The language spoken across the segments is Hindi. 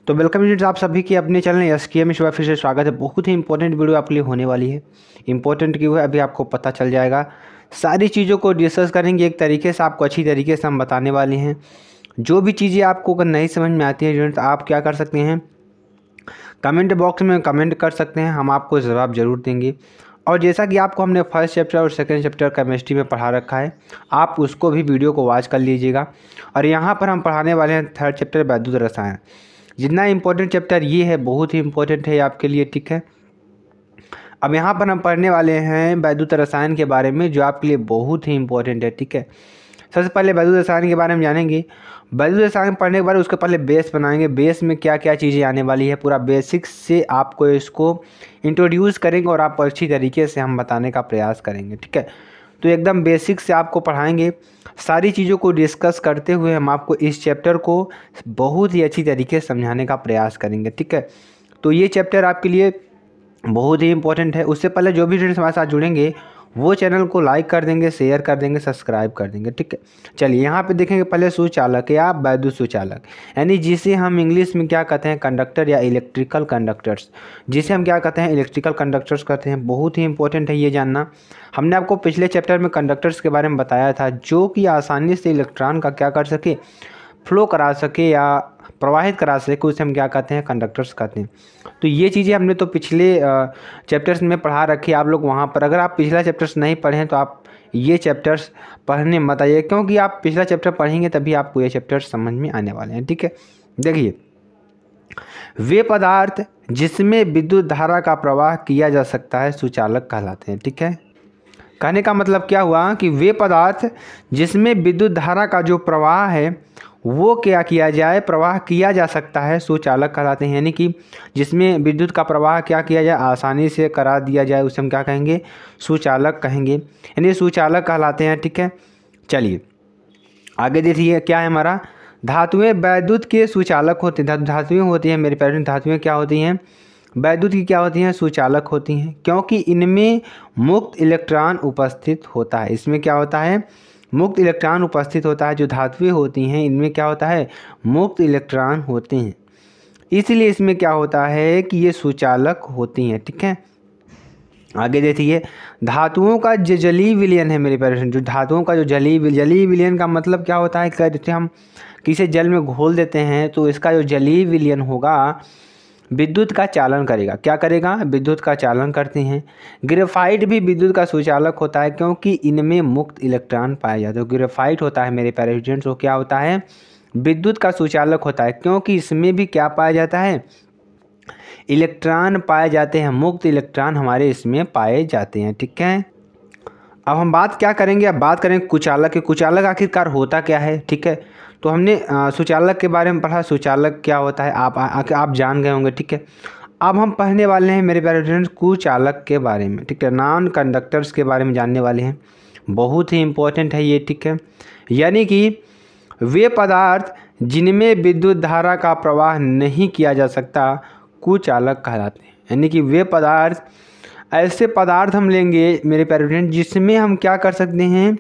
तो वेलकम यूनिट आप सभी की अपने चैनल एसकेएम में फिर से स्वागत है। बहुत ही इंपॉर्टेंट वीडियो आपके लिए होने वाली है। इंपॉर्टेंट क्यों है अभी आपको पता चल जाएगा। सारी चीज़ों को डिस्कस करेंगे एक तरीके से, आपको अच्छी तरीके से हम बताने वाले हैं। जो भी चीज़ें आपको अगर नहीं समझ में आती है यूनिट, आप क्या कर सकते हैं, कमेंट बॉक्स में कमेंट कर सकते हैं, हम आपको जवाब ज़रूर देंगे। और जैसा कि आपको हमने फर्स्ट चैप्टर और सेकंड चैप्टर केमिस्ट्री में पढ़ा रखा है, आप उसको भी वीडियो को वॉच कर लीजिएगा। और यहाँ पर हम पढ़ाने वाले हैं थर्ड चैप्टर वैद्युत रसायन। जितना इम्पोर्टेंट चैप्टर ये है, बहुत ही इम्पोर्टेंट है आपके लिए, ठीक है। अब यहाँ पर हम पढ़ने वाले हैं वैद्युत रसायन के बारे में, जो आपके लिए बहुत ही इम्पोर्टेंट है, ठीक है। सबसे पहले वैद्युत रसायन के बारे में जानेंगे। वैद्युत रसायन पढ़ने के बाद उसके पहले बेस बनाएंगे। बेस में क्या क्या चीज़ें आने वाली है, पूरा बेसिक्स से आपको इसको इंट्रोड्यूस करेंगे और आप अच्छी तरीके से हम बताने का प्रयास करेंगे, ठीक है। तो एकदम बेसिक से आपको पढ़ाएंगे। सारी चीज़ों को डिस्कस करते हुए हम आपको इस चैप्टर को बहुत ही अच्छी तरीके से समझाने का प्रयास करेंगे, ठीक है। तो ये चैप्टर आपके लिए बहुत ही इंपॉर्टेंट है। उससे पहले जो भी स्टूडेंट्स हमारे साथ जुड़ेंगे वो चैनल को लाइक कर देंगे, शेयर कर देंगे, सब्सक्राइब कर देंगे, ठीक है। चलिए यहाँ पे देखेंगे पहले सुचालक या वैद्युत सुचालक, यानी जिसे हम इंग्लिश में क्या कहते हैं, कंडक्टर या इलेक्ट्रिकल कंडक्टर्स, जिसे हम क्या कहते हैं, इलेक्ट्रिकल कंडक्टर्स कहते हैं। बहुत ही इंपॉर्टेंट है ये जानना। हमने आपको पिछले चैप्टर में कंडक्टर्स के बारे में बताया था, जो कि आसानी से इलेक्ट्रॉन का क्या कर सके, फ्लो करा सके या प्रवाहित करा सके, उसे हम क्या कहते हैं, कंडक्टर्स कहते हैं। तो ये चीज़ें हमने तो पिछले चैप्टर्स में पढ़ा रखी है। आप लोग वहाँ पर, अगर आप पिछला चैप्टर्स नहीं पढ़े हैं तो आप ये चैप्टर्स पढ़ने मत आइए, क्योंकि आप पिछला चैप्टर पढ़ेंगे तभी आपको ये चैप्टर्स समझ में आने वाले हैं, ठीक है। देखिए, वे पदार्थ जिसमें विद्युत धारा का प्रवाह किया जा सकता है सुचालक कहलाते हैं, ठीक है। कहने का मतलब क्या हुआ कि वे पदार्थ जिसमें विद्युत धारा का जो प्रवाह है वो क्या किया जाए, प्रवाह किया जा सकता है, सुचालक कहलाते हैं। यानी कि जिसमें विद्युत का प्रवाह क्या किया जाए, आसानी से करा दिया जाए, उसे हम क्या कहेंगे, सुचालक कहेंगे, यानी सुचालक कहलाते हैं, ठीक है। चलिए आगे देखिए क्या है हमारा, धातुएं वैद्युत के सुचालक होते हैं। धातुएं होती हैं मेरे प्यारे, धातुएं क्या होती हैं, वैद्युत की क्या होती हैं, सुचालक होती हैं, क्योंकि इनमें मुक्त इलेक्ट्रॉन उपस्थित होता है। इसमें क्या होता है, मुक्त इलेक्ट्रॉन उपस्थित होता है। जो धातुएं होती हैं इनमें क्या होता है, मुक्त इलेक्ट्रॉन होते हैं, इसलिए इसमें क्या होता है कि ये सुचालक होती हैं, ठीक है। आगे देखिए, धातुओं का जो जलीय विलयन है मेरे प्यारे, जो धातुओं का जो जलीय विलयन का मतलब क्या होता है, जैसे हम किसी जल में घोल देते हैं तो इसका जो जलीय विलयन होगा विद्युत का चालन करेगा। क्या करेगा, विद्युत का चालन करते हैं। ग्रेफाइट भी विद्युत का सुचालक होता है, क्योंकि इनमें मुक्त इलेक्ट्रॉन पाए जाते हैं। ग्रेफाइट होता है मेरे प्यारे स्टूडेंट्स, वो क्या होता है, विद्युत का सुचालक होता है, क्योंकि इसमें भी क्या पाया जाता है, इलेक्ट्रॉन पाए जाते हैं, मुक्त इलेक्ट्रॉन हमारे इसमें पाए जाते हैं, ठीक है। अब हम बात क्या करेंगे, अब बात करेंगे कुचालक के। कुचालक आखिरकार होता क्या है, ठीक है। तो हमने सुचालक के बारे में पढ़ा, सुचालक क्या होता है आप जान गए होंगे, ठीक है। अब हम पढ़ने वाले हैं मेरे प्यारे स्टूडेंट्स कुचालक के बारे में, ठीक है। नॉन कंडक्टर्स के बारे में जानने वाले हैं, बहुत ही इंपॉर्टेंट है ये, ठीक है। यानी कि वे पदार्थ जिनमें विद्युत धारा का प्रवाह नहीं किया जा सकता कुचालक कहलाते हैं। यानी कि वे पदार्थ, ऐसे पदार्थ हम लेंगे मेरे प्यारे स्टूडेंट जिसमें हम क्या कर सकते हैं,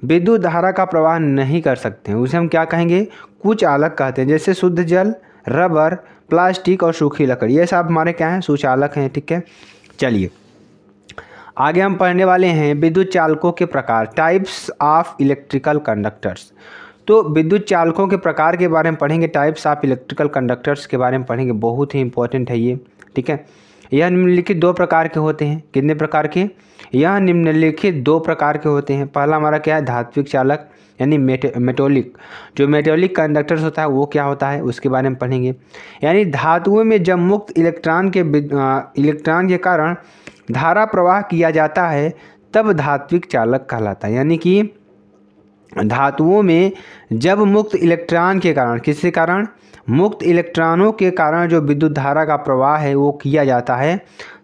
विद्युत धारा का प्रवाह नहीं कर सकते हैं, उसे हम क्या कहेंगे, कुचालक कहते हैं। जैसे शुद्ध जल, रबर, प्लास्टिक और सूखी लकड़ी, ये सब हमारे क्या हैं, सुचालक हैं, ठीक है। चलिए आगे हम पढ़ने वाले हैं विद्युत चालकों के प्रकार, टाइप्स ऑफ इलेक्ट्रिकल कंडक्टर्स। तो विद्युत चालकों के प्रकार के बारे में पढ़ेंगे, टाइप्स ऑफ इलेक्ट्रिकल कंडक्टर्स के बारे में पढ़ेंगे, बहुत ही इंपॉर्टेंट है ये, ठीक है। यह निम्नलिखित दो प्रकार के होते हैं। कितने प्रकार के, यह निम्नलिखित दो प्रकार के होते हैं। पहला हमारा क्या है, धात्विक चालक, यानी मेटोलिक। जो मेटोलिक कंडक्टर्स होता है वो क्या होता है, उसके बारे में पढ़ेंगे। यानी धातुओं में जब मुक्त इलेक्ट्रॉन के कारण धारा प्रवाह किया जाता है तब धात्विक चालक कहलाता है। यानी कि धातुओं में जब मुक्त इलेक्ट्रॉन के कारण, किसके कारण, मुक्त इलेक्ट्रॉनों के कारण जो विद्युत धारा का प्रवाह है वो किया जाता है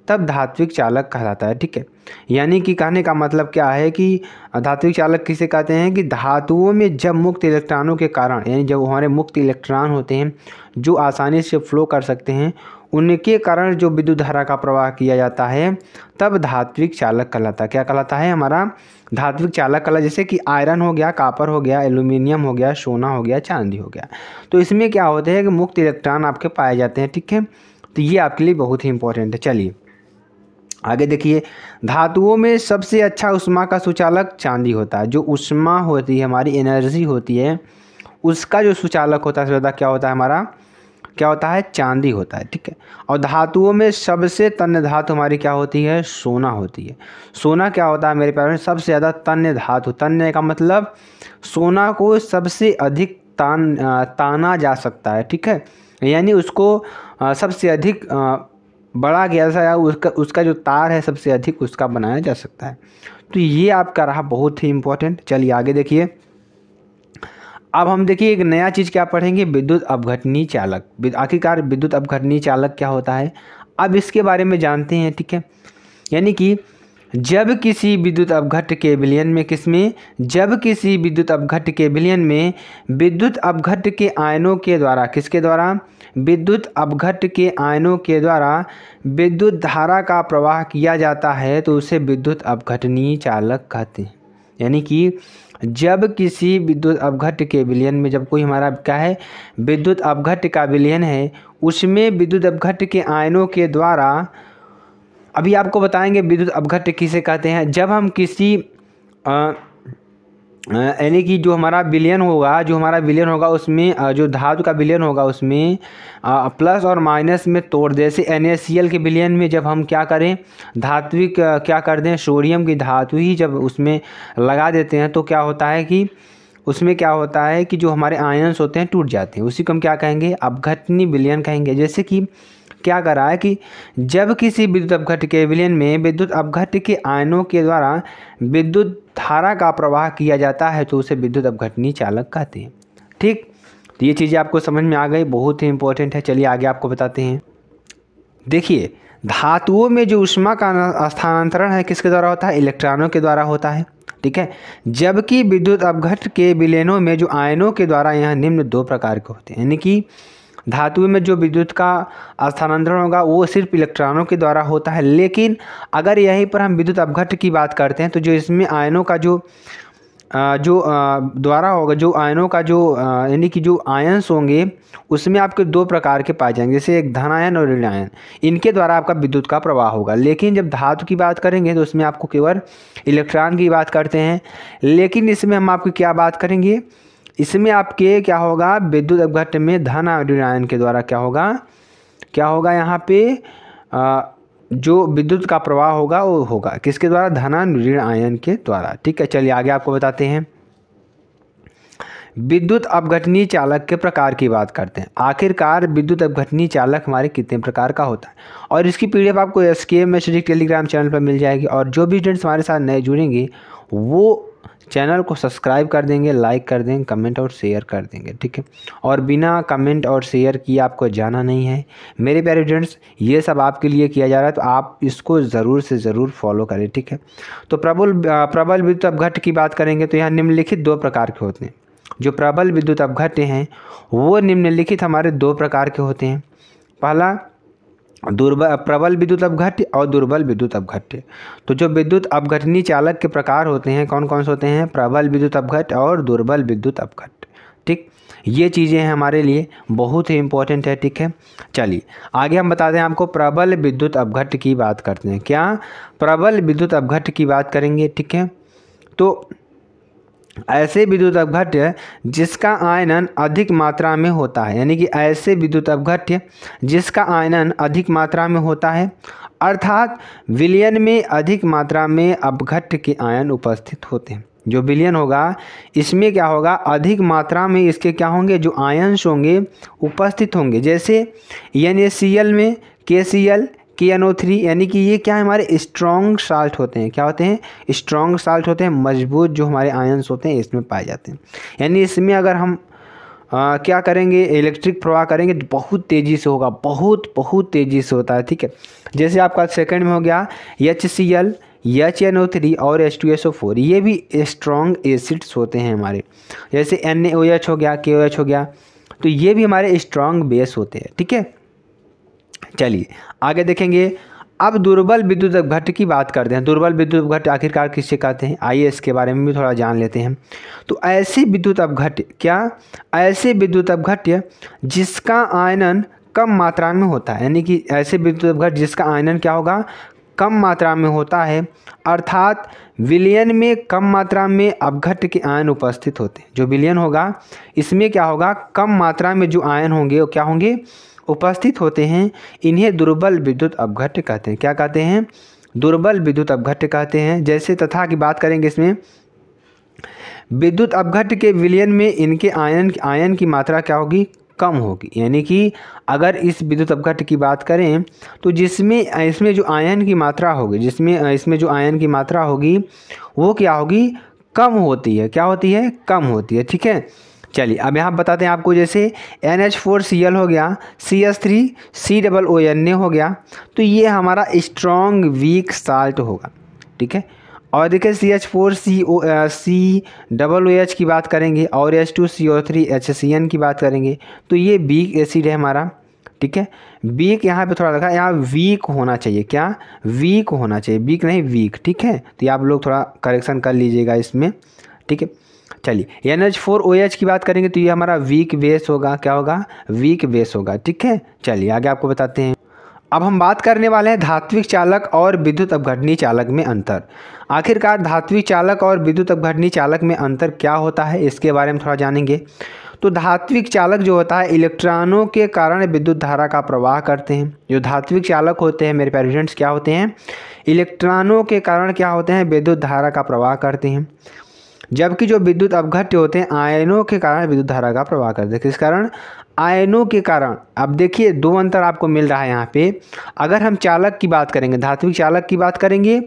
तब धात्विक चालक कहलाता है, ठीक है। यानी कि कहने का मतलब क्या है कि धात्विक चालक किसे कहते हैं, कि धातुओं में जब मुक्त इलेक्ट्रॉनों के कारण, यानी जब हमारे मुक्त इलेक्ट्रॉन होते हैं जो आसानी से फ्लो कर सकते हैं, उनके कारण जो विद्युत धारा का प्रवाह किया जाता है तब धात्विक चालक कहलाता है। क्या कहलाता है? हमारा धात्विक चालक कहलाता है। जैसे कि आयरन हो गया, कापर हो गया, एल्यूमिनियम हो गया, सोना हो गया, चांदी हो गया। तो इसमें क्या होते हैं कि मुक्त इलेक्ट्रॉन आपके पाए जाते हैं। ठीक है, तो ये आपके लिए बहुत ही इंपॉर्टेंट है। चलिए आगे देखिए, धातुओं में सबसे अच्छा ऊष्मा का सुचालक चांदी होता है। जो ऊष्मा होती है, हमारी एनर्जी होती है, उसका जो सुचालक होता है ज़्यादा क्या होता है? हमारा क्या होता है? चांदी होता है। ठीक है, और धातुओं में सबसे तन्य धातु हमारी क्या होती है? सोना होती है। सोना क्या होता है मेरे प्यारे? सबसे ज़्यादा तन्य धातु। तन्य का मतलब सोना को सबसे अधिक ताना जा सकता है। ठीक है, यानी उसको सबसे अधिक बड़ा गया या उसका जो तार है सबसे अधिक उसका बनाया जा सकता है। तो ये आपका रहा बहुत ही इम्पोर्टेंट। चलिए आगे देखिए, अब हम देखिए एक नया चीज़ क्या पढ़ेंगे, विद्युत अपघटनी चालक। आखिरकार विद्युत अपघटनी चालक क्या होता है, अब इसके बारे में जानते हैं। ठीक है, यानी कि जब किसी विद्युत अपघट्य के विलयन में जब किसी विद्युत अपघट्य के विलयन में विद्युत अपघट्य के आयनों के द्वारा किसके द्वारा? विद्युत अपघट्य के आयनों के द्वारा विद्युत धारा का प्रवाह किया जाता है तो उसे विद्युत अपघटनी चालक कहते हैं। यानी कि जब किसी विद्युत अपघट्य के विलयन में, जब कोई हमारा क्या है विद्युत अपघट्य का विलयन है, उसमें विद्युत अपघट्य के आयनों के द्वारा, अभी आपको बताएंगे विद्युत अपघट्य किसे कहते हैं। जब हम किसी यानी कि जो हमारा विलयन होगा उसमें जो धातु का विलयन होगा उसमें प्लस और माइनस में तोड़ दे। जैसे NaCl के विलयन में जब हम क्या करें, धात्विक क्या कर दें, सोडियम की धातु ही जब उसमें लगा देते हैं तो क्या होता है कि उसमें क्या होता है कि जो हमारे आयन्स होते हैं टूट जाते हैं। उसी को हम क्या कहेंगे? अपघटनी विलयन कहेंगे। जैसे कि क्या कर रहा है कि जब किसी विद्युत अपघट्य के विलयन में विद्युत अपघट्य के आयनों के द्वारा विद्युत धारा का प्रवाह किया जाता है तो उसे विद्युत अपघटनी चालक कहते हैं। ठीक, तो ये चीज़ें आपको समझ में आ गई, बहुत ही इंपॉर्टेंट है। चलिए आगे आपको बताते हैं। देखिए, धातुओं में जो ऊष्मा का स्थानांतरण है किसके द्वारा होता है? इलेक्ट्रॉनों के द्वारा होता है। ठीक है, जबकि विद्युत अपघट्य के विलयनों में जो आयनों के द्वारा यहाँ निम्न दो प्रकार के होते हैं। यानी कि धातु में जो विद्युत का स्थानांतरण होगा वो सिर्फ इलेक्ट्रॉनों के द्वारा होता है। लेकिन अगर यहीं पर हम विद्युत अपघट्य की बात करते हैं तो जो इसमें आयनों का द्वारा होगा, जो आयनों का यानी कि जो आयन्स होंगे उसमें आपके दो प्रकार के पाए जाएंगे, जैसे एक धन आयन और ऋण आयन। इनके द्वारा आपका विद्युत का प्रवाह होगा। लेकिन जब धातु की बात करेंगे तो उसमें आपको केवल इलेक्ट्रॉन की बात करते हैं। लेकिन इसमें हम आपकी क्या बात करेंगे, इसमें आपके क्या होगा, विद्युत अपघट्य में धन और ऋण आयन के द्वारा क्या होगा यहाँ पे जो विद्युत का प्रवाह होगा वो होगा किसके द्वारा? धन और ऋण आयन के द्वारा। ठीक है, चलिए आगे आपको बताते हैं। विद्युत अपघटनी चालक के प्रकार की बात करते हैं। आखिरकार विद्युत अपघटनी चालक हमारे कितने प्रकार का होता है, और इसकी PDF आपको SKM मैसेजिक टेलीग्राम चैनल पर मिल जाएगी। और जो भी स्टूडेंट्स हमारे साथ नए जुड़ेंगे वो चैनल को सब्सक्राइब कर देंगे, लाइक कर देंगे, कमेंट और शेयर कर देंगे। ठीक है, और बिना कमेंट और शेयर किए आपको जाना नहीं है मेरे प्यारे स्टूडेंट्स। ये सब आपके लिए किया जा रहा है तो आप इसको ज़रूर से ज़रूर फॉलो करें। ठीक है, तो प्रबल विद्युत अपघट्य की बात करेंगे तो यहाँ निम्नलिखित दो प्रकार के होते हैं। जो प्रबल विद्युत अपघट्य हैं वो निम्नलिखित हमारे दो प्रकार के होते हैं। पहला प्रबल विद्युत अपघट्य और दुर्बल विद्युत अपघट्य। तो जो विद्युत अपघटनी चालक के प्रकार होते हैं कौन कौन से होते हैं? प्रबल विद्युत अपघट्य और दुर्बल विद्युत अपघट्य। ठीक, ये चीज़ें हैं हमारे लिए बहुत ही इंपॉर्टेंट है। ठीक है, चलिए आगे हम बताते हैं आपको प्रबल विद्युत अपघट्य की बात करते हैं। क्या प्रबल विद्युत अपघट्य की बात करेंगे? ठीक है, तो ऐसे विद्युत अपघट्य जिसका आयनन अधिक मात्रा में होता है, यानी कि ऐसे विद्युत अपघट्य जिसका आयनन अधिक मात्रा में होता है, अर्थात विलयन में अधिक मात्रा में अपघट्य के आयन उपस्थित होते हैं। जो विलयन होगा इसमें क्या होगा, अधिक मात्रा में इसके क्या होंगे, जो आयन्स होंगे उपस्थित होंगे। जैसे NaCl में KCl KNO3, यानी कि ये क्या है, हमारे स्ट्रॉन्ग साल्ट होते हैं। क्या होते हैं? स्ट्रॉन्ग साल्ट होते हैं, मजबूत जो हमारे आयन्स होते हैं इसमें पाए जाते हैं। यानी इसमें अगर हम क्या करेंगे, इलेक्ट्रिक प्रवाह करेंगे तो बहुत तेज़ी से होगा, बहुत तेज़ी से होता है। ठीक है, जैसे आपका सेकंड में हो गया HCl HNO3 और H2SO4, ये भी स्ट्रॉन्ग एसिड्स होते हैं हमारे। जैसे NaOH हो गया, KOH हो गया, तो ये भी हमारे स्ट्रॉन्ग बेस होते हैं। ठीक है, चलिए आगे देखेंगे। अब दुर्बल विद्युत अपघट्य की बात करते हैं। दुर्बल विद्युत अपघट्य आखिरकार किससे कहते हैं, आइए इसके बारे में भी थोड़ा जान लेते हैं। तो ऐसे विद्युत अपघट्य, क्या, ऐसे विद्युत अपघट्य जिसका आयनन कम मात्रा में होता है, यानी कि ऐसे विद्युत अपघट्य जिसका आयनन क्या होगा, कम मात्रा में होता है, अर्थात विलयन में कम मात्रा में अपघट्य के आयन उपस्थित होते हैं। जो विलयन होगा इसमें क्या होगा, कम मात्रा में जो आयन होंगे वो क्या होंगे, उपस्थित होते हैं। इन्हें दुर्बल विद्युत अपघट्य कहते हैं। क्या कहते हैं, दुर्बल विद्युत अपघट्य कहते हैं। जैसे तथा की बात करेंगे, इसमें विद्युत अपघट्य के विलयन में इनके आयन की मात्रा क्या होगी, कम होगी। यानी कि अगर इस विद्युत अपघट्य की बात करें तो इसमें जो आयन की मात्रा होगी, इसमें जो आयन की मात्रा होगी वो क्या होगी, कम होती है। क्या होती है, कम होती है। ठीक है, चलिए अब यहाँ बताते हैं आपको। जैसे NH4Cl हो गया, CH3COON हो गया, तो ये हमारा स्ट्रॉन्ग वीक साल्ट होगा। ठीक है, और देखिए CH4COOH की बात करेंगे और H2CO3HCN की बात करेंगे, तो ये वीक एसिड है हमारा। ठीक है, वीक यहाँ पे थोड़ा लगा, यहाँ वीक होना चाहिए। क्या, वीक होना चाहिए, वीक नहीं वीक। ठीक है, तो ये आप लोग थोड़ा करेक्शन कर लीजिएगा इसमें। ठीक है, चलिए NH4OH की बात करेंगे तो ये हमारा वीक बेस होगा। क्या होगा, वीक बेस होगा। ठीक है, चलिए आगे आपको बताते हैं। अब हम बात करने वाले हैं धात्विक चालक और विद्युत अपघटनीय चालक में अंतर। आखिरकार धात्विक चालक और विद्युत अपघटनीय चालक में अंतर क्या होता है, इसके बारे में थोड़ा जानेंगे। तो धात्विक चालक जो होता है इलेक्ट्रॉनों के कारण विद्युत धारा का प्रवाह करते हैं। जो धात्विक चालक होते हैं मेरे प्यारे स्टूडेंट्स, क्या होते हैं, इलेक्ट्रॉनों के कारण क्या होते हैं, विद्युत धारा का प्रवाह करते हैं। जबकि जो विद्युत अपघट्य होते हैं आयनों के कारण विद्युत धारा का प्रवाह करते हैं। किस कारण, आयनों के कारण। अब देखिए दो अंतर आपको मिल रहा है यहाँ पे। अगर हम चालक की बात करेंगे, धात्विक चालक की बात करेंगे,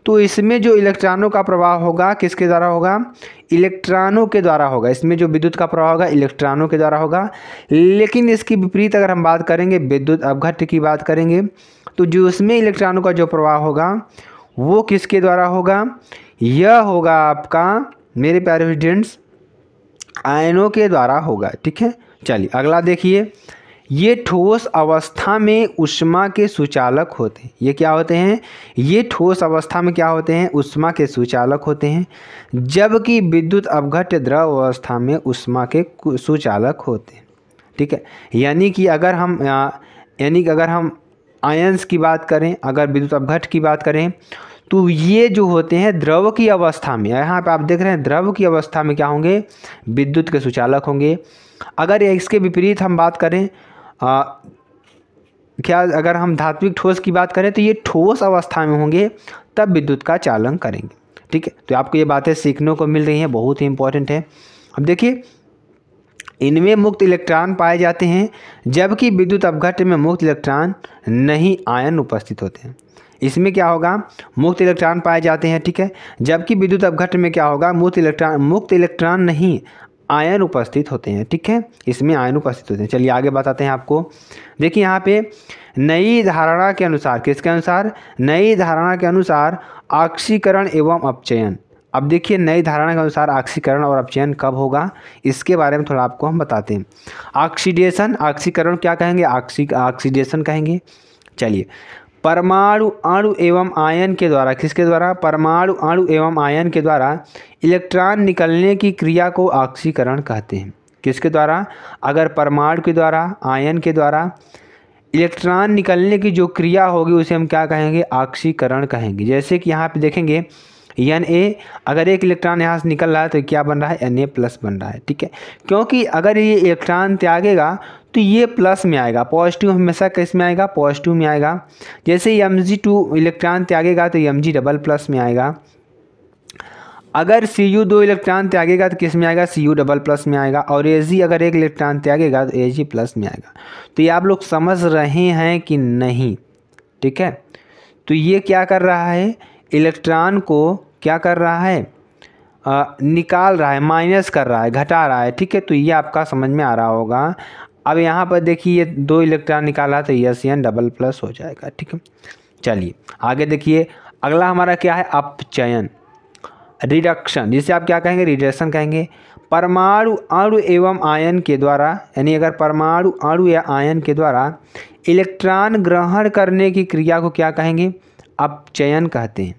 तो इसमें जो इलेक्ट्रॉनों का प्रवाह होगा किसके द्वारा होगा, इलेक्ट्रॉनों के द्वारा होगा। इसमें जो विद्युत का प्रवाह होगा इलेक्ट्रॉनों के द्वारा होगा। लेकिन इसकी विपरीत अगर हम बात करेंगे, विद्युत अपघट्य की बात करेंगे, तो जो उसमें इलेक्ट्रॉनों का जो प्रवाह होगा वो किसके द्वारा होगा, यह होगा आपका मेरे प्यारे स्टूडेंट्स आयनों के द्वारा होगा। ठीक है, चलिए अगला देखिए। ये ठोस अवस्था में ऊष्मा के सुचालक होते हैं। ये क्या होते हैं, ये ठोस अवस्था में क्या होते हैं, ऊष्मा के सुचालक होते हैं। जबकि विद्युत अपघट्य द्रव अवस्था में ऊष्मा के सुचालक होते हैं। ठीक है, यानी कि अगर हम आयंस की बात करें, अगर विद्युत अपघट्य की बात करें, तो ये जो होते हैं द्रव की अवस्था में, यहाँ पे आप देख रहे हैं द्रव की अवस्था में क्या होंगे, विद्युत के सुचालक होंगे। अगर इसके विपरीत हम बात करें, अगर हम धात्विक ठोस की बात करें, तो ये ठोस अवस्था में होंगे तब विद्युत का चालन करेंगे। ठीक है, तो आपको ये बातें सीखने को मिल रही हैं, बहुत ही इंपॉर्टेंट है। अब देखिए, इनमें मुक्त इलेक्ट्रॉन पाए जाते हैं, जबकि विद्युत अपघट्य में मुक्त इलेक्ट्रॉन नहीं, आयन उपस्थित होते हैं। इसमें क्या होगा, मुक्त इलेक्ट्रॉन पाए जाते हैं। ठीक है, जबकि विद्युत अपघट्य में क्या होगा, मुक्त इलेक्ट्रॉन नहीं, आयन उपस्थित होते हैं। ठीक है, इसमें आयन उपस्थित होते हैं। चलिए आगे बताते हैं आपको। देखिए यहाँ पे नई धारणा के अनुसार, किसके अनुसार, नई धारणा के अनुसार ऑक्सीकरण एवं अपचयन। अब देखिए नई धारणा के अनुसार ऑक्सीकरण और अपचयन कब होगा, इसके बारे में थोड़ा आपको हम बताते हैं। ऑक्सीडेशन, ऑक्सीकरण क्या कहेंगे, ऑक्सीडेशन कहेंगे। चलिए, परमाणु अणु एवं आयन के द्वारा, किसके द्वारा, परमाणु अणु एवं आयन के द्वारा इलेक्ट्रॉन निकलने की क्रिया को ऑक्सीकरण कहते हैं। किसके द्वारा, अगर परमाणु के द्वारा, आयन के द्वारा इलेक्ट्रॉन निकलने की जो क्रिया होगी उसे हम क्या कहेंगे, ऑक्सीकरण कहेंगे। जैसे कि यहाँ पे देखेंगे Na, अगर एक इलेक्ट्रॉन यहाँ से निकल रहा है तो क्या बन रहा है, Na+ बन रहा है। ठीक है, क्योंकि अगर ये इलेक्ट्रॉन त्यागेगा तो ये प्लस में आएगा, पॉजिटिव हमेशा किस में आएगा, पॉजिटिव में आएगा। जैसे Mg2 इलेक्ट्रॉन त्यागेगा तो Mg++ में आएगा। अगर Cu2 इलेक्ट्रॉन त्यागेगा तो किस में आएगा, Cu++ में आएगा। और Ag अगर एक इलेक्ट्रॉन त्यागेगा तो Ag+ में आएगा। तो ये आप लोग समझ रहे हैं कि नहीं। ठीक है, तो ये क्या कर रहा है, इलेक्ट्रॉन को क्या कर रहा है, निकाल रहा है, माइनस कर रहा है, घटा रहा है। ठीक है, तो ये आपका समझ में आ रहा होगा। अब यहाँ पर देखिए 2 इलेक्ट्रॉन निकाला तो Cn++ हो जाएगा। ठीक है, चलिए आगे देखिए। अगला हमारा क्या है, अपचयन, रिडक्शन, जिसे आप क्या कहेंगे, रिडक्शन कहेंगे। परमाणु अणु एवं आयन के द्वारा, यानी अगर परमाणु अणु या आयन के द्वारा इलेक्ट्रॉन ग्रहण करने की क्रिया को क्या कहेंगे? अपचयन कहते हैं।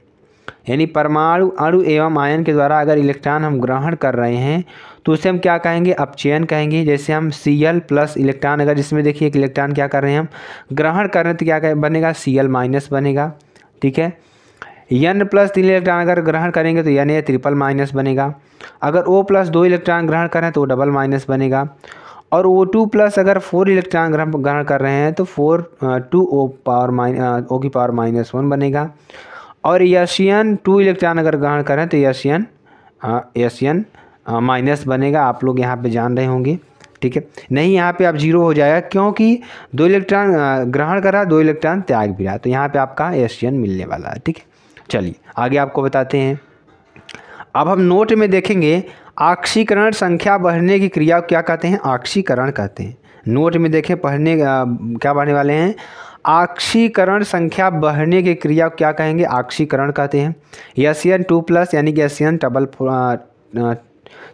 यानी परमाणु अणु एवं आयन के द्वारा अगर इलेक्ट्रॉन हम ग्रहण कर रहे हैं तो उसे हम क्या कहेंगे? अपचयन कहेंगे। जैसे हम Cl प्लस इलेक्ट्रॉन, अगर इसमें देखिए एक इलेक्ट्रॉन क्या कर रहे हैं हम ग्रहण कर रहे हैं तो क्या बनेगा? Cl माइनस बनेगा। ठीक है। N प्लस 3 इलेक्ट्रॉन अगर ग्रहण करेंगे तो Na ट्रिपल माइनस बनेगा। अगर O प्लस 2 इलेक्ट्रॉन ग्रहण करें तो डबल माइनस बनेगा। और O2 प्लस अगर 4 इलेक्ट्रॉन ग्रहण कर रहे हैं तो 2O की पावर -1 बनेगा। और Hn 2 इलेक्ट्रॉन अगर ग्रहण करें तो Hn माइनस बनेगा। आप लोग यहाँ पे जान रहे होंगे। ठीक है। नहीं, यहाँ पे आप 0 हो जाएगा क्योंकि 2 इलेक्ट्रॉन ग्रहण करा, 2 इलेक्ट्रॉन त्याग भी रहा, तो यहाँ पे आपका Hn मिलने वाला है। ठीक है। चलिए आगे आपको बताते हैं। अब हम नोट में देखेंगे ऑक्सीकरण संख्या बढ़ने की क्रिया को क्या कहते हैं? ऑक्सीकरण कहते हैं। नोट में देखें पढ़ने क्या पढ़ने वाले हैं? ऑक्सीकरण संख्या बढ़ने की क्रिया को क्या कहेंगे? ऑक्सीकरण कहते हैं। Hn 2 प्लस यानी कि Hn डबल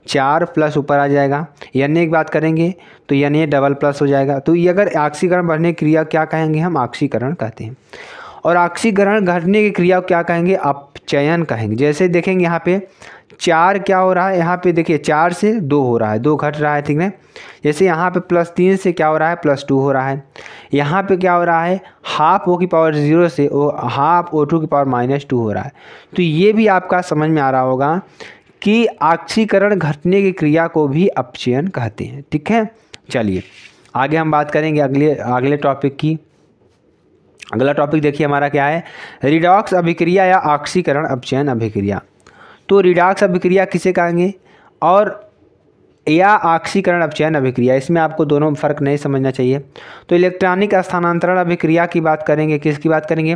4 प्लस ऊपर आ जाएगा। Na की बात करेंगे तो Na डबल प्लस हो जाएगा। तो ये अगर ऑक्सीकरण बढ़ने की क्रिया क्या कहेंगे? हम ऑक्सीकरण कहते हैं। और ऑक्सीकरण घटने की क्रिया को क्या कहेंगे? अपचयन कहेंगे। जैसे देखेंगे यहाँ पे 4 क्या हो रहा है? यहाँ पे देखिए 4 से 2 हो रहा है, 2 घट रहा है। ठीक है। जैसे यहाँ पे +3 से क्या हो रहा है? +2 हो रहा है। यहाँ पे क्या हो रहा है? हाफ O की पावर 0 से हाफ O2 की पावर -2 हो रहा है। तो ये भी आपका समझ में आ रहा होगा कि ऑक्सीकरण घटने की क्रिया को भी अपचयन कहते हैं। ठीक है। चलिए आगे हम बात करेंगे अगले टॉपिक की। अगला टॉपिक देखिए हमारा क्या है? रिडॉक्स अभिक्रिया या ऑक्सीकरण अपचयन अभिक्रिया। तो रिडॉक्स अभिक्रिया किसे कहेंगे और या ऑक्सीकरण अपचयन अभिक्रिया, इसमें आपको दोनों में फ़र्क नहीं समझना चाहिए। तो इलेक्ट्रॉनिक स्थानांतरण अभिक्रिया की बात करेंगे। किसकी बात करेंगे?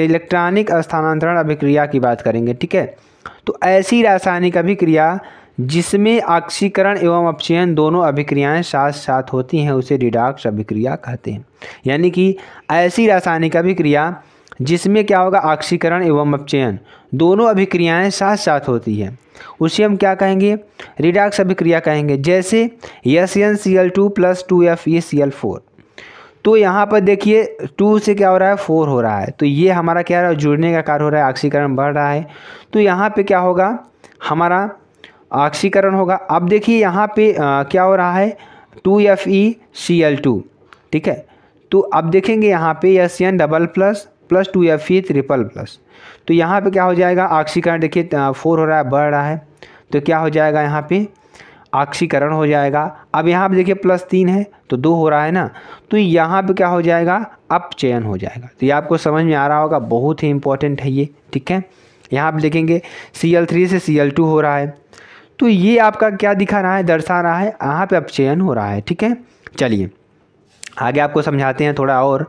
इलेक्ट्रॉनिक स्थानांतरण अभिक्रिया की बात करेंगे। ठीक है। तो ऐसी रासायनिक अभिक्रिया जिसमें ऑक्सीकरण एवं अपचयन दोनों अभिक्रियाएं साथ साथ होती हैं उसे रिडॉक्स अभिक्रिया कहते हैं। यानी कि ऐसी रासायनिक अभिक्रिया जिसमें क्या होगा? ऑक्सीकरण एवं अपचयन दोनों अभिक्रियाएं साथ साथ होती है उसे हम क्या कहेंगे? रिडॉक्स अभिक्रिया कहेंगे। जैसे SnCl2 प्लस 2FeCl4। तो यहाँ पर देखिए 2 से क्या हो रहा है? 4 हो रहा है। तो ये हमारा क्या है? जुड़ने का कार्य हो रहा है, ऑक्सीकरण बढ़ रहा है। तो यहाँ पे क्या होगा? हमारा ऑक्सीकरण होगा। अब देखिए यहाँ पे क्या हो रहा है? 2FeCl2। ठीक है। तो अब देखेंगे यहाँ पे Hn double plus 2Fe triple plus. तो यहाँ पे क्या हो जाएगा? ऑक्सीकरण देखिए 4 हो रहा है, बढ़ रहा है, तो क्या हो जाएगा? यहाँ पे ऑक्सीकरण हो जाएगा। अब यहाँ पे देखिए +3 है तो 2 हो रहा है ना, तो यहाँ पे क्या हो जाएगा? अपचयन हो जाएगा। तो ये आपको समझ में आ रहा होगा, बहुत ही इंपॉर्टेंट है ये। ठीक है। यहाँ पे देखेंगे Cl3 से Cl2 हो रहा है, तो ये आपका क्या दिखा रहा है? दर्शा रहा है यहाँ पे अपचयन हो रहा है। ठीक है। चलिए आगे आपको समझाते हैं थोड़ा और।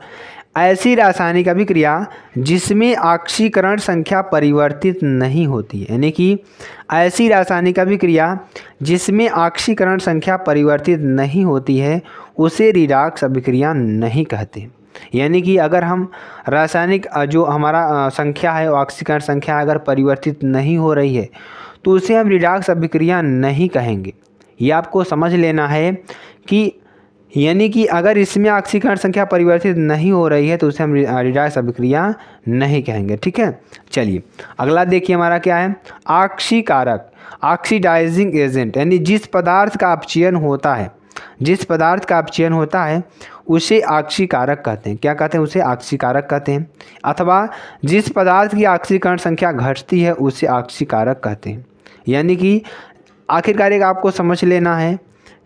ऐसी रासायनिक अभिक्रिया जिसमें ऑक्सीकरण संख्या परिवर्तित नहीं होती है, यानी कि ऐसी रासायनिक अभिक्रिया जिसमें ऑक्सीकरण संख्या परिवर्तित नहीं होती है उसे रिडॉक्स अभिक्रिया नहीं कहते। यानी कि अगर हम रासायनिक जो हमारा संख्या है, ऑक्सीकरण संख्या अगर परिवर्तित नहीं हो रही है तो उसे हम रिडॉक्स अभिक्रिया नहीं कहेंगे। ये आपको समझ लेना है कि यानी कि अगर इसमें ऑक्सीकरण संख्या परिवर्तित नहीं हो रही है तो उसे हम रिडॉक्स अभिक्रिया नहीं कहेंगे। ठीक है। चलिए अगला देखिए हमारा क्या है? ऑक्सीकारक, ऑक्सीडाइजिंग एजेंट, यानी जिस पदार्थ का अपचयन होता है, जिस पदार्थ का अपचयन होता है उसे ऑक्सीकारक कहते हैं। क्या कहते हैं? उसे ऑक्सीकारक कहते हैं। अथवा जिस पदार्थ की ऑक्सीकरण संख्या घटती है उसे ऑक्सीकारक कहते हैं। यानी कि आखिरकार एक आपको समझ लेना है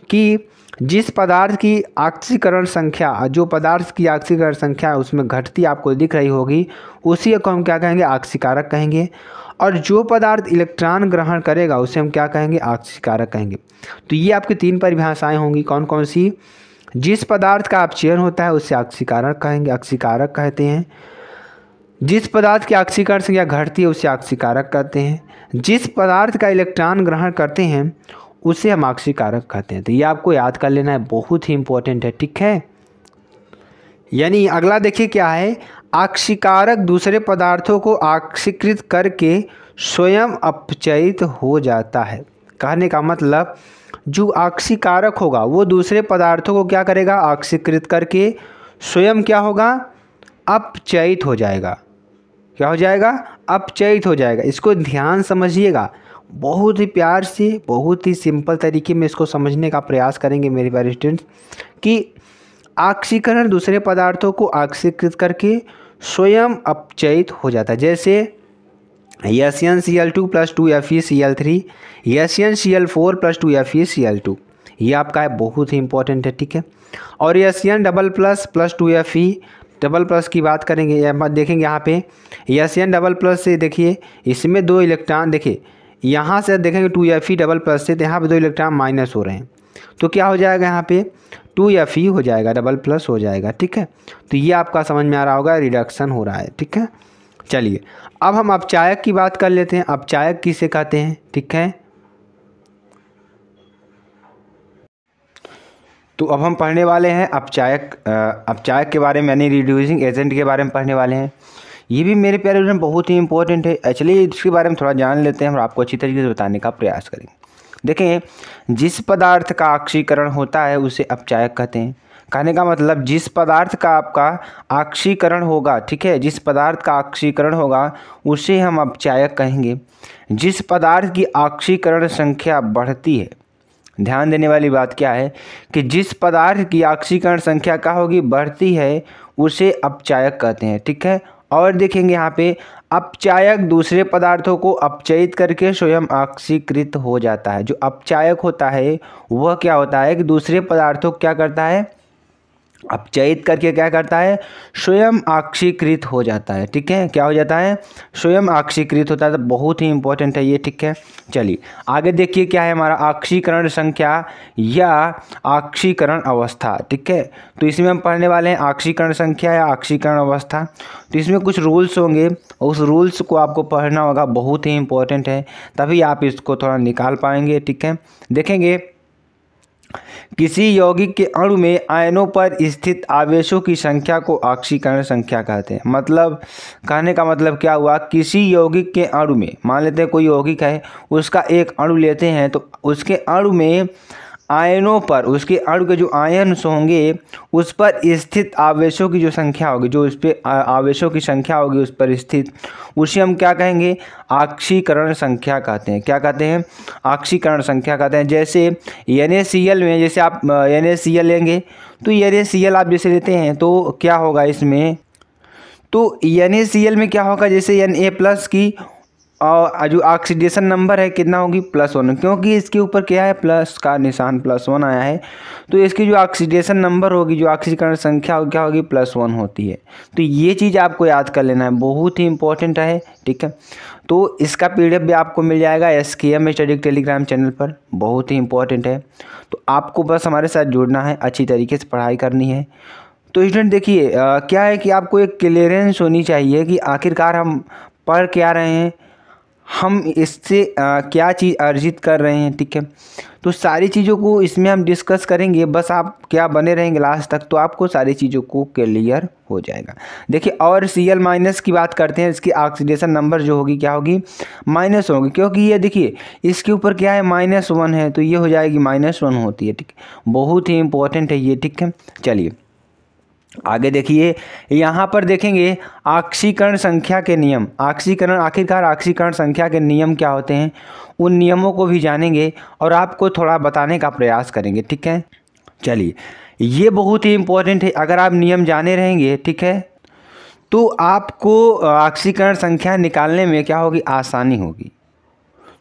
कि जिस पदार्थ की ऑक्सीकरण संख्या, जो पदार्थ की ऑक्सीकरण संख्या उसमें घटती आपको दिख रही होगी उसी को हम क्या कहेंगे? ऑक्सीकारक कहेंगे। और जो पदार्थ इलेक्ट्रॉन ग्रहण करेगा उसे हम क्या कहेंगे? ऑक्सीकारक कहेंगे। तो ये आपकी 3 परिभाषाएं होंगी। कौन कौन सी? जिस पदार्थ का अपचयन होता है उसे ऑक्सीकारक कहेंगे, ऑक्सीकारक कहते हैं। जिस पदार्थ की ऑक्सीकरण संख्या घटती है उसे ऑक्सीकारक कहते हैं। जिस पदार्थ का इलेक्ट्रॉन ग्रहण करते हैं उसे हम ऑक्सीकारक कहते हैं। तो ये आपको याद कर लेना है, बहुत ही इंपॉर्टेंट है। ठीक है। यानी अगला देखिए क्या है? ऑक्सीकारक दूसरे पदार्थों को ऑक्सीकृत करके स्वयं अपचयित हो जाता है। कहने का मतलब जो आक्सीकारक होगा वो दूसरे पदार्थों को क्या करेगा, आक्सीकृत करके स्वयं क्या होगा, अपचयित हो जाएगा। क्या हो जाएगा, अपचयित हो जाएगा। इसको ध्यान समझिएगा, बहुत ही प्यार से, बहुत ही सिंपल तरीके में इसको समझने का प्रयास करेंगे मेरे प्यारे स्टूडेंट्स कि आक्सीकरण दूसरे पदार्थों को आक्सीकृत करके स्वयं अपचयित हो जाता है। जैसे SnCl2 + 2FeCl3, SnCl4 + 2FeCl2, ये आपका है, बहुत ही इंपॉर्टेंट है, ठीक है। और Sn++ + 2Fe डबल प्लस की बात करेंगे, या देखेंगे यहाँ पे Sn++ से देखिए इसमें 2 इलेक्ट्रॉन, देखिए यहाँ से देखेंगे 2Fe++ से, तो यहाँ पे 2 इलेक्ट्रॉन माइनस हो रहे हैं, तो क्या हो जाएगा यहाँ पे 2Fe हो जाएगा, डबल+ हो जाएगा, ठीक है। तो ये आपका समझ में आ रहा होगा, रिडक्शन हो रहा है, ठीक है। चलिए अब हम अपचायक की बात कर लेते हैं। अपचायक किसे कहते हैं, ठीक है। तो अब हम पढ़ने वाले हैं अपचायक। अपचायक के बारे में, यानी रिड्यूसिंग एजेंट के बारे में पढ़ने वाले हैं। ये भी मेरे प्यारे स्टूडेंट बहुत ही इंपॉर्टेंट है। एक्चुअली इसके बारे में थोड़ा जान लेते हैं और आपको अच्छी तरीके से बताने का प्रयास करेंगे। देखें, जिस पदार्थ का आक्सीकरण होता है उसे अपचायक कहते हैं। कहने का मतलब जिस पदार्थ का आपका आक्सीकरण होगा, ठीक है, जिस पदार्थ का आक्सीकरण होगा उसे हम अपचायक कहेंगे। जिस पदार्थ की आक्सीकरण संख्या बढ़ती है, ध्यान देने वाली बात क्या है कि जिस पदार्थ की आक्सीकरण संख्या क्या होगी, बढ़ती है, उसे अपचायक कहते हैं, ठीक है। और देखेंगे यहाँ पे अपचायक दूसरे पदार्थों को अपचयित करके स्वयं आक्सीकृत हो जाता है। जो अपचायक होता है वह क्या होता है कि दूसरे पदार्थों को क्या करता है, अपचयित करके क्या करता है, स्वयं आक्सीकृत हो जाता है, ठीक है। क्या हो जाता है, स्वयं आक्सीकृत होता है। तो बहुत ही इंपॉर्टेंट है ये, ठीक है। चलिए आगे देखिए क्या है हमारा आक्सीकरण संख्या या आक्सीकरण अवस्था, ठीक है। तो इसमें हम पढ़ने वाले हैं आक्सीकरण संख्या या आक्सीकरण अवस्था। तो इसमें कुछ रूल्स होंगे, उस रूल्स को आपको पढ़ना होगा, बहुत ही इंपॉर्टेंट है, तभी आप इसको थोड़ा निकाल पाएंगे, ठीक है। देखेंगे किसी यौगिक के अणु में आयनों पर स्थित आवेशों की संख्या को आक्सीकरण संख्या कहते हैं। मतलब कहने का मतलब क्या हुआ, किसी यौगिक के अणु में, मान लेते हैं कोई यौगिक है, उसका एक अणु लेते हैं, तो उसके अणु में आयनों पर, उसके अणु के जो आयन्स होंगे उस पर स्थित आवेशों की जो संख्या होगी, जो उस पर आवेशों की संख्या होगी उस पर स्थित, उसे हम क्या कहेंगे, आक्सीकरण संख्या कहते हैं। क्या कहते हैं, आक्सीकरण संख्या कहते हैं। जैसे NaCl में, जैसे आप NaCl लेंगे तो NaCl आप जैसे लेते हैं तो क्या होगा इसमें, तो NaCl में क्या होगा, जैसे Na+ की और जो ऑक्सीडेशन नंबर है कितना होगी, +1, क्योंकि इसके ऊपर क्या है, प्लस का निशान, +1 आया है, तो इसकी जो ऑक्सीडेशन नंबर होगी, जो ऑक्सीकरण संख्या क्या होगी, +1 होती है। तो ये चीज़ आपको याद कर लेना है, बहुत ही इंपॉर्टेंट है, ठीक है। तो इसका PDF भी आपको मिल जाएगा SKM स्टडी टेलीग्राम चैनल पर, बहुत ही इंपॉर्टेंट है। तो आपको बस हमारे साथ जुड़ना है, अच्छी तरीके से पढ़ाई करनी है। तो स्टूडेंट देखिए क्या है कि आपको एक क्लियरेंस होनी चाहिए कि आखिरकार हम पढ़ क्या रहे हैं, हम इससे क्या चीज़ अर्जित कर रहे हैं, ठीक है। तो सारी चीज़ों को इसमें हम डिस्कस करेंगे, बस आप क्या बने रहेंगे लास्ट तक, तो आपको सारी चीज़ों को क्लियर हो जाएगा। देखिए और Cl- की बात करते हैं, इसकी ऑक्सीडेशन नंबर जो होगी क्या होगी, माइनस होगी, क्योंकि ये देखिए इसके ऊपर क्या है, -1 है, तो ये हो जाएगी -1 होती है, ठीक है। बहुत ही इंपॉर्टेंट है ये, ठीक है। चलिए आगे देखिए, यहाँ पर देखेंगे आक्सीकरण संख्या के नियम। आक्सीकरण, आखिरकार आक्सीकरण संख्या के नियम क्या होते हैं, उन नियमों को भी जानेंगे और आपको थोड़ा बताने का प्रयास करेंगे, ठीक है। चलिए ये बहुत ही इंपॉर्टेंट है, अगर आप नियम जाने रहेंगे, ठीक है, तो आपको आक्सीकरण संख्या निकालने में क्या होगी, आसानी होगी।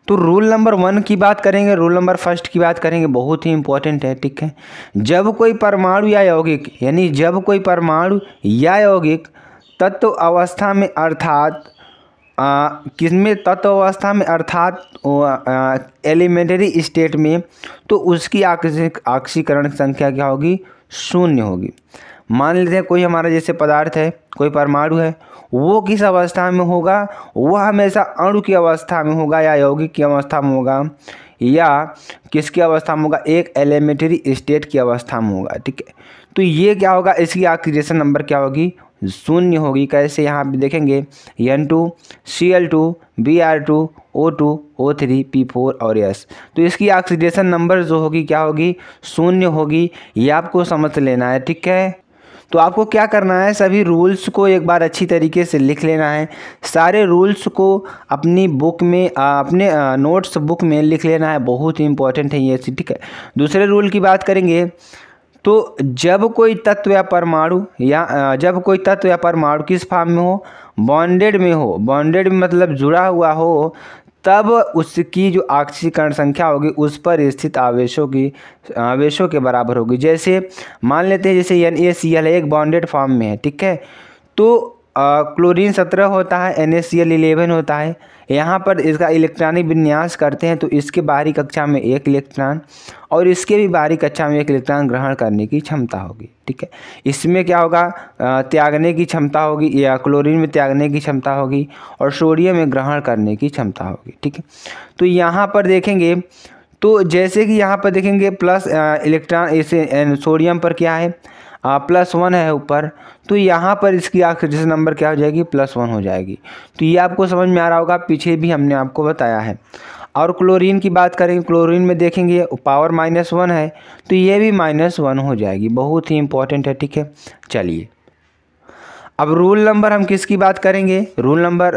तो रूल नंबर 1 की बात करेंगे, रूल नंबर 1 की बात करेंगे, बहुत ही इंपॉर्टेंट है, ठीक है। जब कोई परमाणु या यौगिक, यानी जब कोई परमाणु या यौगिक तत्व अवस्था में, अर्थात किसमें, तत्व अवस्था में अर्थात एलिमेंट्री स्टेट में, तो उसकी आक्सीकरण संख्या क्या होगी, 0 होगी। मान लेते हैं कोई हमारा जैसे पदार्थ है, कोई परमाणु है, वो किस अवस्था में होगा, वह हमेशा अणु की अवस्था में होगा या यौगिक की अवस्था में होगा या किसकी अवस्था में होगा, एक एलिमेंट्री स्टेट की अवस्था में होगा, ठीक है। तो ये क्या होगा, इसकी ऑक्सीडेशन नंबर क्या होगी, शून्य होगी। कैसे, यहाँ पे देखेंगे N2 Cl2 Br2 O2 O3 P4 और S। तो इसकी ऑक्सीडेशन नंबर जो होगी क्या होगी, शून्य होगी। ये आपको समझ लेना है, ठीक है। तो आपको क्या करना है, सभी रूल्स को एक बार अच्छी तरीके से लिख लेना है। सारे रूल्स को अपनी बुक में अपने नोट्स बुक में लिख लेना है, बहुत ही इंपॉर्टेंट है ये, ठीक है। दूसरे रूल की बात करेंगे तो जब कोई तत्व या परमाणु किस फॉर्म में हो, बॉन्डेड में हो, बॉन्डेड में मतलब जुड़ा हुआ हो, तब उसकी जो ऑक्सीकरण संख्या होगी उस पर स्थित आवेशों के बराबर होगी। जैसे मान लेते हैं जैसे NaCl एक बॉन्डेड फॉर्म में है, ठीक है। तो क्लोरीन 17 होता है, NaCl 11 होता है। यहाँ पर इसका इलेक्ट्रॉनिक विन्यास करते हैं तो इसके बाहरी कक्षा में 1 इलेक्ट्रॉन और इसके भी बाहरी कक्षा में 1 इलेक्ट्रॉन ग्रहण करने की क्षमता होगी, ठीक है। इसमें क्या होगा, त्यागने की क्षमता होगी, या क्लोरीन में त्यागने की क्षमता होगी और सोडियम में ग्रहण करने की क्षमता होगी, ठीक है। तो यहाँ पर देखेंगे तो जैसे कि यहाँ पर देखेंगे प्लस इलेक्ट्रॉन, इसे सोडियम पर क्या है +1 है ऊपर, तो यहाँ पर इसकी ऑक्सीडेशन नंबर क्या हो जाएगी, +1 हो जाएगी। तो ये आपको समझ में आ रहा होगा, पीछे भी हमने आपको बताया है। और क्लोरीन की बात करेंगे, क्लोरीन में देखेंगे पावर -1 है, तो ये भी -1 हो जाएगी, बहुत ही इंपॉर्टेंट है, ठीक है। चलिए अब रूल नंबर हम किसकी बात करेंगे, रूल नंबर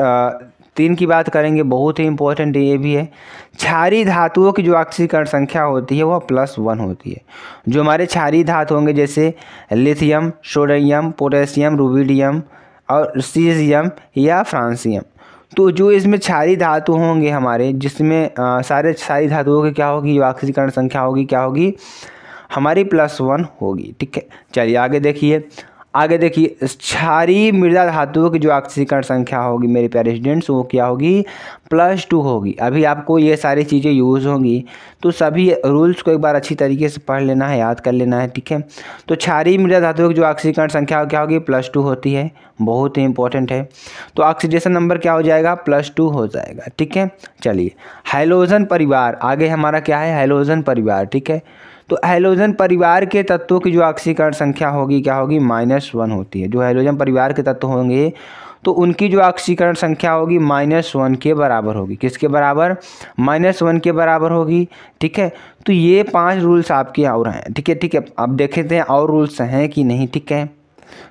3 की बात करेंगे, बहुत ही इंपॉर्टेंट ये भी है। क्षारीय धातुओं की जो ऑक्सीकरण संख्या होती है वह +1 होती है। जो हमारे क्षारीय धातु होंगे जैसे लिथियम, सोडियम, पोटेशियम, रुबिडियम और सीजियम या फ्रांसियम, तो जो इसमें क्षारीय धातु होंगे हमारे, जिसमें सारे क्षारीय धातुओं की क्या होगी, जो ऑक्सीकरण संख्या होगी क्या होगी, हमारी +1 होगी, ठीक है। चलिए आगे देखिए, क्षारीय मृदा धातुओं की जो ऑक्सीकरण संख्या होगी मेरे प्यारे स्टूडेंट्स, वो क्या होगी, +2 होगी। अभी आपको ये सारी चीज़ें यूज़ होंगी, तो सभी रूल्स को एक बार अच्छी तरीके से पढ़ लेना है, याद कर लेना है, ठीक है। तो क्षारीय मृदा धातुओं की जो ऑक्सीकरण संख्या क्या होगी, +2 होती है, बहुत ही इंपॉर्टेंट है। तो ऑक्सीडेशन नंबर क्या हो जाएगा, +2 हो जाएगा, ठीक है। चलिए हैलोजन परिवार, आगे हमारा क्या है, हैलोजन परिवार, ठीक है। तो हैलोजन परिवार के तत्वों की जो ऑक्सीकरण संख्या होगी क्या होगी, -1 होती है। जो हैलोजन परिवार के तत्व होंगे तो उनकी जो ऑक्सीकरण संख्या होगी -1 के बराबर होगी। किसके बराबर, -1 के बराबर होगी, ठीक है। तो ये 5 रूल्स आपके और हैं, ठीक है, ठीक है। अब देखते हैं और रूल्स हैं कि नहीं, ठीक है।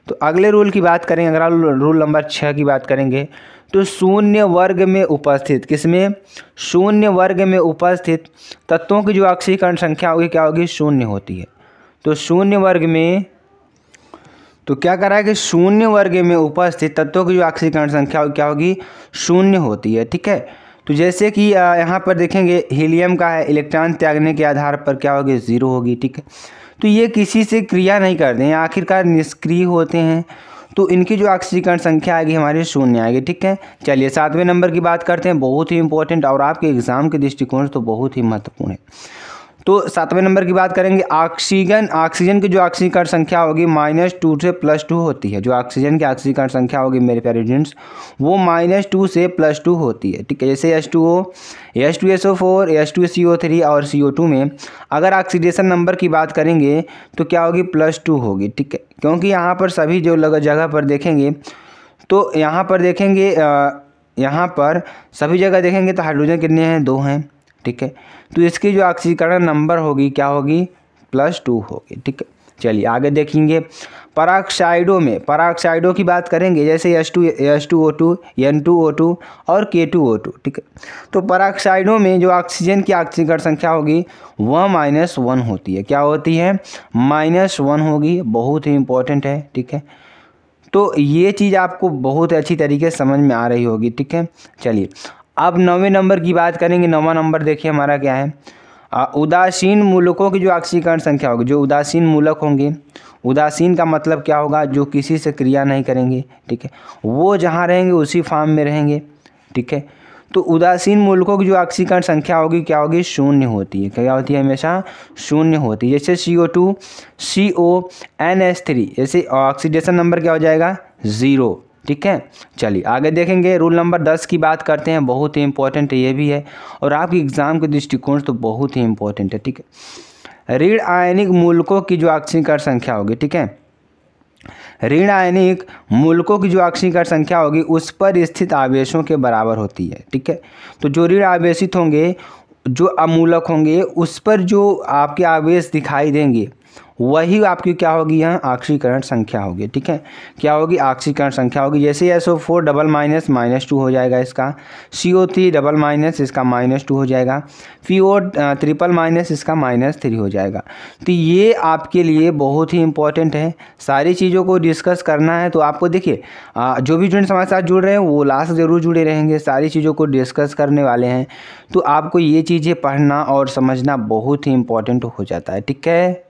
तो अगले रूल की बात करेंगे, अगला रूल नंबर 6 की बात करेंगे, तो शून्य वर्ग में उपस्थित, किसमें, शून्य वर्ग में उपस्थित तत्वों की जो ऑक्सीकरण संख्या होगी क्या होगी, 0 होती है। तो शून्य वर्ग में, तो क्या करा है कि शून्य वर्ग में उपस्थित तत्वों की जो ऑक्सीकरण संख्या होगी क्या होगी, 0 होती है, ठीक है। तो जैसे कि यहाँ पर देखेंगे हीलियम का है, इलेक्ट्रॉन त्यागने के आधार पर क्या होगी, 0 होगी, ठीक है। तो ये किसी से क्रिया नहीं करते हैं, आखिरकार निष्क्रिय होते हैं, तो इनकी जो ऑक्सीकरण संख्या आएगी हमारी 0 आएगी, ठीक है। चलिए 7वें नंबर की बात करते हैं, बहुत ही इंपॉर्टेंट और आपके एग्जाम के दृष्टिकोण से तो बहुत ही महत्वपूर्ण है। तो 7वें नंबर की बात करेंगे, ऑक्सीजन की जो ऑक्सीकरण संख्या होगी -2 से +2 होती है। जो ऑक्सीजन की ऑक्सीकरण संख्या होगी मेरे प्यारे स्टूडेंट्स, वो -2 से +2 होती है, ठीक है। जैसे H2O, H2SO4, H2CO3 और CO2 में अगर ऑक्सीडेशन नंबर की बात करेंगे तो क्या होगी, +2 होगी, ठीक है। क्योंकि यहाँ पर सभी जो जगह पर देखेंगे, तो यहाँ पर देखेंगे, यहाँ पर सभी जगह देखेंगे तो हाइड्रोजन कितने हैं, 2 हैं, ठीक है। तो इसकी जो ऑक्सीकरण नंबर होगी क्या होगी, +2 होगी, ठीक है। चलिए आगे देखेंगे, पराक्साइडों की बात करेंगे, जैसे H2O2, N2O2 और K2O2, ठीक है। तो पराक्साइडों में जो ऑक्सीजन की ऑक्सीकरण संख्या होगी वह -1 होती है, क्या होती है, -1 होगी, बहुत ही इंपॉर्टेंट है, ठीक है। तो ये चीज़ आपको बहुत अच्छी तरीके से समझ में आ रही होगी, ठीक है। चलिए अब 9वें नंबर की बात करेंगे। 9वां नंबर देखिए हमारा क्या है, उदासीन मूलकों की जो ऑक्सीकरण संख्या होगी, जो उदासीन मूलक होंगे, उदासीन का मतलब क्या होगा, जो किसी से क्रिया नहीं करेंगे, ठीक है, वो जहाँ रहेंगे उसी फॉर्म में रहेंगे, ठीक है। तो उदासीन मूलकों की जो ऑक्सीकरण संख्या होगी क्या होगी, 0 होती है, क्या होती है, हमेशा 0 होती है। जैसे CO2 CONH3, जैसे ऑक्सीडेशन नंबर क्या हो जाएगा, 0, ठीक है। चलिए आगे देखेंगे, रूल नंबर 10 की बात करते हैं, बहुत ही इंपॉर्टेंट ये भी है और आपके एग्जाम के दृष्टिकोण से तो बहुत ही इंपॉर्टेंट है, ठीक है। ऋण आयनिक मूलकों की जो ऑक्सीकरण संख्या होगी, ठीक है, ऋण आयनिक मूलकों की जो ऑक्सीकरण संख्या होगी उस पर स्थित आवेशों के बराबर होती है। ठीक है, तो जो ऋण आवेशित होंगे, जो अमूलक होंगे, उस पर जो आपके आवेश दिखाई देंगे वही आपकी क्या होगी, यहाँ ऑक्सीकरण संख्या होगी। ठीक है, क्या होगी, ऑक्सीकरण संख्या होगी। जैसे SO4 डबल माइनस -2 हो जाएगा इसका, CO3 डबल माइनस इसका -2 हो जाएगा, PO ट्रिपल माइनस इसका -3 हो जाएगा। तो ये आपके लिए बहुत ही इंपॉर्टेंट है। सारी चीज़ों को डिस्कस करना है तो आपको देखिए जो भी स्टूडेंट्स हमारे साथ जुड़ रहे हैं वो लास्ट ज़रूर जुड़े रहेंगे, सारी चीज़ों को डिस्कस करने वाले हैं। तो आपको ये चीज़ें पढ़ना और समझना बहुत ही इंपॉर्टेंट हो जाता है। ठीक है,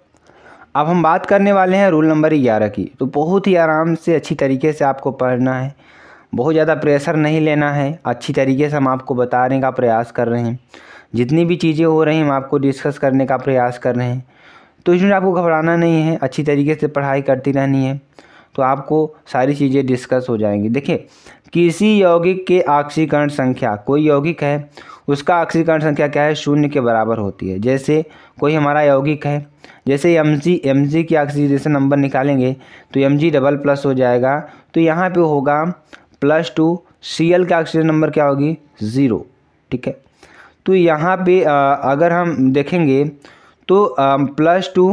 अब हम बात करने वाले हैं रूल नंबर 11 की। तो बहुत ही आराम से अच्छी तरीके से आपको पढ़ना है, बहुत ज़्यादा प्रेशर नहीं लेना है, अच्छी तरीके से हम आपको बताने का प्रयास कर रहे हैं। जितनी भी चीज़ें हो रही हैं हम आपको डिस्कस करने का प्रयास कर रहे हैं। तो इसमें आपको घबराना नहीं है, अच्छी तरीके से पढ़ाई करती रहनी है, तो आपको सारी चीज़ें डिस्कस हो जाएंगी। देखिए, किसी यौगिक के ऑक्सीकरण संख्या, कोई यौगिक है उसका ऑक्सीकरण संख्या क्या है, 0 के बराबर होती है। जैसे कोई हमारा यौगिक है, जैसे Mg की ऑक्सीडेशन नंबर निकालेंगे तो Mg डबल प्लस हो जाएगा, तो यहाँ पे होगा +2। Cl का ऑक्सीजन नंबर क्या होगी, 0। ठीक है, तो यहाँ पे अगर हम देखेंगे तो +2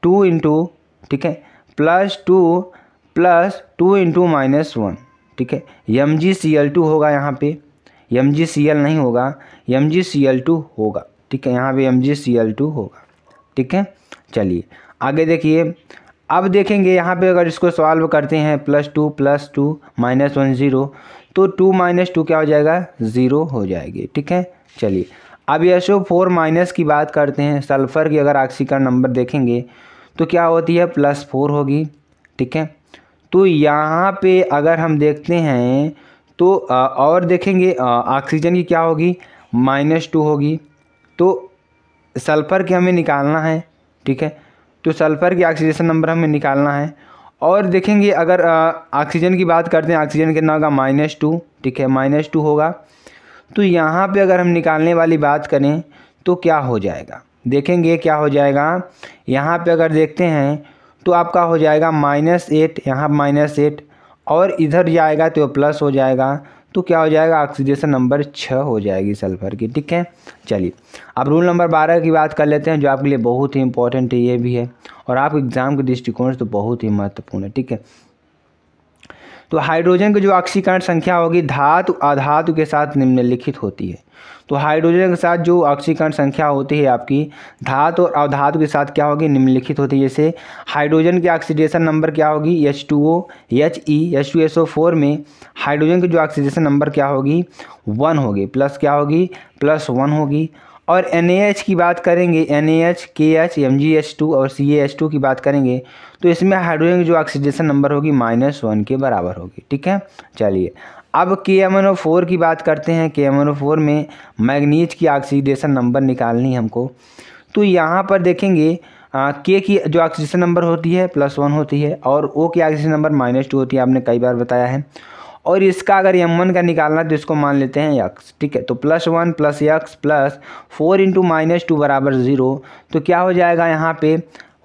2 इंटू, ठीक है, +2 + 2 इंटू -1। ठीक है, MgCl2 होगा, यहाँ पे MgCl नहीं होगा, MgCl2 होगा। ठीक है, यहाँ पे MgCl2 होगा। ठीक है, चलिए आगे देखिए। अब देखेंगे यहाँ पे अगर इसको सॉल्व करते हैं +2 + 2 -1 0, तो 2 - 2 क्या हो जाएगा, 0 हो जाएगी। ठीक है, चलिए अब SO4 माइनस की बात करते हैं। सल्फ़र की अगर ऑक्सीकरण नंबर देखेंगे तो क्या होती है, +4 होगी। ठीक है, तो यहाँ पे अगर हम देखते हैं तो और देखेंगे ऑक्सीजन की क्या होगी, -2 होगी। तो सल्फ़र की हमें निकालना है। ठीक है, तो सल्फ़र की ऑक्सीडेशन नंबर हमें निकालना है। और देखेंगे अगर ऑक्सीजन की बात करते हैं, ऑक्सीजन कितना होगा, -2। ठीक है, -2 होगा। तो यहाँ पे अगर हम निकालने वाली बात करें तो क्या हो जाएगा, देखेंगे क्या हो जाएगा। यहाँ पे अगर देखते हैं तो आपका हो जाएगा -8, यहाँ -8 और इधर जाएगा तो प्लस हो जाएगा, तो क्या हो जाएगा, ऑक्सीडेशन नंबर 6 हो जाएगी सल्फ़र की। ठीक है, चलिए अब रूल नंबर 12 की बात कर लेते हैं, जो आपके लिए बहुत ही इंपॉर्टेंट है, ये भी है और आप एग्ज़ाम के दृष्टिकोण से तो बहुत ही महत्वपूर्ण है। ठीक है, तो हाइड्रोजन की जो ऑक्सीकरण संख्या होगी धातु अधातु के साथ निम्नलिखित होती है। तो हाइड्रोजन के साथ जो ऑक्सीकरण संख्या होती है आपकी धातु और अधातु के साथ क्या होगी, निम्नलिखित होती है। जैसे हाइड्रोजन की ऑक्सीडेशन नंबर क्या होगी, H2O He H2SO4 में हाइड्रोजन की जो ऑक्सीडेशन नंबर क्या होगी, 1 होगी, प्लस क्या होगी, +1 होगी। और NaH की बात करेंगे, NaH KH MgH2 और CaH2 की बात करेंगे तो इसमें हाइड्रोजन की जो ऑक्सीडेशन नंबर होगी -1 के बराबर होगी। ठीक है, चलिए अब KMnO4 की बात करते हैं। KMnO4 में मैग्नीज की ऑक्सीडेशन नंबर निकालनी है हमको। तो यहाँ पर देखेंगे K की जो ऑक्सीडेशन नंबर होती है +1 होती है और O की ऑक्सीडेशन नंबर -2 होती है, आपने कई बार बताया है। और इसका अगर M1 का निकालना तो इसको मान लेते हैं x। ठीक है, तो +1 + x + 4 × -2 बराबर 0, तो क्या हो जाएगा यहाँ पे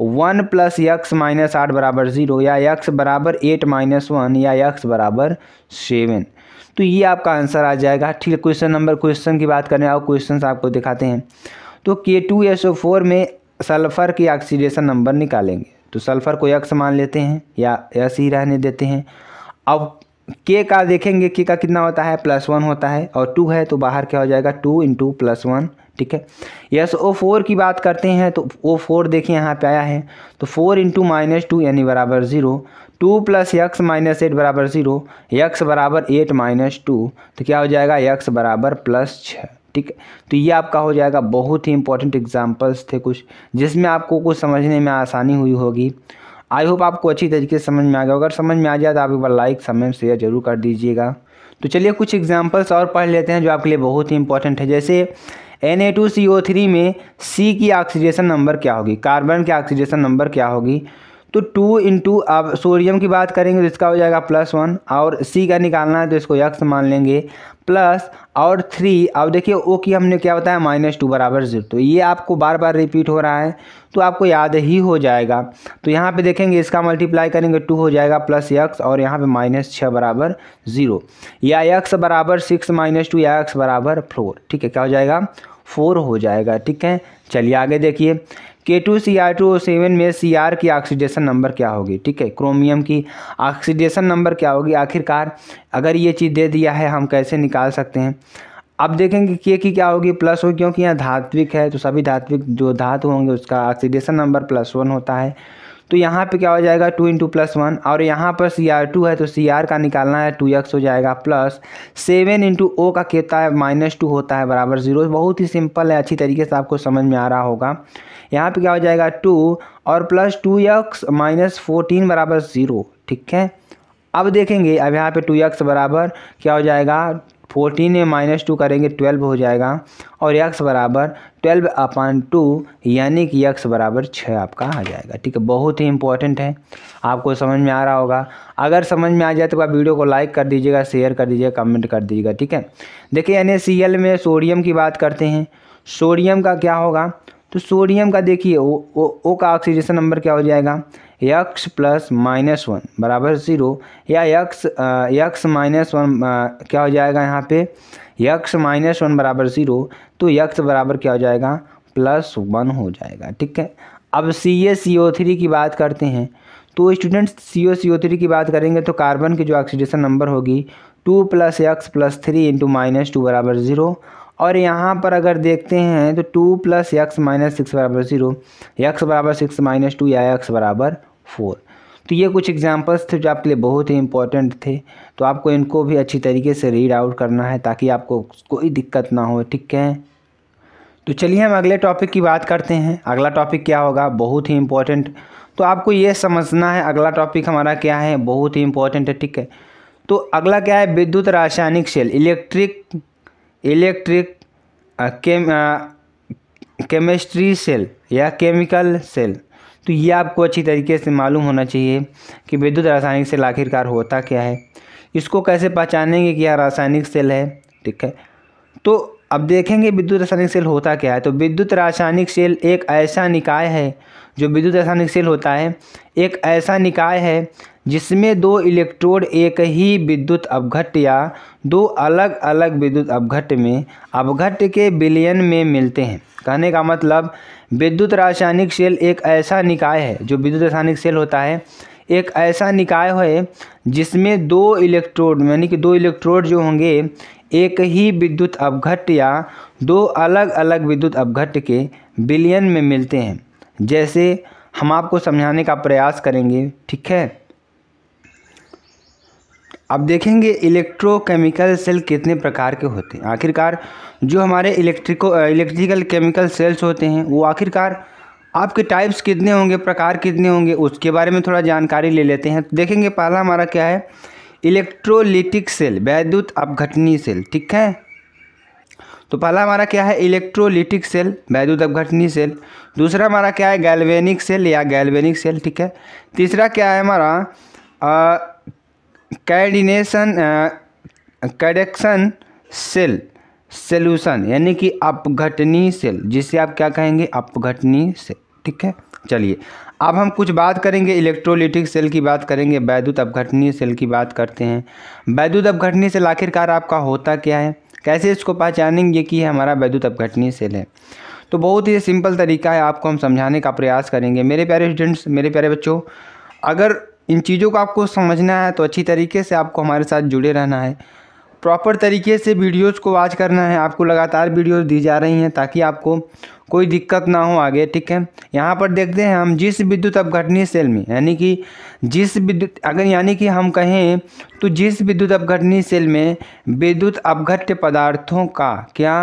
1 + x - 8 बराबर 0, या x बराबर 8 - 1, या x बराबर 7। तो ये आपका आंसर आ जाएगा। ठीक है, क्वेश्चन की बात करें और क्वेश्चन आपको दिखाते हैं। तो K2SO4 में सल्फ़र की ऑक्सीडेशन नंबर निकालेंगे, तो सल्फ़र को x मान लेते हैं या s ही रहने देते हैं। अब K का देखेंगे, K का कितना होता है, +1 होता है और 2 है, तो बाहर क्या हो जाएगा, 2 × +1। ठीक है, SO4 की बात करते हैं तो O4 देखिए यहाँ पे आया है, तो 4 × -2 यानी बराबर 0, 2 + x - 8 बराबर 0, x बराबर 8 - 2, तो क्या हो जाएगा, x बराबर +6। ठीक है, तो ये आपका हो जाएगा। बहुत ही इंपॉर्टेंट एग्जाम्पल्स थे कुछ, जिसमें आपको कुछ समझने में आसानी हुई होगी। आई होप आपको अच्छी तरीके से समझ में आ गया। अगर समझ में आ जाए तो आप एक बार लाइक कमेंट शेयर जरूर कर दीजिएगा। तो चलिए कुछ एग्जांपल्स और पढ़ लेते हैं जो आपके लिए बहुत ही इंपॉर्टेंट है। जैसे Na2CO3 में C की ऑक्सीडेशन नंबर क्या होगी, कार्बन की ऑक्सीडेशन नंबर क्या होगी। तो 2 इंटू, अब सोडियम की बात करेंगे तो इसका हो जाएगा +1, और सी का निकालना है तो इसको यक्स मान लेंगे, प्लस और 3, अब देखिए ओ की हमने क्या बताया -2 बराबर 0, तो ये आपको बार बार रिपीट हो रहा है तो आपको याद ही हो जाएगा। तो यहाँ पे देखेंगे इसका मल्टीप्लाई करेंगे 2 हो जाएगा प्लस यक्स, और यहाँ पे -6 बराबर 0, या यक्स बराबर 6 - 2 या यक्स बराबर 4। ठीक है, क्या हो जाएगा 4 हो जाएगा। ठीक है, चलिए आगे देखिए, K2Cr2O7 में Cr की ऑक्सीडेशन नंबर क्या होगी। ठीक है, क्रोमियम की ऑक्सीडेशन नंबर क्या होगी। आखिरकार अगर ये चीज़ दे दिया है हम कैसे निकाल सकते हैं। अब देखेंगे K की क्या होगी, प्लस होगी, क्योंकि यहाँ धात्विक है तो सभी धात्विक जो धातु होंगे उसका ऑक्सीडेशन नंबर +1 होता है। तो यहाँ पे क्या हो जाएगा 2 × +1, और यहाँ पर Cr2 है तो Cr का निकालना है 2x हो जाएगा, प्लस 7 × O का कहता है -2 होता है बराबर 0। बहुत ही सिंपल है, अच्छी तरीके से आपको समझ में आ रहा होगा। यहाँ पे क्या हो जाएगा 2 और प्लस 2x - 14 बराबर 0। ठीक है, अब देखेंगे, अब यहाँ पे 2x बराबर क्या हो जाएगा 14 में -2 करेंगे 12 हो जाएगा, और x बराबर 12/2 यानी कि x बराबर 6 आपका आ जाएगा। ठीक है, बहुत ही इंपॉर्टेंट है, आपको समझ में आ रहा होगा। अगर समझ में आ जाए तो आप वीडियो को लाइक कर दीजिएगा, शेयर कर दीजिएगा, कमेंट कर दीजिएगा। ठीक है, देखिए NaCl में सोडियम की बात करते हैं, सोडियम का क्या होगा, तो सोडियम का देखिए ओ का ऑक्सीडेशन नंबर क्या हो जाएगा x + -1 बराबर 0, या x -1 क्या हो जाएगा यहाँ पे x -1 बराबर 0, तो x बराबर क्या हो जाएगा +1 हो जाएगा। ठीक है, अब CaCO3 की बात करते हैं, तो स्टूडेंट्स CaCO3 की बात करेंगे तो कार्बन की जो ऑक्सीडेशन नंबर होगी 2 + x + 3 × -2 बराबर 0, और यहाँ पर अगर देखते हैं तो 2 + x - 6 बराबर 0, x बराबर 6 - 2 या x बराबर 4। तो ये कुछ एग्जांपल्स थे जो आपके लिए बहुत ही इंपॉर्टेंट थे, तो आपको इनको भी अच्छी तरीके से रीड आउट करना है ताकि आपको कोई दिक्कत ना हो। ठीक है, तो चलिए हम अगले टॉपिक की बात करते हैं। अगला टॉपिक क्या होगा, बहुत ही इंपॉर्टेंट, तो आपको ये समझना है अगला टॉपिक हमारा क्या है, बहुत ही इंपॉर्टेंट है। ठीक है, तो अगला क्या है, विद्युत रासायनिक सेल, इलेक्ट्रिक केमिस्ट्री सेल या केमिकल सेल। तो ये आपको अच्छी तरीके से मालूम होना चाहिए कि विद्युत रासायनिक सेल आखिरकार होता क्या है, इसको कैसे पहचानेंगे कि यह रासायनिक सेल है। ठीक है, तो अब देखेंगे विद्युत रासायनिक सेल होता क्या है। तो विद्युत रासायनिक सेल एक ऐसा निकाय है, जो विद्युत रासायनिक सेल होता है एक ऐसा निकाय है जिसमें 2 इलेक्ट्रोड एक ही विद्युत अपघट्ट या 2 अलग अलग विद्युत अपघट्ट में अपघट्ट के विलयन में मिलते हैं। कहने का मतलब विद्युत रासायनिक सेल एक ऐसा निकाय है, जो विद्युत रासायनिक सेल होता है एक ऐसा निकाय है जिसमें 2 इलेक्ट्रोड यानी कि 2 इलेक्ट्रोड जो होंगे एक ही विद्युत अपघट्ट या 2 अलग अलग विद्युत अपघट्ट के विलयन में मिलते हैं। जैसे हम आपको समझाने का प्रयास करेंगे। ठीक है, अब देखेंगे इलेक्ट्रोकेमिकल सेल कितने प्रकार के होते हैं। आखिरकार जो हमारे इलेक्ट्रिकल केमिकल सेल्स होते हैं वो आखिरकार आपके टाइप्स कितने होंगे, प्रकार कितने होंगे, उसके बारे में थोड़ा जानकारी ले लेते हैं। तो देखेंगे पहला हमारा क्या है, इलेक्ट्रोलिटिक सेल, वैद्युत अपघटनी सेल। ठीक है, तो पहला हमारा क्या है इलेक्ट्रोलिटिक सेल, वैद्युत अपघटनी सेल। दूसरा हमारा क्या है गैल्वेनिक सेल या गैल्वेनिक सेल। ठीक है, तीसरा क्या है हमारा कैडेक्शन सेल सॉल्यूशन यानी कि अपघटनी सेल, जिसे आप क्या कहेंगे अपघटनी सेल। ठीक है, चलिए अब हम कुछ बात करेंगे इलेक्ट्रोलिटिक सेल की बात करेंगे, वैद्युत अपघटनी सेल की बात करते हैं। वैद्युत अपघटनी सेल आखिरकार आपका होता क्या है, कैसे इसको पहचानेंगे कि हमारा वैद्युत अपघटनी सेल है। तो बहुत ही सिंपल तरीका है, आपको हम समझाने का प्रयास करेंगे। मेरे प्यारे स्टूडेंट्स, मेरे प्यारे बच्चों, अगर इन चीज़ों को आपको समझना है तो अच्छी तरीके से आपको हमारे साथ जुड़े रहना है, प्रॉपर तरीके से वीडियोज़ को वॉच करना है। आपको लगातार वीडियोज़ दी जा रही हैं ताकि आपको कोई दिक्कत ना हो आगे। ठीक है, यहाँ पर देखते हैं हम जिस विद्युत अपघटनी सेल में यानी कि जिस विद्युत अगर यानी कि हम कहें तो जिस विद्युत अपघटनी सेल में विद्युत अपघट्य पदार्थों का क्या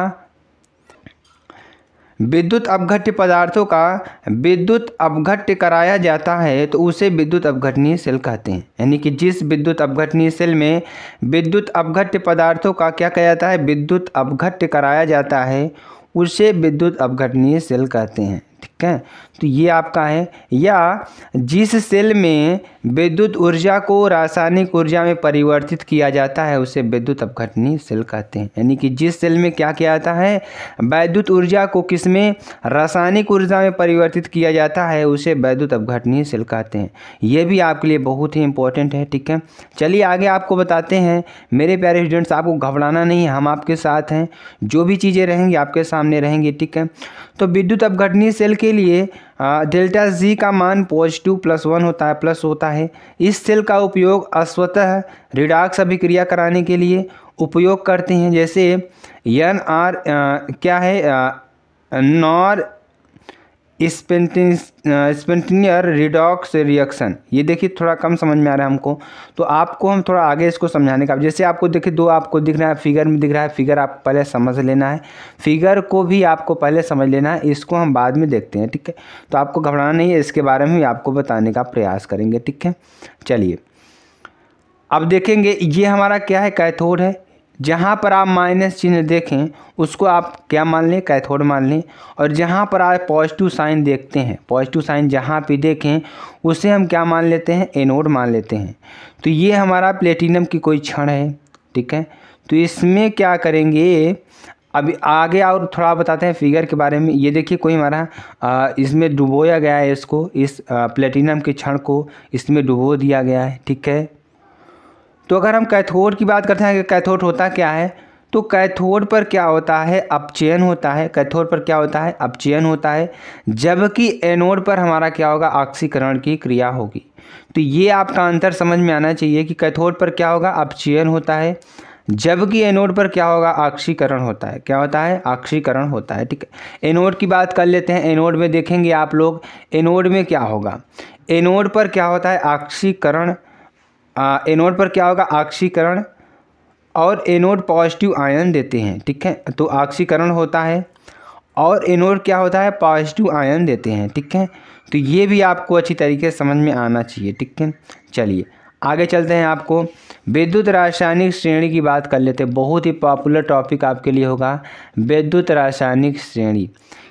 विद्युत अपघट्य पदार्थों का विद्युत अपघट्य कराया जाता है तो उसे विद्युत अपघटनी सेल कहते हैं। यानी कि जिस विद्युत अपघटनी सेल में विद्युत अपघट्य पदार्थों का क्या किया जाता है विद्युत अपघट्य कराया जाता है उसे विद्युत अपघटनी सेल कहते हैं। ठीक है। तो ये आपका है। या जिस सेल में विद्युत ऊर्जा को रासायनिक ऊर्जा में परिवर्तित किया जाता है उसे विद्युत अपघटनीय सेल कहते हैं। यानी कि जिस सेल में क्या किया जाता है, विद्युत ऊर्जा को किसमें, रासायनिक ऊर्जा में परिवर्तित किया जाता है उसे विद्युत अपघटनीय सेल कहते हैं। ये भी आपके लिए बहुत ही इंपॉर्टेंट है, ठीक है। चलिए आगे आपको बताते हैं। मेरे प्यारे स्टूडेंट्स, आपको घबराना नहीं है, हम आपके साथ हैं, जो भी चीज़ें रहेंगी आपके सामने रहेंगी, ठीक है। तो विद्युत अपघटनीय सेल के लिए डेल्टा जी का मान +2+1 होता है, प्लस होता है। इस सेल का उपयोग स्वतः रिडॉक्स अभिक्रिया कराने के लिए उपयोग करते हैं, जैसे NR क्या है, नॉर स्पॉन्टेनियस रिडॉक्स रिएक्शन। ये देखिए थोड़ा कम समझ में आ रहा है हमको, तो आपको हम थोड़ा आगे इसको समझाने का, जैसे आपको देखिए दो आपको दिख रहा है, फिगर में दिख रहा है, फिगर आप पहले समझ लेना है, फिगर को भी आपको पहले समझ लेना है, इसको हम बाद में देखते हैं, ठीक है। तो आपको घबराना नहीं है, इसके बारे में भी आपको बताने का प्रयास करेंगे, ठीक है। चलिए अब देखेंगे, ये हमारा क्या है, कैथोड है। जहाँ पर आप माइनस चिन्ह देखें उसको आप क्या मान लें, कैथोड मान लें। और जहाँ पर आप पॉजिटिव साइन देखते हैं, पॉजिटिव साइन जहाँ पे देखें उसे हम क्या मान लेते हैं, एनोड मान लेते हैं। तो ये हमारा प्लेटिनम की कोई क्षण है, ठीक है। तो इसमें क्या करेंगे, अभी आगे और थोड़ा बताते हैं फिगर के बारे में। ये देखिए कोई हमारा इसमें डुबोया गया है, इसको, इस प्लेटिनम के क्षण को इसमें डुबो दिया गया है, ठीक है। तो अगर हम कैथोड की बात करते हैं कि कैथोड होता क्या है, तो कैथोड पर क्या होता है, अपचयन होता है। कैथोड पर क्या होता है, अपचयन होता है, जबकि एनोड पर हमारा क्या होगा, ऑक्सीकरण की क्रिया होगी। तो ये आपका अंतर समझ में आना चाहिए कि कैथोड पर क्या होगा, अपचयन होता है, जबकि एनोड पर क्या होगा, ऑक्सीकरण होता है। क्या होता है, ऑक्सीकरण होता है, ठीक है। एनोड की बात कर लेते हैं। एनोड में देखेंगे आप लोग, एनोड में क्या होगा, एनोड पर क्या होता है, ऑक्सीकरण। एनोड पर क्या होगा, ऑक्सीकरण, और एनोड पॉजिटिव आयन देते हैं, ठीक है। तो ऑक्सीकरण होता है और एनोड क्या होता है, पॉजिटिव आयन देते हैं, ठीक है। तो ये भी आपको अच्छी तरीके से समझ में आना चाहिए, ठीक है। चलिए आगे चलते हैं, आपको विद्युत रासायनिक श्रेणी की बात कर लेते हैं। बहुत ही पॉपुलर टॉपिक आपके लिए होगा विद्युत रासायनिक श्रेणी।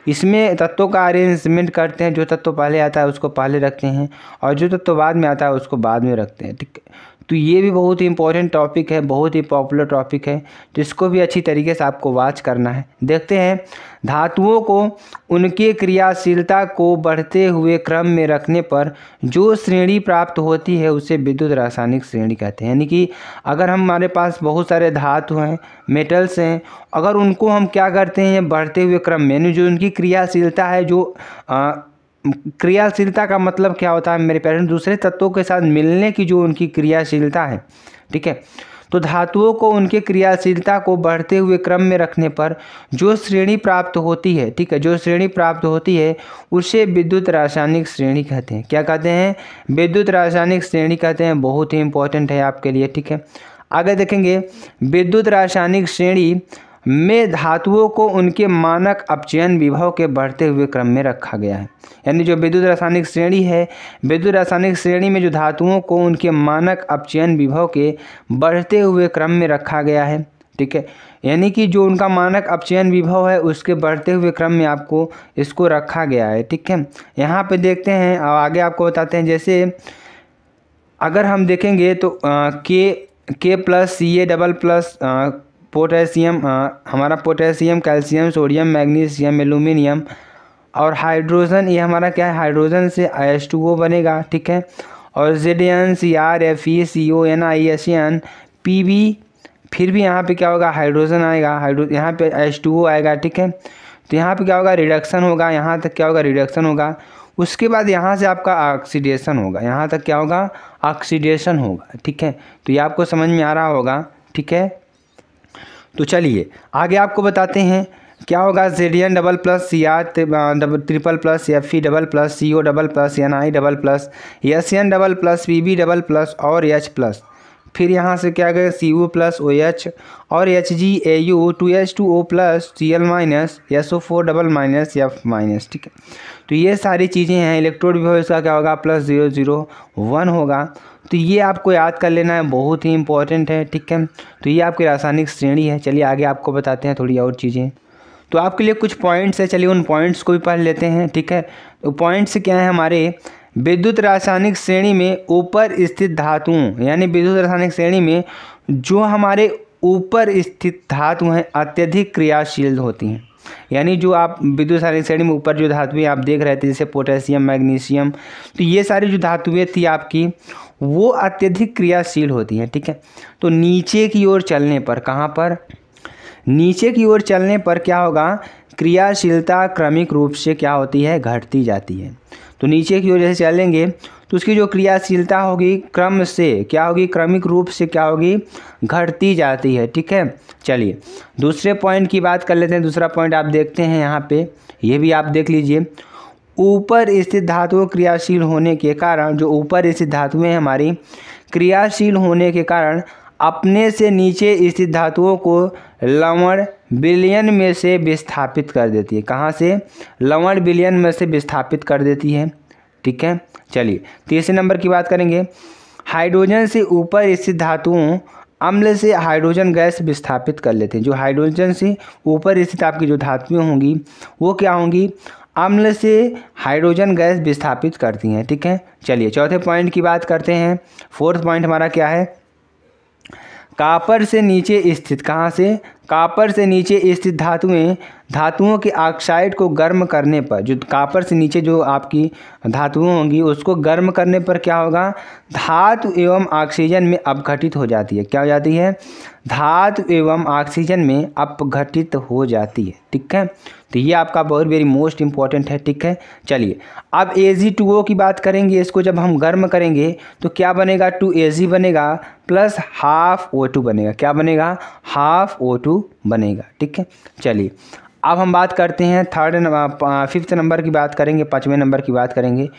इसमें तत्वों का अरेंजमेंट करते हैं, जो तत्व पहले आता है उसको पहले रखते हैं और जो तत्व बाद में आता है उसको बाद में रखते हैं, ठीक है। तो ये भी बहुत ही इंपॉर्टेंट टॉपिक है, बहुत ही पॉपुलर टॉपिक है, जिसको भी अच्छी तरीके से आपको वॉच करना है। देखते हैं, धातुओं को उनके क्रियाशीलता को बढ़ते हुए क्रम में रखने पर जो श्रेणी प्राप्त होती है उसे विद्युत रासायनिक श्रेणी कहते हैं। यानी कि अगर हमारे पास बहुत सारे धातु हैं, मेटल्स हैं, अगर उनको हम क्या करते हैं, बढ़ते हुए क्रम में, यानी जो उनकी क्रियाशीलता है, जो क्रियाशीलता का मतलब क्या होता है मेरे प्यारे, दूसरे तत्वों के साथ मिलने की जो उनकी क्रियाशीलता है, ठीक है। तो धातुओं को उनके क्रियाशीलता को बढ़ते हुए क्रम में रखने पर जो श्रेणी प्राप्त होती है, ठीक है, जो श्रेणी प्राप्त होती है उसे विद्युत रासायनिक श्रेणी कहते हैं। क्या कहते हैं, विद्युत रासायनिक श्रेणी कहते हैं। बहुत ही इंपॉर्टेंट है आपके लिए, ठीक है। आगे देखेंगे, विद्युत रासायनिक श्रेणी में धातुओं को उनके मानक अपचयन विभव के बढ़ते हुए क्रम में रखा गया है। यानी जो विद्युत रासायनिक श्रेणी है, विद्युत रासायनिक श्रेणी में जो धातुओं को उनके मानक अपचयन विभव के बढ़ते हुए क्रम में रखा गया है, ठीक है। यानी कि जो उनका मानक अपचयन विभव है उसके बढ़ते हुए क्रम में आपको इसको रखा गया है, ठीक है। यहाँ पे देखते हैं और आगे आपको बताते हैं। जैसे अगर हम देखेंगे तो के प्लस Ca++ पोटेशियम, हमारा potassium, calcium, sodium, magnesium, aluminium और हाइड्रोजन, ये हमारा क्या है, हाइड्रोजन से H2O बनेगा, ठीक है। और Zn, Cr, Fe, CO, Ni, SN, Pb, फिर भी यहाँ पे क्या होगा, हाइड्रोजन आएगा, यहाँ पे H2O आएगा, ठीक है। तो यहाँ पे क्या होगा, रिडक्शन होगा, यहाँ तक क्या होगा, रिडक्शन होगा। उसके बाद यहाँ से आपका ऑक्सीडेशन होगा, यहाँ तक क्या होगा, ऑक्सीडेशन होगा, ठीक है। तो ये आपको समझ में आ रहा होगा, ठीक है। तो चलिए आगे आपको बताते हैं क्या होगा। Zn++, Cr++, Fe++, CO++, Ni++, Sn++, Pb++ और H+। फिर यहाँ से क्या गया, Cu+, OH और Hg, Au, 2H2O+, Cl-, SO4-, F-, ठीक है। तो ये सारी चीज़ें हैं। इलेक्ट्रोड विभव इसका क्या होगा, +001 होगा। तो ये आपको याद कर लेना है, बहुत ही इंपॉर्टेंट है, ठीक है। तो ये आपकी रासायनिक श्रेणी है। चलिए आगे आपको बताते हैं थोड़ी और चीज़ें। तो आपके लिए कुछ पॉइंट्स है, चलिए उन पॉइंट्स को भी पढ़ लेते हैं। ठीक है, तो पॉइंट्स क्या है हमारे, विद्युत रासायनिक श्रेणी में ऊपर स्थित धातुओं, यानी विद्युत रासायनिक श्रेणी में जो हमारे ऊपर स्थित धातु हैं अत्यधिक क्रियाशील होती हैं। यानी जो आप विद्युत रासायनिक श्रेणी में ऊपर जो धातुएं आप देख रहे थे जैसे पोटेशियम, मैग्नीशियम, तो ये सारी जो धातुएं थी आपकी वो अत्यधिक क्रियाशील होती हैं। ठीक है, तो नीचे की ओर चलने पर, कहाँ पर, नीचे की ओर चलने पर क्या होगा, क्रियाशीलता क्रमिक रूप से क्या होती है, घटती जाती है। तो नीचे की ओर जैसे चलेंगे तो उसकी जो क्रियाशीलता होगी क्रम से क्या होगी, क्रमिक रूप से क्या होगी, घटती जाती है। ठीक है, चलिए दूसरे पॉइंट की बात कर लेते हैं। दूसरा पॉइंट आप देखते हैं यहाँ पे, ये भी आप देख लीजिए, ऊपर स्थित धातुओं क्रियाशील होने के कारण, जो ऊपर स्थित धातुएं हमारी क्रियाशील होने के कारण अपने से नीचे स्थित धातुओं को लवण विलयन में से विस्थापित कर देती है। कहाँ से, लवण विलयन में से विस्थापित कर देती है। ठीक है, चलिए तीसरे नंबर की बात करेंगे। हाइड्रोजन से ऊपर स्थित धातुओं अम्ल से हाइड्रोजन गैस विस्थापित कर लेते हैं। जो हाइड्रोजन से ऊपर स्थित आपकी जो धातुएं होंगी वो क्या होंगी, अम्ल से हाइड्रोजन गैस विस्थापित करती हैं। ठीक है, चलिए चौथे पॉइंट की बात करते हैं। फोर्थ पॉइंट हमारा क्या है, कॉपर से नीचे स्थित, कहाँ से, कॉपर से नीचे स्थित धातुओं के ऑक्साइड को गर्म करने पर, जो कॉपर से नीचे जो आपकी धातुएं होंगी उसको गर्म करने पर क्या होगा, धातु एवं ऑक्सीजन में अपघटित हो जाती है। क्या हो जाती है, धातु एवं ऑक्सीजन में अपघटित हो जाती है। ठीक है, तो ये आपका बहुत वेरी मोस्ट इंपॉर्टेंट है। ठीक है, चलिए अब Ag2O की बात करेंगे। इसको जब हम गर्म करेंगे तो क्या बनेगा, 2Ag बनेगा प्लस हाफ O2 बनेगा। क्या बनेगा, हाफ O2 बनेगा। ठीक है, चलिए अब हम बात करते हैं फिफ्थ नंबर की बात करेंगे, 5वें नंबर की बात करेंगे।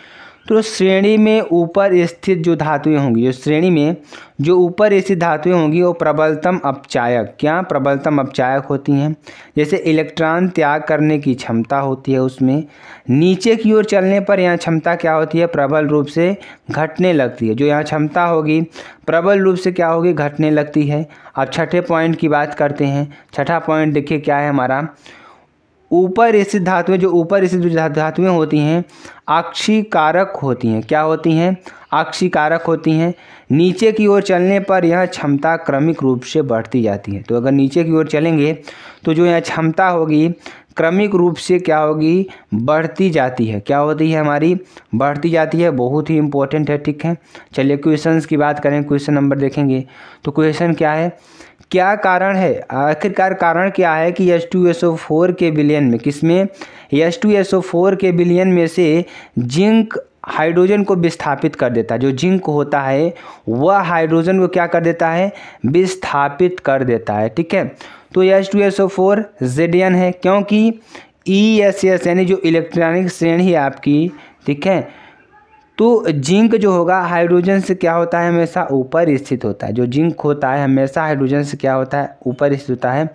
तो श्रेणी में ऊपर स्थित जो धातुएं होंगी, जो श्रेणी में जो ऊपर स्थित धातुएं होंगी वो प्रबलतम अपचायक, क्या प्रबलतम अपचायक होती हैं। जैसे इलेक्ट्रॉन त्याग करने की क्षमता होती है उसमें, नीचे की ओर चलने पर यहाँ क्षमता क्या होती है, प्रबल रूप से घटने लगती है। जो यहाँ क्षमता होगी प्रबल रूप से क्या होगी, घटने लगती है। अब छठे पॉइंट की बात करते हैं। छठा पॉइंट देखिए क्या है हमारा, ऊपर स्थित धातुएं, जो ऊपर स्थित जो धातुएं होती हैं आक्षीकारक होती हैं। क्या होती हैं, आक्षीकारक होती हैं। नीचे की ओर चलने पर यह क्षमता क्रमिक रूप से बढ़ती जाती है। तो अगर नीचे की ओर चलेंगे तो जो यह क्षमता होगी क्रमिक रूप से क्या होगी, बढ़ती जाती है। क्या होती है हमारी, बढ़ती जाती है। बहुत ही इंपॉर्टेंट है। ठीक है, चलिए क्वेश्चंस की बात करें, क्वेश्चन नंबर देखेंगे। तो क्वेश्चन क्या है, क्या कारण है, आखिरकार कारण क्या है कि H2SO4 के विलयन में, किसमें, H2SO4 के विलयन में से जिंक हाइड्रोजन को विस्थापित कर देता है। जो जिंक होता है वह हाइड्रोजन को क्या कर देता है, विस्थापित कर देता है। ठीक है, तो H2SO4 Zn है, क्योंकि ESS यानी जो इलेक्ट्रॉनिक श्रेणी है आपकी, ठीक है, तो जिंक जो होगा हाइड्रोजन से क्या होता है, हमेशा ऊपर स्थित होता है। जो जिंक होता है हमेशा हाइड्रोजन से क्या होता है, ऊपर स्थित होता है।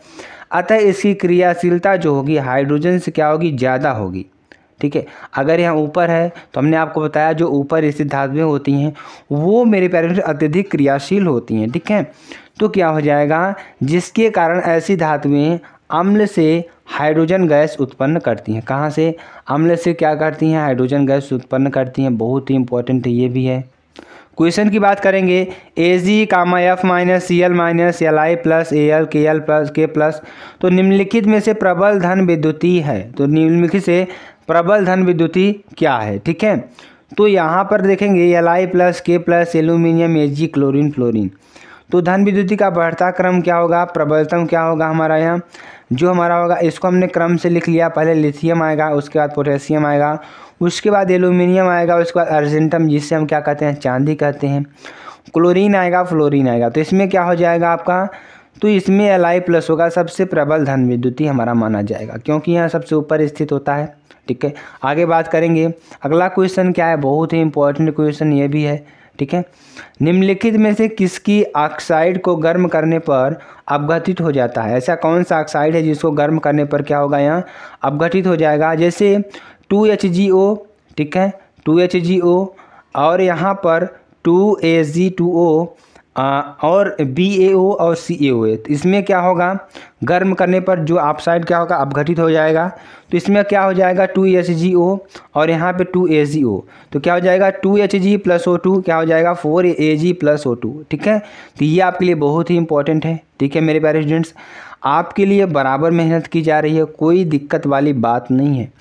अतः इसकी क्रियाशीलता जो होगी हाइड्रोजन से क्या होगी, ज़्यादा होगी। ठीक है, अगर यहाँ ऊपर है तो हमने आपको बताया जो ऊपर स्थित धातुएं होती हैं वो मेरे प्यारे अत्यधिक क्रियाशील होती हैं। ठीक है, तो क्या हो जाएगा, जिसके कारण ऐसी धातुएं अम्ल से हाइड्रोजन गैस उत्पन्न करती हैं। कहाँ से, अम्ल से क्या करती हैं, हाइड्रोजन गैस उत्पन्न करती हैं। बहुत ही इंपॉर्टेंट है, ये भी है। क्वेश्चन की बात करेंगे, Ag, F minus Cl minus Li plus Al Kl plus K plus, तो निम्नलिखित में से प्रबल धन विद्युती है। तो निम्नलिखित से प्रबल धन विद्युती क्या है। ठीक है, तो यहाँ पर देखेंगे Li plus K plus aluminium Ag chlorine fluorine. तो धन विद्युती का बढ़ता क्रम क्या होगा, प्रबलतम क्या होगा हमारा, यहाँ जो हमारा होगा इसको हमने क्रम से लिख लिया। पहले लिथियम आएगा, उसके बाद पोटेशियम आएगा, उसके बाद एल्यूमिनियम आएगा, उसके बाद अर्जेंटम जिससे हम क्या कहते हैं, चांदी कहते हैं, क्लोरीन आएगा, फ्लोरीन आएगा। तो इसमें क्या हो जाएगा आपका, तो इसमें Li प्लस होगा, सबसे प्रबल धन विद्युती हमारा माना जाएगा क्योंकि यहाँ सबसे ऊपर स्थित होता है। ठीक है, आगे बात करेंगे। अगला क्वेश्चन क्या है, बहुत ही इंपॉर्टेंट क्वेश्चन ये भी है। ठीक है, निम्नलिखित में से किसकी ऑक्साइड को गर्म करने पर अपघटित हो जाता है। ऐसा कौन सा ऑक्साइड है जिसको गर्म करने पर क्या होगा, यहाँ अपघटित हो जाएगा। जैसे 2HgO, ठीक है, 2HgO और यहाँ पर 2Ag2O और BaO और CaO है। तो इसमें क्या होगा, गर्म करने पर जो ऑक्साइड क्या होगा, अपघटित हो जाएगा। तो इसमें क्या हो जाएगा 2HgO और यहाँ पे 2AgO। तो क्या हो जाएगा 2Hg + O2 क्या हो जाएगा 4Ag + O2। ठीक है, तो ये आपके लिए बहुत ही इंपॉर्टेंट है। ठीक है मेरे प्यारे स्टूडेंट्स, आपके लिए बराबर मेहनत की जा रही है, कोई दिक्कत वाली बात नहीं है।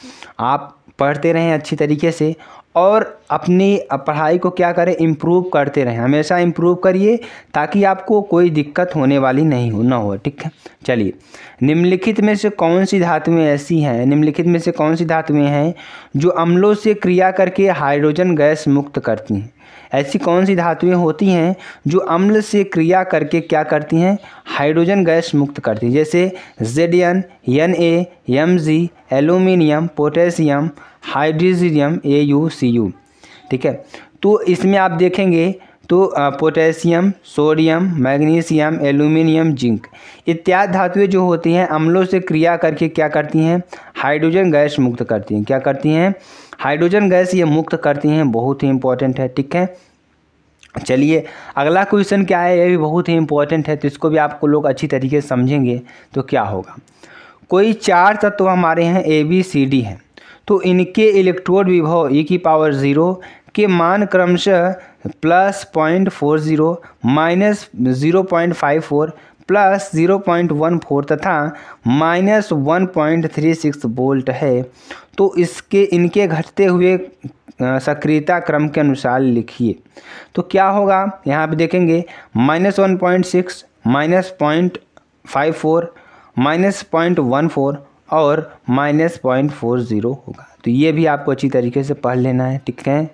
आप पढ़ते रहें अच्छी तरीके से और अपनी पढ़ाई को क्या करें, इम्प्रूव करते रहें, हमेशा इम्प्रूव करिए ताकि आपको कोई दिक्कत होने वाली ना हो। ठीक है, चलिए, निम्नलिखित में से कौन सी धातुएं ऐसी हैं, निम्नलिखित में से कौन सी धातुएं हैं जो अम्लों से क्रिया करके हाइड्रोजन गैस मुक्त करती हैं। ऐसी कौन सी धातुएं होती हैं जो अम्ल से क्रिया करके क्या करती हैं, हाइड्रोजन गैस मुक्त करती हैं। जैसे Zn, Na, Mg, aluminium, potassium, hydrogenium, AuCu। ठीक है, तो इसमें आप देखेंगे तो potassium, sodium, magnesium, aluminium, zinc इत्यादि धातुएं जो होती हैं अम्लों से क्रिया करके क्या करती हैं, हाइड्रोजन गैस मुक्त करती हैं। क्या करती हैं, हाइड्रोजन गैस ये मुक्त करती हैं। बहुत ही इंपॉर्टेंट है। ठीक है, चलिए अगला क्वेश्चन क्या है, ये भी बहुत ही इंपॉर्टेंट है, तो इसको भी आपको लोग अच्छी तरीके से समझेंगे तो क्या होगा। कोई 4 तत्व हमारे हैं ABCD हैं, तो इनके इलेक्ट्रोड विभव e⁻0 के मान क्रमशः +0.40 -0.54 +0.14 तथा -1.36 वोल्ट है। तो इनके घटते हुए सक्रियता क्रम के अनुसार लिखिए। तो क्या होगा, यहाँ पे देखेंगे -1.6 -0.54 -0.14 और -0.40 होगा। तो ये भी आपको अच्छी तरीके से पढ़ लेना है। ठीक है,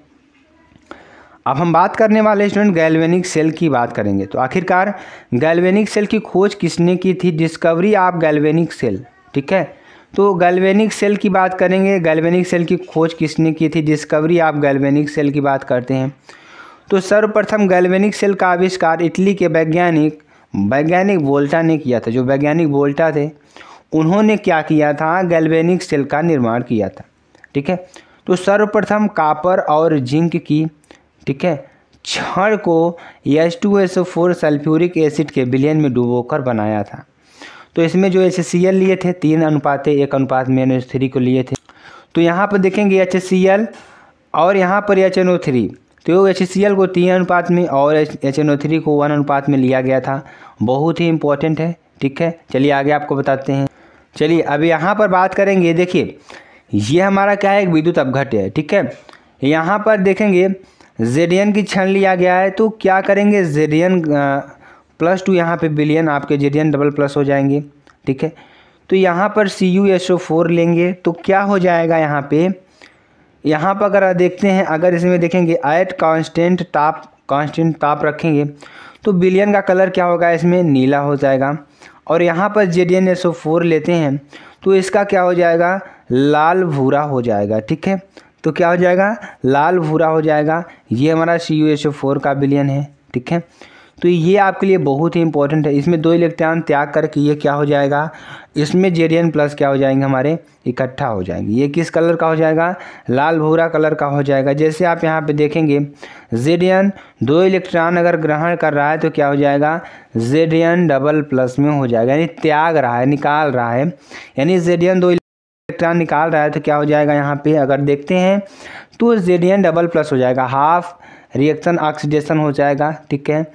अब हम बात करने वाले स्टूडेंट गैल्वेनिक सेल की बात करेंगे। तो आखिरकार गैल्वेनिक सेल की खोज किसने की थी, डिस्कवरी ऑफ गैल्वेनिक सेल। ठीक है, तो गैल्वेनिक सेल की बात करेंगे, गैल्वेनिक सेल की खोज किसने की थी, डिस्कवरी ऑफ गैल्वेनिक सेल की बात करते हैं। तो सर्वप्रथम गैल्वेनिक सेल का आविष्कार इटली के वैज्ञानिक वोल्टा ने किया था। जो वैज्ञानिक वोल्टा थे उन्होंने क्या किया था, गैल्वेनिक सेल का निर्माण किया था। ठीक है, तो सर्वप्रथम कॉपर और जिंक की, ठीक है, छड़ को H2SO4 सल्फ्यूरिक एसिड के विलयन में डुबोकर बनाया था। तो इसमें जो HCl लिए थे 3:1:3 को लिए थे। तो यहाँ पर देखेंगे HCl और यहाँ पर HNO3, तो HCl को 3 में और HNO3 को 1 में लिया गया था। बहुत ही इंपॉर्टेंट है। ठीक है, चलिए आगे आपको बताते हैं। चलिए अब यहाँ पर बात करेंगे, देखिए ये हमारा क्या है, एक विद्युत अपघट्य है। ठीक है, यहाँ पर देखेंगे Zn की क्षण लिया गया है, तो क्या करेंगे Zn +2 यहाँ पे विलयन आपके Zn डबल+ हो जाएंगे। ठीक है, तो यहाँ पर CuSO4 लेंगे तो क्या हो जाएगा, यहाँ पर अगर देखते हैं, अगर इसमें देखेंगे एट कांस्टेंट ताप रखेंगे तो विलयन का कलर क्या होगा, इसमें नीला हो जाएगा। और यहाँ पर ZnSO4 लेते हैं तो इसका क्या हो जाएगा, लाल भूरा हो जाएगा। ठीक है, तो क्या हो जाएगा, लाल भूरा हो जाएगा। ये हमारा CuSO4 का विलयन है। ठीक है, तो ये आपके लिए बहुत ही इंपॉर्टेंट है। इसमें 2 इलेक्ट्रॉन त्याग करके ये क्या हो जाएगा, इसमें Zn+ क्या हो जाएंगे, हमारे इकट्ठा हो जाएंगे। ये किस कलर का हो जाएगा, लाल भूरा कलर का हो जाएगा। जैसे आप यहाँ पे देखेंगे Zn 2 इलेक्ट्रॉन अगर ग्रहण कर रहा है तो क्या हो जाएगा, Zn डबल+ में हो जाएगा, यानी त्याग रहा है, निकाल रहा है, यानी Zn 2 इलेक्ट्रॉन निकाल रहा है। तो क्या हो जाएगा, यहाँ पे अगर देखते हैं तो Zn डबल+ हो जाएगा, हाफ रिएक्शन ऑक्सीडेशन हो जाएगा। ठीक है,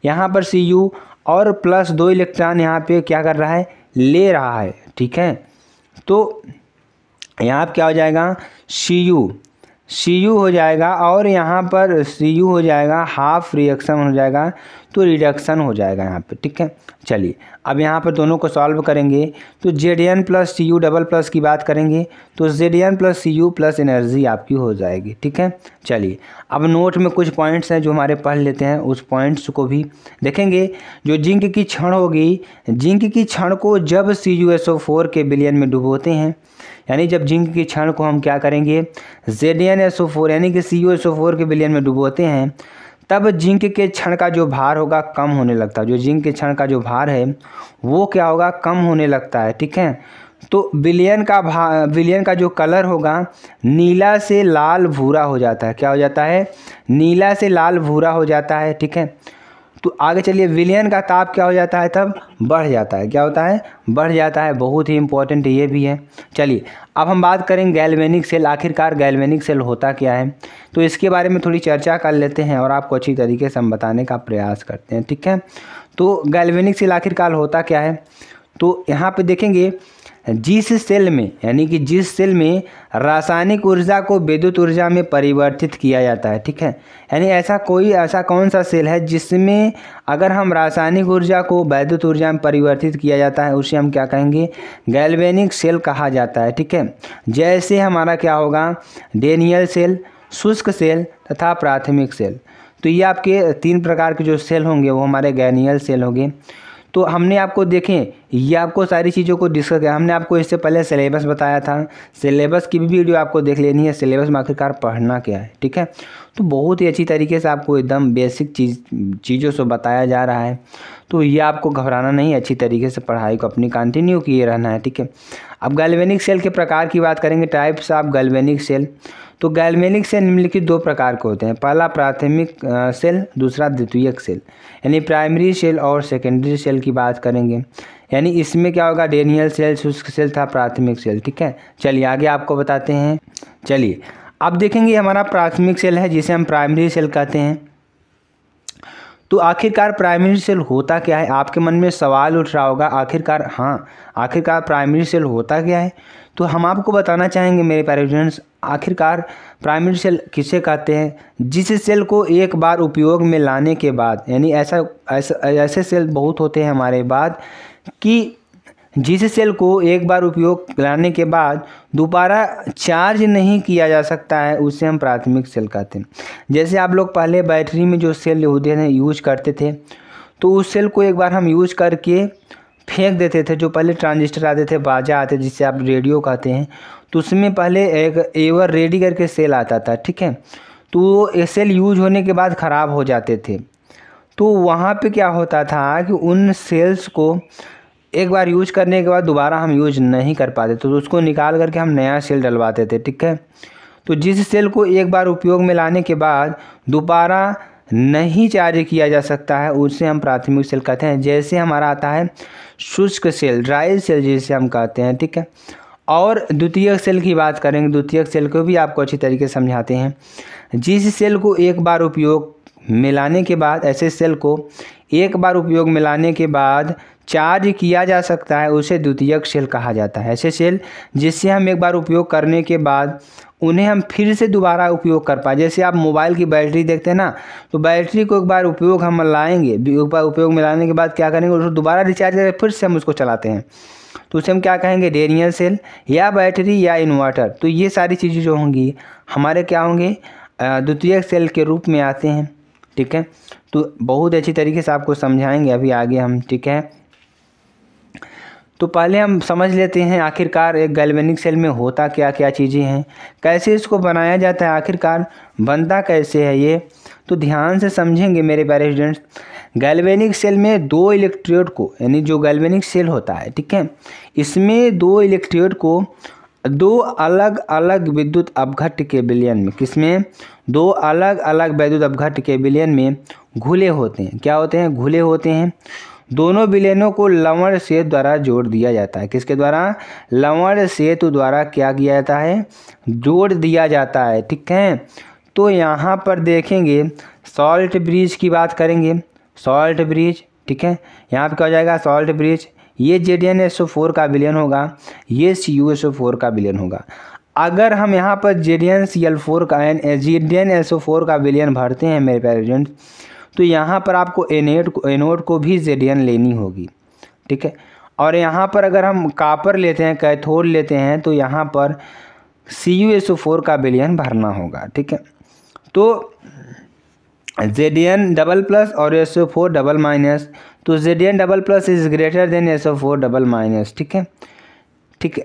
यहाँ पर Cu और +2 इलेक्ट्रॉन यहाँ पे क्या कर रहा है, ले रहा है। ठीक है, तो यहाँ पर क्या हो जाएगा, Cu हो जाएगा और यहाँ पर Cu हो जाएगा, हाफ रिएक्शन हो जाएगा, तो रिडक्शन हो जाएगा यहाँ पे। ठीक है, चलिए अब यहाँ पर दोनों को सॉल्व करेंगे तो Zn + Cu डबल+ की बात करेंगे तो Zn + Cu+ एनर्जी आपकी हो जाएगी। ठीक है, चलिए अब नोट में कुछ पॉइंट्स हैं जो हमारे पढ़ लेते हैं, उस पॉइंट्स को भी देखेंगे। जो जिंक की क्षण होगी, जिंक की क्षण को जब CuSO4 के विलयन में डुबोते हैं, यानी जब जिंक की क्षण को हम क्या करेंगे, ZnSO4 यानी कि CuSO4 के विलयन में डुबोते हैं, तब जिंक के क्षण का जो भार होगा कम होने लगता है। जो जिंक के क्षण का जो भार है वो क्या होगा, कम होने लगता है। ठीक है, तो विलयन का जो कलर होगा नीला से लाल भूरा हो जाता है। क्या हो जाता है, नीला से लाल भूरा हो जाता है। ठीक है, तो आगे चलिए, विलयन का ताप क्या हो जाता है, तब बढ़ जाता है। क्या होता है, बढ़ जाता है। बहुत ही इंपॉर्टेंट ये भी है। चलिए अब हम बात करें गैल्वेनिक सेल। आखिरकार गैल्वेनिक सेल होता क्या है, तो इसके बारे में थोड़ी चर्चा कर लेते हैं और आपको अच्छी तरीके से हम बताने का प्रयास करते हैं। ठीक है, तो गैल्वेनिक सेल आखिरकार होता क्या है, तो यहाँ पे देखेंगे जिस सेल में, यानी कि जिस सेल में रासायनिक ऊर्जा को विद्युत ऊर्जा में परिवर्तित किया जाता है। ठीक है, यानी ऐसा कौन सा सेल है जिसमें अगर हम रासायनिक ऊर्जा को विद्युत ऊर्जा में परिवर्तित किया जाता है, उसे हम क्या कहेंगे, गैल्वेनिक सेल कहा जाता है। ठीक है, जैसे हमारा क्या होगा, डेनियल सेल, शुष्क सेल तथा प्राथमिक सेल। तो ये आपके 3 प्रकार के जो सेल होंगे वो हमारे गैनियल सेल होंगे। तो हमने आपको देखें, ये आपको सारी चीज़ों को डिस्कस किया। हमने आपको इससे पहले सिलेबस बताया था, सिलेबस की भी वीडियो आपको देख लेनी है, सिलेबस में आखिरकार पढ़ना क्या है। ठीक है, तो बहुत ही अच्छी तरीके से आपको एकदम बेसिक चीज़ों से बताया जा रहा है। तो ये आपको घबराना नहीं, अच्छी तरीके से पढ़ाई को अपनी कंटिन्यू किए रहना है। ठीक है, अब गैल्वेनिक सेल के प्रकार की बात करेंगे, टाइप्स ऑफ गैल्वेनिक सेल। तो गैल्वेनिक सेल निम्नलिखित 2 प्रकार के होते हैं। पहला प्राथमिक सेल, दूसरा द्वितीयक सेल, यानी प्राइमरी सेल और सेकेंडरी सेल की बात करेंगे। यानी इसमें क्या होगा, डेनियल सेल, शुष्क सेल था प्राथमिक सेल। ठीक है, चलिए आगे आपको बताते हैं। चलिए अब देखेंगे हमारा प्राथमिक सेल है जिसे हम प्राइमरी सेल कहते हैं। तो आखिरकार प्राइमरी सेल होता क्या है, आपके मन में सवाल उठ रहा होगा, आखिरकार प्राइमरी सेल होता क्या है। तो हम आपको बताना चाहेंगे मेरे प्यारे स्टूडेंट्स, आखिरकार प्राइमरी सेल किसे कहते हैं, जिस सेल को एक बार उपयोग में लाने के बाद, यानी ऐसे सेल बहुत होते हैं हमारे बाद कि जिस सेल को एक बार उपयोग लाने के बाद दोबारा चार्ज नहीं किया जा सकता है, उसे हम प्राथमिक सेल कहते हैं। जैसे आप लोग पहले बैटरी में जो सेल होते हैं यूज करते थे, तो उस सेल को एक बार हम यूज करके फेंक देते थे। जो पहले ट्रांजिस्टर आते थे, बाजा आते जिसे आप रेडियो कहते हैं, तो उसमें पहले एक एवर रेडी करके सेल आता था। ठीक है, तो ये सेल यूज होने के बाद ख़राब हो जाते थे। तो वहाँ पे क्या होता था कि उन सेल्स को एक बार यूज करने के बाद दोबारा हम यूज नहीं कर पाते, तो उसको निकाल करके हम नया सेल डलवाते थे। ठीक है, तो जिस सेल को एक बार उपयोग में लाने के बाद दोबारा नहीं चार्ज किया जा सकता है, उसे हम प्राथमिक सेल कहते हैं। जैसे हमारा आता है शुष्क सेल, ड्राई सेल जिसे हम कहते हैं। ठीक है, और द्वितीयक सेल की बात करेंगे, द्वितीयक सेल को भी आपको अच्छी तरीके से समझाते हैं। जिस सेल को एक बार उपयोग में लाने के बाद, ऐसे सेल को एक बार उपयोग में लाने के बाद चार्ज किया जा सकता है, उसे द्वितीयक सेल कहा जाता है। ऐसे सेल जिससे हम एक बार उपयोग करने के बाद उन्हें हम फिर से दोबारा उपयोग कर पाए। जैसे आप मोबाइल की बैटरी देखते हैं ना, तो बैटरी को एक बार उपयोग हम लाएंगे, एक बार उपयोग में लाने के बाद क्या करेंगे, उसको दोबारा रिचार्ज करके फिर से हम उसको चलाते हैं, तो उसे हम क्या कहेंगे, डेनियल सेल या बैटरी या इन्वर्टर। तो ये सारी चीज़ें जो होंगी हमारे क्या होंगे, द्वितीयक सेल के रूप में आते हैं। ठीक है, तो बहुत अच्छी तरीके से आपको समझाएंगे अभी आगे हम। ठीक है, तो पहले हम समझ लेते हैं आखिरकार एक गैल्वेनिक सेल में होता क्या क्या चीज़ें हैं, कैसे इसको बनाया जाता है, आखिरकार बनता कैसे है ये। तो ध्यान से समझेंगे मेरे प्यारे स्टूडेंट्स। गैल्वेनिक सेल में 2 इलेक्ट्रोड को, यानी जो गैल्वेनिक सेल होता है, ठीक है, इसमें 2 इलेक्ट्रोड को 2 अलग अलग विद्युत अपघट्य के विलयन में, किसमें, 2 अलग अलग विद्युत अपघट्य के विलयन में घुले होते हैं। क्या होते हैं, घुले होते हैं। दोनों विलयनों को लवण सेतु द्वारा जोड़ दिया जाता है। किसके द्वारा, लवण सेतु द्वारा क्या किया जाता है, जोड़ दिया जाता है। ठीक है, तो यहाँ पर देखेंगे सॉल्ट ब्रिज की बात करेंगे, सॉल्ट ब्रिज। ठीक है, यहाँ पर क्या हो जाएगा, सॉल्ट ब्रिज। ये ZnSO4 का विलयन होगा, ये CuSO4 का विलयन होगा। अगर हम यहाँ पर ZnCl4 का ZnSO4 का विलयन भरते हैं मेरे प्यारे स्टूडेंट्स, तो यहाँ पर आपको एनोड को भी Zn लेनी होगी। ठीक है, और यहाँ पर अगर हम कापर लेते हैं, कैथोड लेते हैं, तो यहाँ पर CuSO4 का विलयन भरना होगा। ठीक है, तो Zn डबल प्लस और SO4 डबल माइनस, तो Zn double plus is greater than SO4 double minus. ठीक है, ठीक है,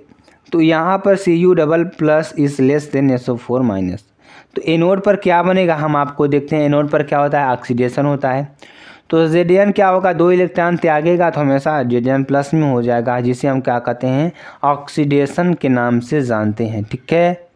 तो यहाँ पर Cu double plus is less than SO4 minus. तो एनोड पर क्या बनेगा, हम आपको देखते हैं। एनोड पर क्या होता है, ऑक्सीडेशन होता है। तो Zn क्या होगा, 2 इलेक्ट्रॉन त्यागेगा तो हमेशा Zn प्लस में हो जाएगा, जिसे हम क्या कहते हैं, ऑक्सीडेशन के नाम से जानते हैं। ठीक है,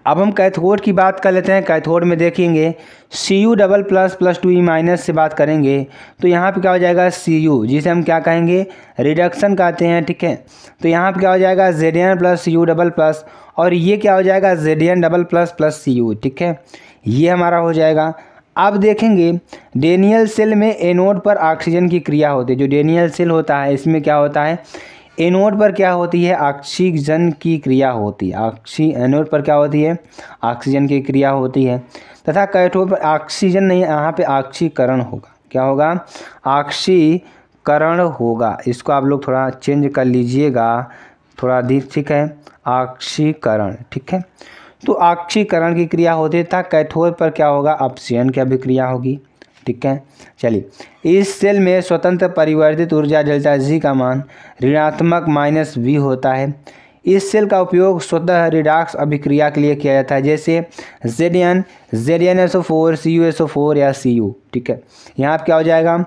अब हम कैथोड की बात कर लेते हैं। कैथोड में देखेंगे Cu double plus plus 2E minus से बात करेंगे तो यहाँ पे क्या हो जाएगा Cu, जिसे हम क्या कहेंगे रिडक्शन कहते हैं, ठीक है। तो यहाँ पे क्या हो जाएगा Zn plus Cu double plus, और ये क्या हो जाएगा Zn double plus plus Cu, ठीक है। ये हमारा हो जाएगा। अब देखेंगे डेनियल सेल में एनोड पर ऑक्सीजन की क्रिया होती है। जो डेनियल सेल होता है इसमें क्या होता है, एनोड पर क्या होती है ऑक्सीजन की क्रिया होती है। एनोड पर क्या होती है ऑक्सीजन की क्रिया होती है, तथा कैथोड पर ऑक्सीजन नहीं, यहाँ पे ऑक्सीकरण होगा। क्या होगा ऑक्सीकरण होगा। इसको आप लोग थोड़ा चेंज कर लीजिएगा, थोड़ा अधिक, ठीक है। ऑक्सीकरण, ठीक है। तो ऑक्सीकरण की क्रिया होती है, तथा कैथोड पर क्या होगा अपक्षयन की अभिक्रिया होगी, ठीक है। चलिए, इस सेल में स्वतंत्र परिवर्तित ऊर्जा डेल्टा जी का मान ऋणात्मक -V होता है। इस सेल का उपयोग स्वतः रिडॉक्स अभिक्रिया के लिए किया जाता है, जैसे ZnSO4 CuSO4 या Cu, ठीक है। यहाँ पर क्या हो जाएगा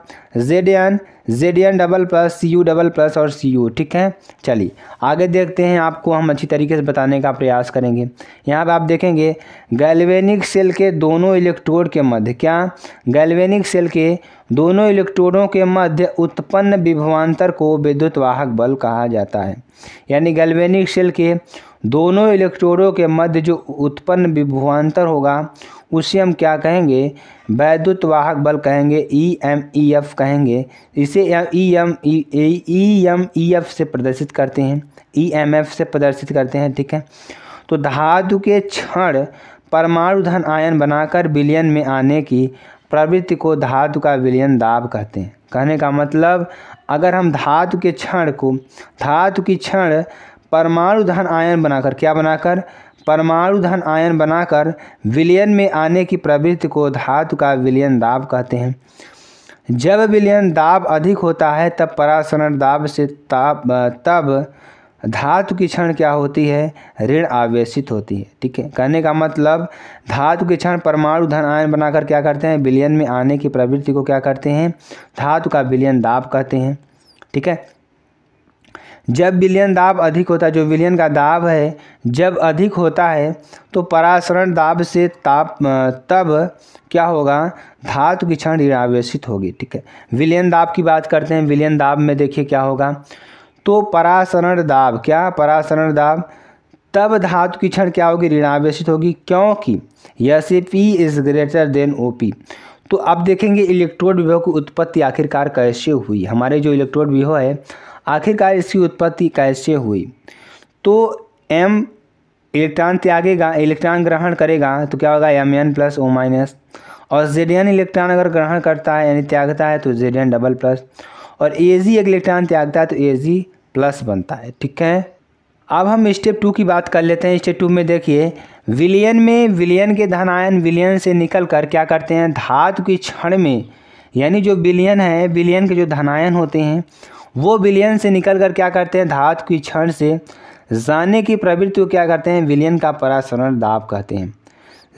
Zn double plus Cu double plus और Cu, ठीक है। चलिए आगे देखते हैं, आपको हम अच्छी तरीके से बताने का प्रयास करेंगे। यहाँ पे आप देखेंगे गैल्वेनिक सेल के दोनों इलेक्ट्रोड के मध्य, क्या गैल्वेनिक सेल के दोनों इलेक्ट्रोडों के मध्य उत्पन्न विभवांतर को विद्युत वाहक बल कहा जाता है। यानी गैल्वेनिक सेल के दोनों इलेक्ट्रोडों के मध्य जो उत्पन्न विभवांतर होगा उसे हम क्या कहेंगे वैद्युत वाहक बल कहेंगे, EMEF कहेंगे। इसे EMEF से प्रदर्शित करते हैं, EMF से प्रदर्शित करते हैं, ठीक है। तो धातु के क्षण परमाणु धन आयन बनाकर विलयन में आने की प्रवृत्ति को धातु का विलयन दाब कहते हैं। कहने का मतलब अगर हम धातु के क्षण परमाणु धन आयन बनाकर, क्या बनाकर परमाणु धन आयन बनाकर विलयन में आने की प्रवृत्ति को धातु का विलयन दाब कहते हैं। जब विलयन दाब अधिक होता है तब परासरण दाब से तब धातु की क्षण क्या होती है ऋण आवेशित होती है, ठीक है। कहने का मतलब धातु के क्षण परमाणु धन आयन बनाकर क्या करते हैं विलयन में आने की प्रवृत्ति को क्या करते हैं धातु का विलयन दाब कहते हैं, ठीक है। जब विलयन दाब अधिक होता है, जो विलयन का दाब है जब अधिक होता है तो परासरण दाब से तब क्या होगा धातु की क्षण ऋण आवेशित होगी, ठीक है। विलयन दाब की बात करते हैं। विलयन दाब में देखिए क्या होगा, तो परासरण दाब, क्या परासरण दाब तब धातु की क्षण क्या होगी ऋण आवेशित होगी, क्योंकि P is greater than OP। तो अब देखेंगे इलेक्ट्रोड विभव की उत्पत्ति आखिरकार कैसे हुई। हमारे जो इलेक्ट्रोड विभव है आखिरकार इसकी उत्पत्ति कैसे हुई। तो M इलेक्ट्रॉन त्यागेगा, इलेक्ट्रॉन ग्रहण करेगा तो क्या होगा Mn प्लस O माइनस, और Zn इलेक्ट्रॉन अगर ग्रहण करता है यानी त्यागता है तो Zn डबल प्लस, और Ag एक इलेक्ट्रॉन त्यागता है तो Ag प्लस बनता है, ठीक है। अब हम स्टेप 2 की बात कर लेते हैं। स्टेप 2 में देखिए विलयन के धन आयन विलयन से निकल कर क्या करते हैं धातु की क्षण में, यानी जो विलयन है विलयन के जो धनायन होते हैं वो विलयन से निकल कर क्या करते हैं धातु की क्षण से जाने की प्रवृत्ति को क्या करते हैं विलयन का परासरण दाब कहते हैं।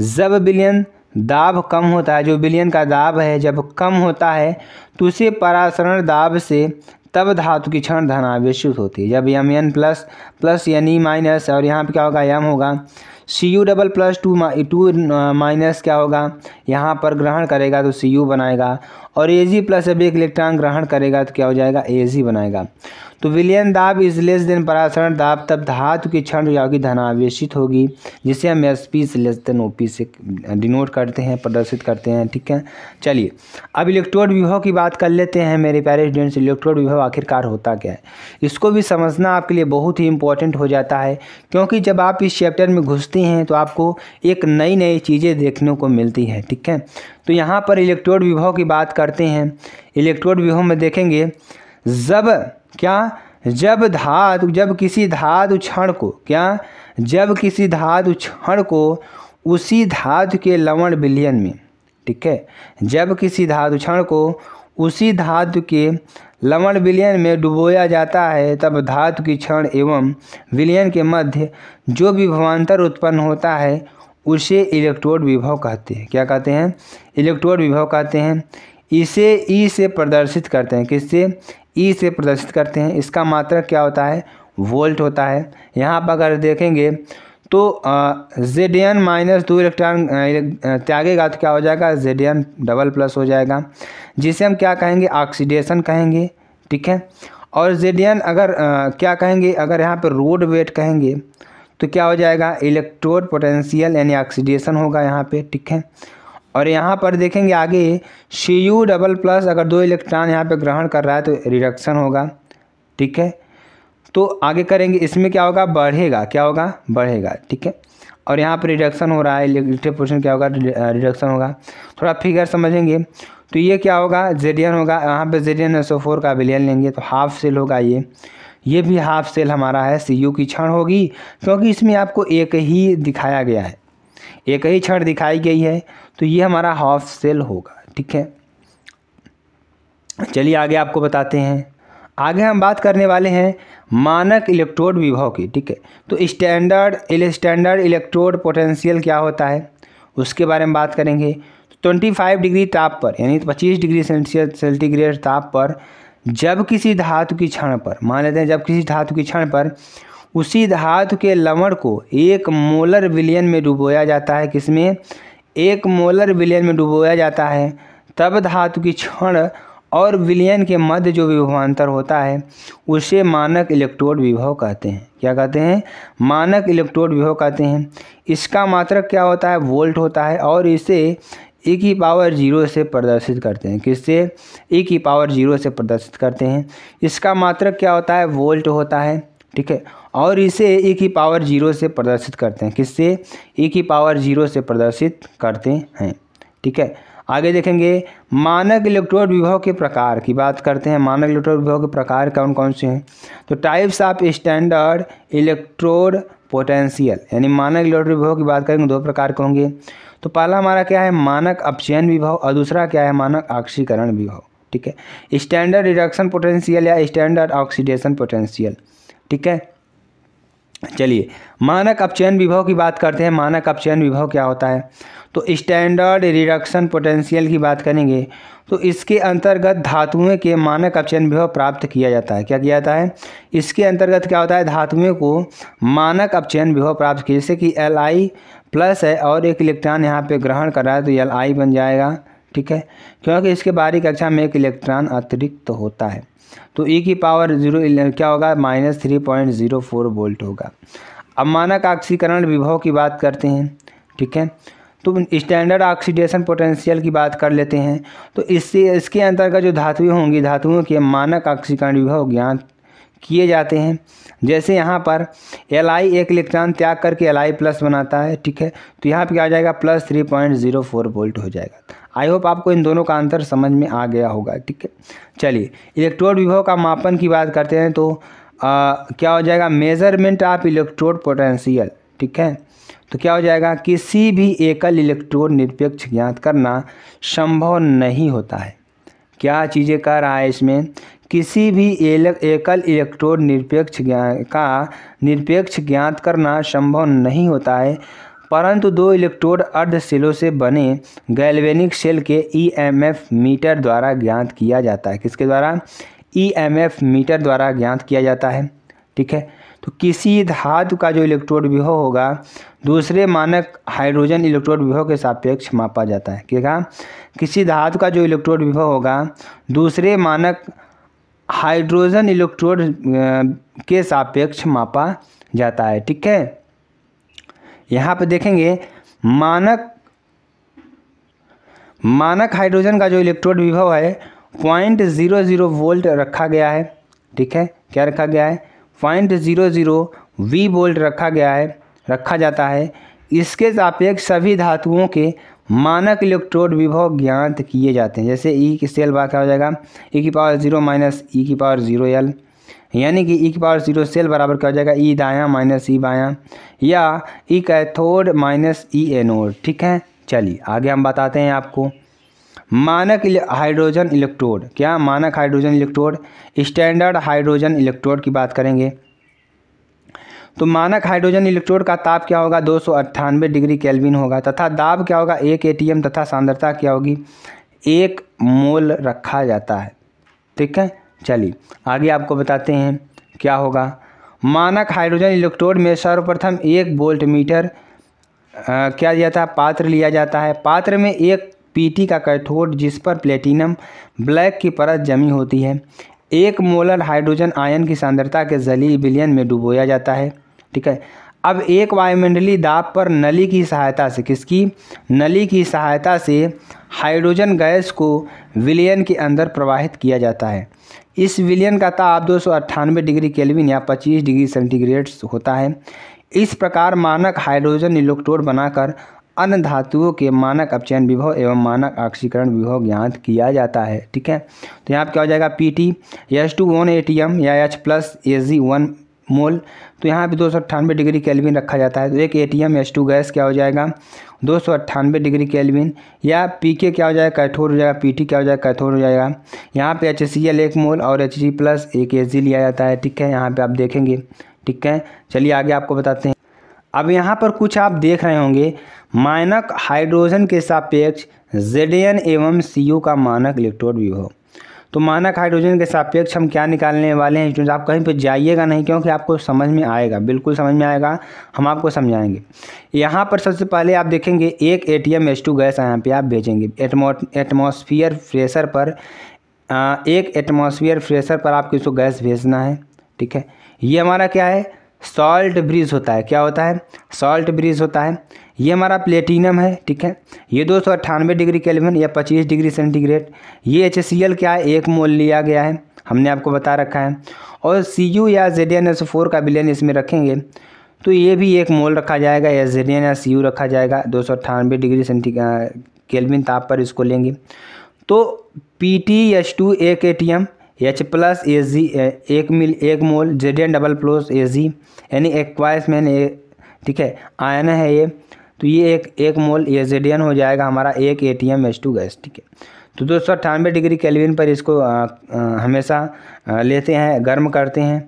जब विलयन दाब कम होता है, जो विलयन का दाब है जब कम होता है तो उसे परासरण दाब से तब धातु की क्षण धनावेशित होती है। जब Mn प्लस यानी माइनस, और यहाँ पे क्या होगा M होगा Cu डबल प्लस 2 माइनस क्या होगा यहाँ पर ग्रहण करेगा तो Cu बनाएगा, और Ag प्लस जब एक इलेक्ट्रॉन ग्रहण करेगा तो क्या हो जाएगा Ag बनाएगा। तो विलयन दाब इज लेस देन परासरण दाब तब धातु की क्षण जो होगी धनावेशित होगी, जिसे हम Sp से लेस देन OP से डिनोट करते हैं, प्रदर्शित करते हैं, ठीक है। चलिए अब इलेक्ट्रोड विभव की बात कर लेते हैं मेरे प्यारे स्टूडेंट्स। इलेक्ट्रोड विभव आखिरकार होता क्या है इसको भी समझना आपके लिए बहुत ही इंपॉर्टेंट हो जाता है, क्योंकि जब आप इस चैप्टर में घुसते हैं तो आपको एक नई चीज़ें देखने को मिलती हैं, ठीक है। तो यहाँ पर इलेक्ट्रोड विभव की बात करते हैं। इलेक्ट्रोड विभव में देखेंगे जब किसी धातु क्षण को उसी धातु के लवण विलयन में, ठीक है, जब किसी धातु क्षण को उसी धातु के लवण विलयन में डुबोया जाता है तब धातु की क्षण एवं विलयन के मध्य जो विभवांतर उत्पन्न होता है उसे इलेक्ट्रोड विभव कहते हैं। क्या कहते हैं इलेक्ट्रोड विभव कहते हैं। इसे E से प्रदर्शित करते हैं। किससे E से प्रदर्शित करते हैं। इसका मात्रक क्या होता है वोल्ट होता है। यहाँ पर अगर देखेंगे तो Zn माइनस 2 इलेक्ट्रॉन त्यागेगा तो क्या हो जाएगा, Zn डबल प्लस हो जाएगा, जिसे हम क्या कहेंगे, ऑक्सीडेशन कहेंगे। ठीक है, और Zn अगर क्या कहेंगे, अगर यहाँ पे रोड वेट कहेंगे तो क्या हो जाएगा, इलेक्ट्रोड पोटेंशियल यानी ऑक्सीडेशन होगा यहाँ पे। ठीक है, और यहाँ पर देखेंगे आगे Cu डबल प्लस, अगर 2 इलेक्ट्रॉन यहाँ पे ग्रहण कर रहा है तो रिडक्शन होगा। ठीक है, तो आगे करेंगे, इसमें क्या होगा, बढ़ेगा, क्या होगा, बढ़ेगा। ठीक है, और यहाँ पर रिडक्शन हो रहा है, इलेक्ट्रिक पोटेंशियल क्या होगा, रिडक्शन होगा। थोड़ा फिगर समझेंगे तो ये क्या होगा, Zn होगा, यहाँ पे Zn SO4 का विलयन लेंगे तो हाफ सेल होगा, ये भी हाफ सेल हमारा है, Cu की क्षण होगी, क्योंकि इसमें आपको एक ही दिखाया गया है, एक ही क्षण दिखाई गई है, तो ये हमारा हाफ सेल होगा। ठीक है, चलिए आगे आपको बताते हैं। आगे हम बात करने वाले हैं मानक इलेक्ट्रोड विभव की। ठीक है, तो स्टैंडर्ड इलेक्ट्रोड पोटेंशियल क्या होता है उसके बारे में बात करेंगे। 25 डिग्री ताप पर यानी 25 डिग्री सेंटीग्रेड ताप पर जब किसी धातु की क्षण पर, मान लेते हैं जब किसी धातु की क्षण पर उसी धातु के लवण को 1 मोलर विलयन में डुबोया जाता है, किसमें, 1 मोलर विलयन में डुबोया जाता है, तब धातु की क्षण और विलयन के मध्य जो विभवांतर होता है उसे मानक इलेक्ट्रोड विभव कहते हैं। क्या कहते हैं, मानक इलेक्ट्रोड विभव कहते हैं। इसका मात्रक क्या होता है, वोल्ट होता है, और इसे e⁻0 से प्रदर्शित करते हैं। किससे, e⁻0 से प्रदर्शित करते हैं। इसका मात्रक क्या होता है, वोल्ट होता है। ठीक है, और इसे e⁻0 से प्रदर्शित करते हैं। किससे, e⁻0 से प्रदर्शित करते हैं। ठीक है, आगे देखेंगे मानक इलेक्ट्रोड विभव के प्रकार की बात करते हैं। मानक इलेक्ट्रोड विभव के प्रकार कौन कौन से हैं, तो types of standard electrode potential, यानी मानक इलेक्ट्रोड विभव की बात करेंगे 2 प्रकार के होंगे। तो पहला हमारा क्या है, मानक अपचयन विभव, और दूसरा क्या है, मानक ऑक्सीकरण विभव। ठीक है, स्टैंडर्ड रिडक्शन पोटेंशियल या स्टैंडर्ड ऑक्सीडेशन पोटेंशियल। ठीक है, चलिए मानक अपचयन विभव की बात करते हैं। मानक अपचयन विभव क्या होता है, तो स्टैंडर्ड रिडक्शन पोटेंशियल की बात करेंगे तो इसके अंतर्गत धातुओं के मानक अपचयन विभव प्राप्त किया जाता है। क्या किया जाता है, इसके अंतर्गत क्या होता है, धातुओं को मानक अपचयन विभव प्राप्त किया, जैसे कि Li+ है और एक इलेक्ट्रॉन यहाँ पे ग्रहण कर रहा है तो Li बन जाएगा। ठीक है, क्योंकि इसके बाहरी कक्षा में एक इलेक्ट्रॉन अतिरिक्त होता है, तो e⁻0 क्या होगा, -3.04 वोल्ट होगा। अब मानक ऑक्सीकरण विभव की बात करते हैं। ठीक है, तो स्टैंडर्ड ऑक्सीडेशन पोटेंशियल की बात कर लेते हैं। तो इसके अंतर्गत जो धातुएं होंगी, धातुओं के मानक ऑक्सीकरण विभव ज्ञात किए जाते हैं। जैसे यहाँ पर Li एक इलेक्ट्रॉन त्याग करके Li+ बनाता है। ठीक है, तो यहाँ पे क्या आ जाएगा, +3.04 वोल्ट हो जाएगा। आई होप आपको इन दोनों का अंतर समझ में आ गया होगा। ठीक है, चलिए इलेक्ट्रोड विभव का मापन की बात करते हैं तो क्या हो जाएगा, मेजरमेंट ऑफ इलेक्ट्रोड पोटेंशियल। ठीक है, तो क्या हो जाएगा, किसी भी एकल इलेक्ट्रोड निरपेक्ष ज्ञात करना संभव नहीं होता है। क्या चीज़ें कर रहा है इसमें, किसी भी एकल इलेक्ट्रोड निरपेक्ष ज्ञात करना संभव नहीं होता है, परंतु 2 इलेक्ट्रोड अर्ध सेलों से बने गैल्वेनिक सेल के EMF मीटर द्वारा ज्ञात किया जाता है। किसके द्वारा, EMF मीटर द्वारा ज्ञात किया जाता है। ठीक है, तो किसी धातु का जो इलेक्ट्रोड विभव होगा दूसरे मानक हाइड्रोजन इलेक्ट्रोड विभव के सापेक्ष मापा जाता है। क्या, किसी धातु का जो इलेक्ट्रोड विभव होगा दूसरे मानक हाइड्रोजन इलेक्ट्रोड के सापेक्ष मापा जाता है। ठीक है, यहाँ पे देखेंगे मानक हाइड्रोजन का जो इलेक्ट्रोड विभव है 0.00 वोल्ट रखा गया है। ठीक है, क्या रखा गया है, 0.00 V वोल्ट रखा जाता है। इसके सापेक्ष सभी धातुओं के मानक इलेक्ट्रोड विभव ज्ञात किए जाते हैं। जैसे E की सेल बार क्या हो जाएगा, e⁻0 - e⁻0L, यानी कि e⁻0 सेल बराबर क्या हो जाएगा, E दायां - E बायां, या E कैथोड - E एनोड। ठीक है, चलिए आगे हम बताते हैं आपको मानक हाइड्रोजन इलेक्ट्रोड। क्या, मानक hydrogen electrode, standard hydrogen electrode की बात करेंगे तो मानक हाइड्रोजन इलेक्ट्रोड का ताप क्या होगा, 298 डिग्री केल्विन होगा, तथा दाब क्या होगा, 1 ATM, तथा सांद्रता क्या होगी, 1 मोल रखा जाता है। ठीक है, चलिए आगे आपको बताते हैं क्या होगा। मानक हाइड्रोजन इलेक्ट्रोड में सर्वप्रथम 1 वोल्ट मीटर क्या दिया था, पात्र लिया जाता है। पात्र में एक पीटी का कैथोड जिस पर प्लेटिनम ब्लैक की परत जमी होती है। 1 मोलर हाइड्रोजन आयन की सांद्रता के जलीय विलयन में डुबोया जाता है। ठीक है। अब एक वायुमंडलीय दाब पर नली की सहायता से, किसकी, नली की सहायता से हाइड्रोजन गैस को विलयन के अंदर प्रवाहित किया जाता है। इस विलयन का ताप 298 डिग्री केल्विन या 25 डिग्री सेंटीग्रेड होता है। इस प्रकार मानक हाइड्रोजन इलेक्ट्रोड बनाकर अन्य धातुओं के मानक अपचयन विभव एवं मानक ऑक्सीकरण विभव ज्ञात किया जाता है। ठीक है। तो यहाँ पर क्या हो जाएगा, पीटी H2 एटीएम या H प्लस Ag 1 मोल। तो यहाँ पे 298 डिग्री केल्विन रखा जाता है। तो एक एटीएम H2 गैस क्या हो जाएगा, 298 डिग्री केल्विन, या पीके क्या हो जाएगा, कैथोड हो जाएगा, पीटी क्या हो जाएगा, कैथोड हो जाएगा। यहाँ पे HCl 1 मोल और Hg प्लस 1 Ag लिया जाता है। ठीक है, यहाँ पे आप देखेंगे। ठीक है, चलिए आगे आपको बताते हैं। अब यहाँ पर कुछ आप देख रहे होंगे, मानक हाइड्रोजन के सापेक्ष Zn एवं Cu का मानक इलेक्ट्रोड विभव। तो मानक हाइड्रोजन के सापेक्ष हम क्या निकालने वाले हैं स्टूडेंट, आप कहीं पर जाइएगा नहीं, क्योंकि आपको समझ में आएगा, बिल्कुल समझ में आएगा, हम आपको समझाएंगे। यहाँ पर सबसे पहले आप देखेंगे एक एटीएम H2 गैस यहाँ पे आप भेजेंगे एटमॉस्फेयर प्रेशर पर, एक एटमॉस्फेयर प्रेशर पर आपको इसको गैस भेजना है। ठीक है, ये हमारा क्या है, सॉल्ट ब्रिज होता है। क्या होता है, सॉल्ट ब्रिज होता है। ये हमारा प्लेटिनम है। ठीक है, ये 298 डिग्री केल्विन या 25 डिग्री सेंटीग्रेड। ये HCl क्या है, 1 मोल लिया गया है, हमने आपको बता रखा है। और Cu या ZnSO4 का विलयन इसमें रखेंगे तो ये भी 1 मोल रखा जाएगा, या Zn या Cu रखा जाएगा। 298 डिग्री सेंटीग्रेड केल्विन ताप पर इसको लेंगे। तो PtH2 1 ATM, H plus Ag 1 मोल, Zn डबल प्लस Ag यानी एक्वाइस में, ठीक है, आयन है ये। तो ये एक मोल ये Zn हो जाएगा हमारा 1 एटीएम H2 गैस। ठीक है, तो 298 डिग्री केल्विन पर इसको हमेशा लेते हैं, गर्म करते हैं।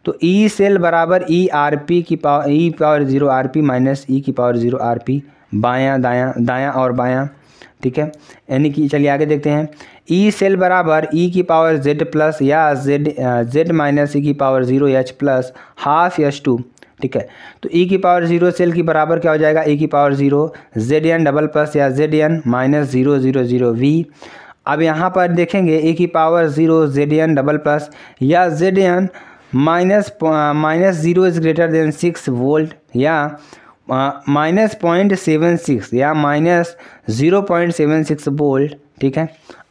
तो ई सेल बराबर ERP की power E⁻0 RP minus E⁻0 RP, बायां दायां और बायां। ठीक है, यानी कि चलिए आगे देखते हैं। ई सेल बराबर E⁻Z प्लस या Z minus E⁻0 H plus half H2। ठीक है, तो E⁻0 सेल की बराबर क्या हो जाएगा, E⁻0 Zn डबल प्लस या Zn माइनस 000 V। अब यहाँ पर देखेंगे E⁻0 Zn डबल प्लस या Zn minus 0 is greater than 6 volt, या माइनस 0.76 या माइनस 0.76 वोल्ट। ठीक है,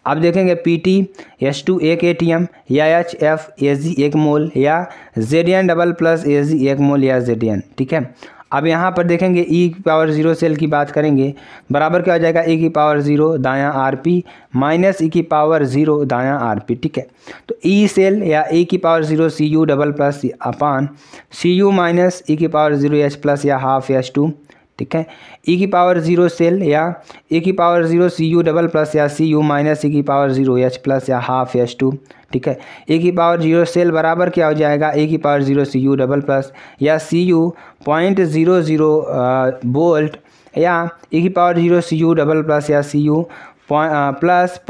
अब देखेंगे PtH2 1 एटीएम या HF Ag 1 मोल या Zn डबल प्लस Ag 1 मोल या Zn। ठीक है, अब यहाँ पर देखेंगे E⁻0 सेल की बात करेंगे, बराबर क्या हो जाएगा, E⁻0 दायां RP माइनस E⁻0 दायां RP। ठीक है, तो E सेल या E⁻0 Cu डबल प्लस अपान Cu minus E⁻0 H plus या हाफ H2। ठीक है, E⁻0 सेल या E⁻0 Cu डबल प्लस या Cu minus E⁻0 H plus या हाफ H2। ठीक है, E⁻0 सेल बराबर क्या हो जाएगा, E⁻0 Cu डबल प्लस या Cu 0.00 वोल्ट या E⁻0 Cu डबल प्लस या Cu प्लस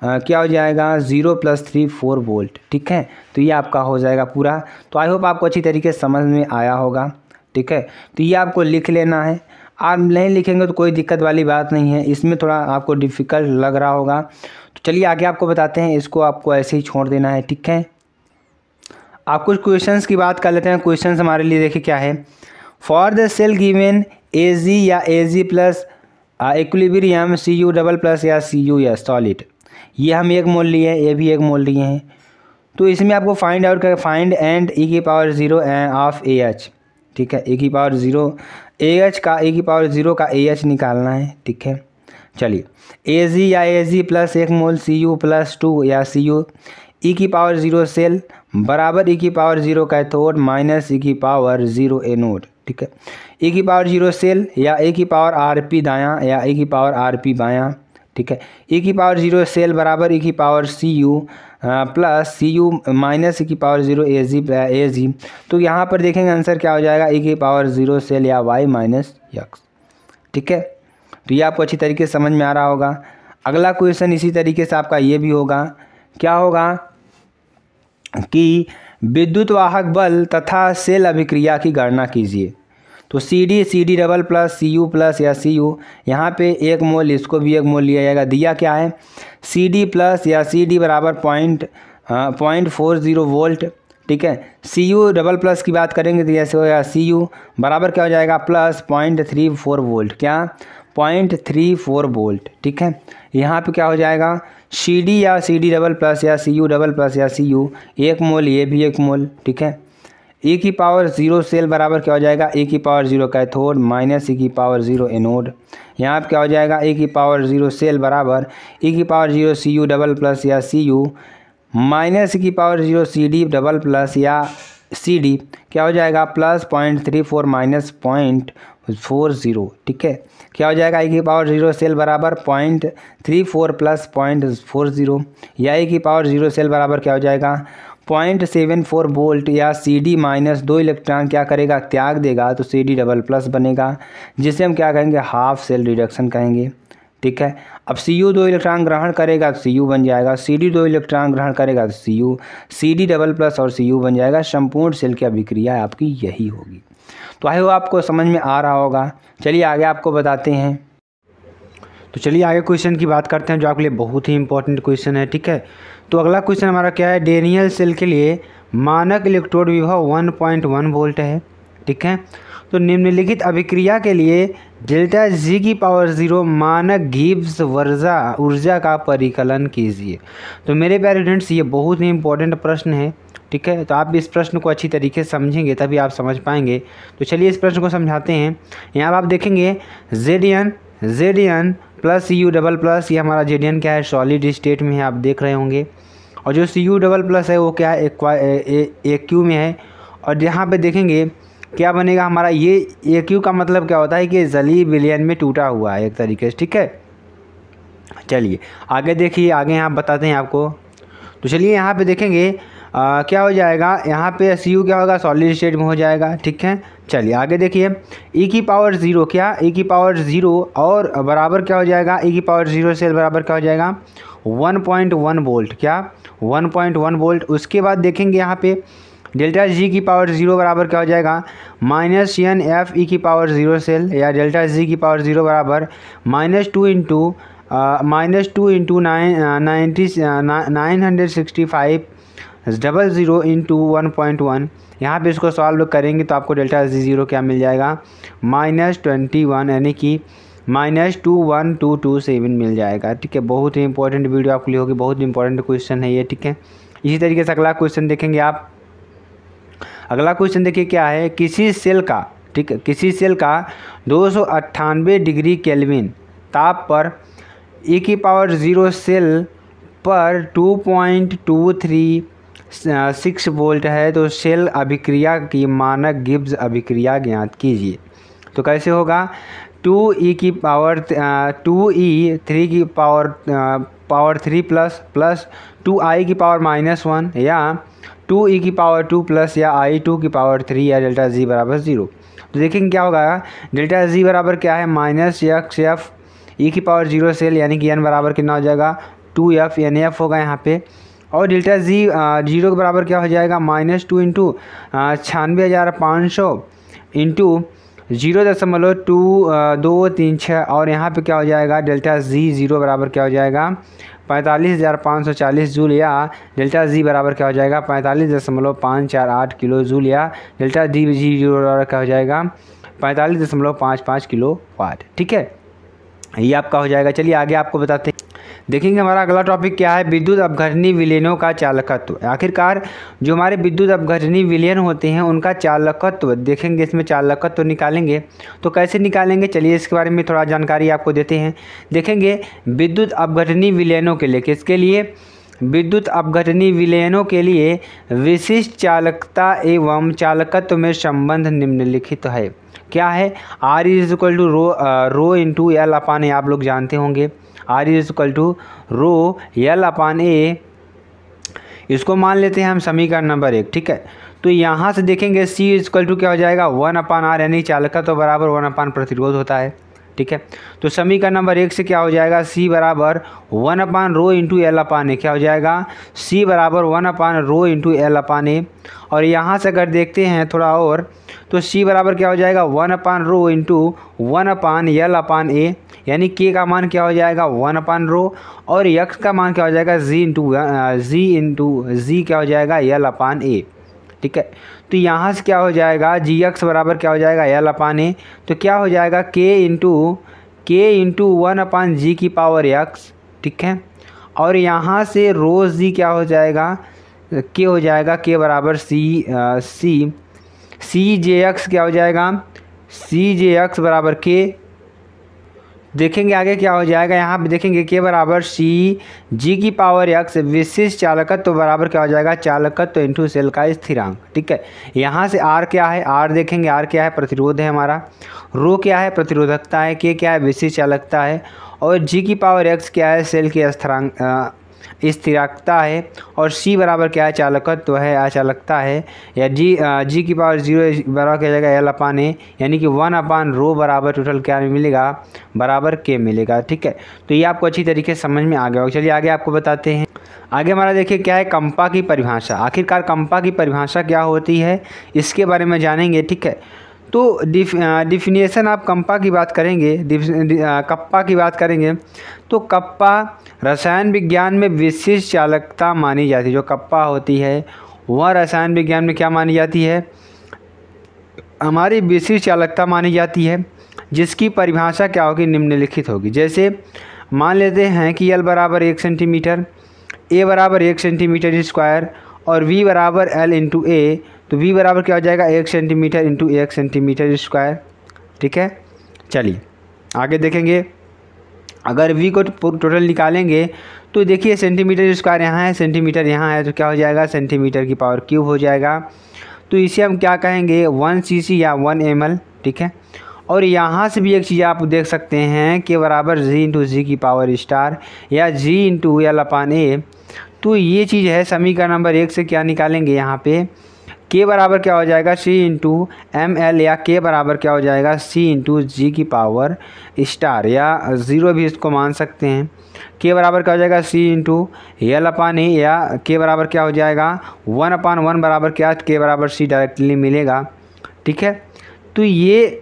क्या हो जाएगा 0+34 वोल्ट। ठीक है, तो ये आपका हो जाएगा पूरा। तो आई होप आपको अच्छी तरीके से समझ में आया होगा। ठीक है, तो ये आपको लिख लेना है, आप नहीं लिखेंगे तो कोई दिक्कत वाली बात नहीं है, इसमें थोड़ा आपको डिफ़िकल्ट लग रहा होगा। तो चलिए आगे आपको बताते हैं, इसको आपको ऐसे ही छोड़ देना है। ठीक है, आप कुछ क्वेश्चंस की बात कर लेते हैं। क्वेश्चंस हमारे लिए देखिए क्या है, for the cell given Ag या Ag plus equilibrium Cu double plus या Cu या सॉलिड, ये हम 1 मोल लिए हैं, ये भी 1 मोल लिए हैं। तो इसमें आपको फाइंड आउट कर find and E⁻0 of AH। ठीक है, E⁻0 AH का E⁻0 का AH निकालना है। ठीक है, चलिए Ag या Ag प्लस 1 मोल Cu प्लस 2 या Cu E⁻0 सेल बराबर E⁻0 cathode minus E⁻0 anode. ठीक है, E⁻0 सेल या E⁻RP दायां या E⁻RP बायां। ठीक है, E⁻0 सेल बराबर E⁻Cu plus Cu minus E⁻0 Ag। तो यहाँ पर देखेंगे आंसर क्या हो जाएगा, E⁻0 सेल या Y माइनस X। ठीक है, तो ये आपको अच्छी तरीके से समझ में आ रहा होगा। अगला क्वेश्चन इसी तरीके से आपका ये भी होगा, क्या होगा कि विद्युत वाहक बल तथा सेल अभिक्रिया की गणना कीजिए। तो C D double plus C U plus या सी यू, यहाँ पे 1 मोल, इसको भी 1 मोल लिया जाएगा। दिया क्या है, सी डी प्लस या सी डी बराबर 0.40 वोल्ट, ठीक है। सी यू डबल प्लस की बात करेंगे तो जैसे होगा सी यू बराबर क्या हो जाएगा, प्लस 0.34 वोल्ट, क्या 0.34 वोल्ट, ठीक है। यहाँ पे क्या हो जाएगा, सी डी या सी डी डबल प्लस या सी यू डबल प्लस या सी यू 1 मोल, ये भी 1 मोल, ठीक है। e की पावर 0 सेल बराबर क्या हो जाएगा, e की पावर 0 कैथोड माइनस e की पावर 0 एनोड। यहाँ पे क्या हो जाएगा, e की पावर 0 सेल बराबर e की power 0 C U double plus या सी यू माइनस e की power 0 C D double plus या सी डी, क्या हो जाएगा, प्लस 0.34 माइनस 0.40, ठीक है। क्या हो जाएगा, e की पावर 0 सेल बराबर 0.34 प्लस 0.40 या e की पावर 0 सेल बराबर क्या हो जाएगा, 0.74 वोल्ट या सी डी माइनस 2 इलेक्ट्रॉन क्या करेगा, त्याग देगा, तो सी डी डबल प्लस बनेगा, जिसे हम क्या कहेंगे, हाफ सेल रिडक्शन कहेंगे, ठीक है। अब सी यू 2 इलेक्ट्रॉन ग्रहण करेगा तो सी यू बन जाएगा, सी डी 2 इलेक्ट्रॉन ग्रहण करेगा तो C U, C D double plus और सी यू बन जाएगा। संपूर्ण सेल की अभिक्रिया आपकी यही होगी। तो आई होप आपको समझ में आ रहा होगा। चलिए आगे आपको बताते हैं। तो चलिए आगे क्वेश्चन की बात करते हैं, जो आपके लिए बहुत ही इंपॉर्टेंट क्वेश्चन है, ठीक है। तो अगला क्वेश्चन हमारा क्या है, डेनियल सेल के लिए मानक इलेक्ट्रोड विभव 1.1 वोल्ट है, ठीक है। तो निम्नलिखित अभिक्रिया के लिए डेल्टा जी की पावर 0 मानक गिब्स ऊर्जा का परिकलन कीजिए। तो मेरे प्यारे स्टूडेंट्स, ये बहुत ही इंपॉर्टेंट प्रश्न है, ठीक है। तो आप इस प्रश्न को अच्छी तरीके से समझेंगे तभी आप समझ पाएंगे। तो चलिए इस प्रश्न को समझाते हैं। यहाँ आप देखेंगे Z plus C U double plus, ये हमारा जेड क्या है, सॉलिड स्टेट में है, आप देख रहे होंगे। और जो सी यू डबल प्लस है वो क्या है, एक क्यू में है। और यहाँ पे देखेंगे क्या बनेगा हमारा, ये ए क्यू का मतलब क्या होता है कि जली विलयन में टूटा हुआ है एक तरीके से, ठीक है। चलिए आगे देखिए, आगे यहाँ बताते हैं आपको। तो चलिए यहाँ पे देखेंगे क्या हो जाएगा, यहाँ पे सी यू क्या होगा, सॉलिड स्टेट में हो जाएगा, ठीक है। चलिए आगे देखिए, e की पावर 0 क्या, e की पावर 0 और बराबर क्या हो जाएगा, e की पावर 0 सेल बराबर क्या हो जाएगा, 1.1 वोल्ट, क्या 1.1 वोल्ट। उसके बाद देखेंगे यहाँ पे डेल्टा जी की पावर 0 बराबर क्या हो जाएगा, माइनस एन एफ ई की पावर 0 सेल, या डेल्टा जी की पावर 0 बराबर -2 इंटू 965 00 इंटू 1.1। यहाँ पे इसको सॉल्व करेंगे तो आपको डेल्टा जी 0 क्या मिल जाएगा, -21, यानी कि -21227 मिल जाएगा, ठीक है। बहुत ही इंपॉर्टेंट वीडियो आपके लिए होगी, बहुत इंपॉर्टेंट क्वेश्चन है ये, ठीक है। इसी तरीके से अगला क्वेश्चन देखेंगे आप। अगला क्वेश्चन देखिए क्या है, किसी सेल का, ठीक है, किसी सेल का 298 डिग्री केल्विन ताप पर e की पावर 0 सेल पर 2.236 वोल्ट है, तो सेल अभिक्रिया की मानक गिब्स अभिक्रिया ज्ञात कीजिए। तो कैसे होगा, 2e की पावर 2e 3 की पावर 3 प्लस 2i की पावर -1 या 2e की पावर 2 प्लस या i2 की पावर 3 या डेल्टा जी बराबर 0। तो देखेंगे क्या होगा, डेल्टा जी बराबर क्या है, -x f e की पावर 0 सेल, यानी कि n बराबर कितना हो जाएगा, 2f यानी f होगा यहाँ पे। और डेल्टा जी 0 के बराबर क्या हो जाएगा, -2 इंटू 96,500 इंटू 0.2236। और यहाँ पे क्या हो जाएगा, डेल्टा जी 0 बराबर क्या हो जाएगा, 45,540 जूल, या डेल्टा जी बराबर क्या हो जाएगा, 45.548 किलो जूल, या डेल्टा जी 0 बराबर क्या हो जाएगा, 45.55 किलो वाट, ठीक है। ये आपका हो जाएगा। चलिए आगे आपको बताते हैं। देखेंगे हमारा अगला टॉपिक क्या है, विद्युत अपघटनी विलयनों का चालकत्व। आखिरकार जो हमारे विद्युत अपघटनी विलयन होते हैं उनका चालकत्व देखेंगे, इसमें चालकत्व निकालेंगे। तो कैसे निकालेंगे, चलिए इसके बारे में थोड़ा जानकारी आपको देते हैं। देखेंगे विद्युत अपघटनी विलयनों के लिए, किसके लिए, विद्युत अपघटनी विलयनों के लिए विशिष्ट चालकता एवं चालकत्व में संबंध निम्नलिखित है। क्या है, R is equal to rho into L upon A, आप लोग जानते होंगे, R is equal to rho L upon A, इसको मान लेते हैं हम समीकरण नंबर 1, ठीक है। तो यहाँ से देखेंगे C इज इक्वल टू क्या हो जाएगा, 1/R, यानी चालकत्व बराबर 1 प्रतिरोध होता है, ठीक है। तो समीकरण नंबर 1 से क्या हो जाएगा, C बराबर 1/ρ इंटू L/A। क्या हो जाएगा, C बराबर 1/ρ इंटू L/A। और यहाँ से अगर देखते हैं थोड़ा और, तो C बराबर क्या हो जाएगा 1/ρ इंटू 1/L/A, यानी K का मान क्या हो जाएगा 1/ρ, और X का मान क्या हो जाएगा Z क्या हो जाएगा L/A। ठीक है। तो यहाँ से क्या हो जाएगा GX बराबर क्या हो जाएगा L/A। तो क्या हो जाएगा K इंटू 1/G की पावर X। ठीक है। और यहाँ से रो Z क्या हो जाएगा, K हो जाएगा K बराबर CJX क्या हो जाएगा, CJX बराबर K। देखेंगे आगे क्या हो जाएगा, यहाँ पे देखेंगे K बराबर CG की पावर X विशिष्ट चालकत्व तो बराबर क्या हो जाएगा चालकत्व इंटू सेल का स्थिरांक। ठीक है। यहाँ से R क्या है, R देखेंगे, R क्या है प्रतिरोध है हमारा, रो क्या है प्रतिरोधकता है, K क्या है विशिष्ट चालकता है, और G की पावर X क्या है सेल की स्थिरांकता है, और C बराबर क्या है चालकत्व है अचालकता है, या G की पावर 0 बराबर क्या जाएगा L/A, यानी कि 1/ρ बराबर टोटल क्या मिलेगा बराबर K मिलेगा। ठीक है। तो ये आपको अच्छी तरीके से समझ में आ गया होगा। चलिए आगे आपको बताते हैं। आगे हमारा देखिए क्या है कंपा की परिभाषा। आखिरकार कंपा की परिभाषा क्या होती है इसके बारे में जानेंगे। ठीक है। तो डिफिनेशन आप कंपा की बात करेंगे, कप्पा की बात करेंगे तो कप्पा रसायन विज्ञान में विशिष्ट चालकता मानी जाती है। जो कप्पा होती है वह रसायन विज्ञान में क्या मानी जाती है, हमारी विशिष्ट चालकता मानी जाती है, जिसकी परिभाषा क्या होगी निम्नलिखित होगी। जैसे मान लेते हैं कि L बराबर 1 सेंटीमीटर, A बराबर 1 सेंटीमीटर स्क्वायर और V बराबर L इंटू A। तो V बराबर क्या हो जाएगा 1 सेंटीमीटर इंटू 1 सेंटीमीटर स्क्वायर। ठीक है। चलिए आगे देखेंगे। अगर V को टोटल निकालेंगे तो देखिए सेंटीमीटर स्क्वायर यहाँ है, सेंटीमीटर यहाँ है, तो क्या हो जाएगा सेंटीमीटर की पावर क्यूब हो जाएगा। तो इसे हम क्या कहेंगे 1 cc या 1 ml। ठीक है। और यहाँ से भी एक चीज़ आप देख सकते हैं कि बराबर G इंटू जी की पावर स्टार या G इंटू L/A। तो ये चीज़ है समीकरण नंबर 1 से क्या निकालेंगे, यहाँ पे K बराबर क्या हो जाएगा C इंटू ML, या K बराबर क्या हो जाएगा C इंटू जी की पावर स्टार, या 0 भी इसको मान सकते हैं। K बराबर क्या हो जाएगा C इंटू L/A, या K बराबर क्या हो जाएगा 1/1 बराबर क्या K बराबर C डायरेक्टली मिलेगा। ठीक है। तो ये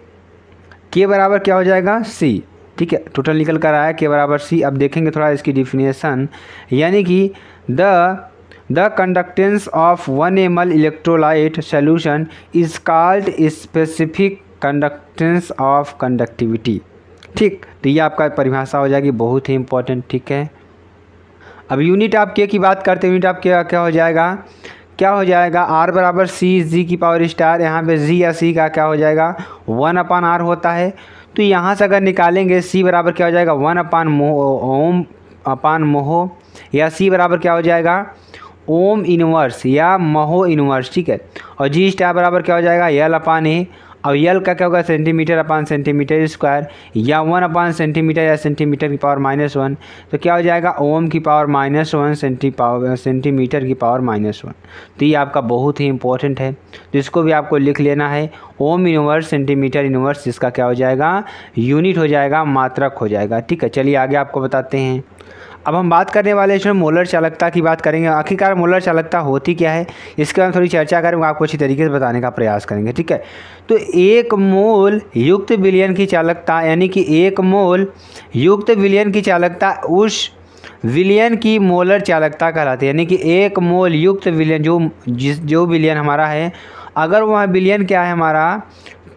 K बराबर क्या हो जाएगा C। ठीक है। टोटल निकल कर आया K बराबर C। अब देखेंगे थोड़ा इसकी डिफिनेशन, यानी कि the conductance of 1 ml electrolyte solution is called specific conductance of conductivity. ठीक। तो ये आपका परिभाषा हो जाएगी, बहुत ही इंपॉर्टेंट। ठीक है। अब यूनिट आप K की बात करते हैं, यूनिट आप क्या हो जाएगा, क्या हो जाएगा R बराबर C जी की पावर स्टार। यहाँ पे G या C का क्या हो जाएगा 1/R होता है। तो यहाँ से अगर निकालेंगे C बराबर क्या हो जाएगा 1/ओम, या C बराबर क्या हो जाएगा ओम इनवर्स या महो इनवर्स। ठीक है। और G स्टार बराबर क्या हो जाएगा L/A, और L का क्या होगा सेंटीमीटर स्क्वायर, या 1/, सेंटीमीटर या सेंटीमीटर की पावर -1। तो क्या हो जाएगा ओम की पावर -1 सेंटीमीटर की पावर -1। तो ये आपका बहुत ही इंपॉर्टेंट है, तो इसको भी आपको लिख लेना है। ओम इनवर्स सेंटीमीटर इनवर्स, जिसका क्या हो जाएगा यूनिट हो जाएगा, मात्रक हो जाएगा। ठीक है। चलिए आगे आपको बताते हैं। अब हम बात करने वाले इसमें मोलर चालकता की बात करेंगे। आखिरकार मोलर चालकता होती क्या है इसके बारे में थोड़ी चर्चा करेंगे, आपको अच्छी तरीके से बताने का प्रयास करेंगे। ठीक है। तो 1 मोल युक्त विलयन की चालकता, यानी कि 1 मोल युक्त विलयन की चालकता उस विलयन की मोलर चालकता कहलाती है। यानी कि 1 मोल युक्त विलयन जो विलयन हमारा है, अगर वह विलयन क्या है हमारा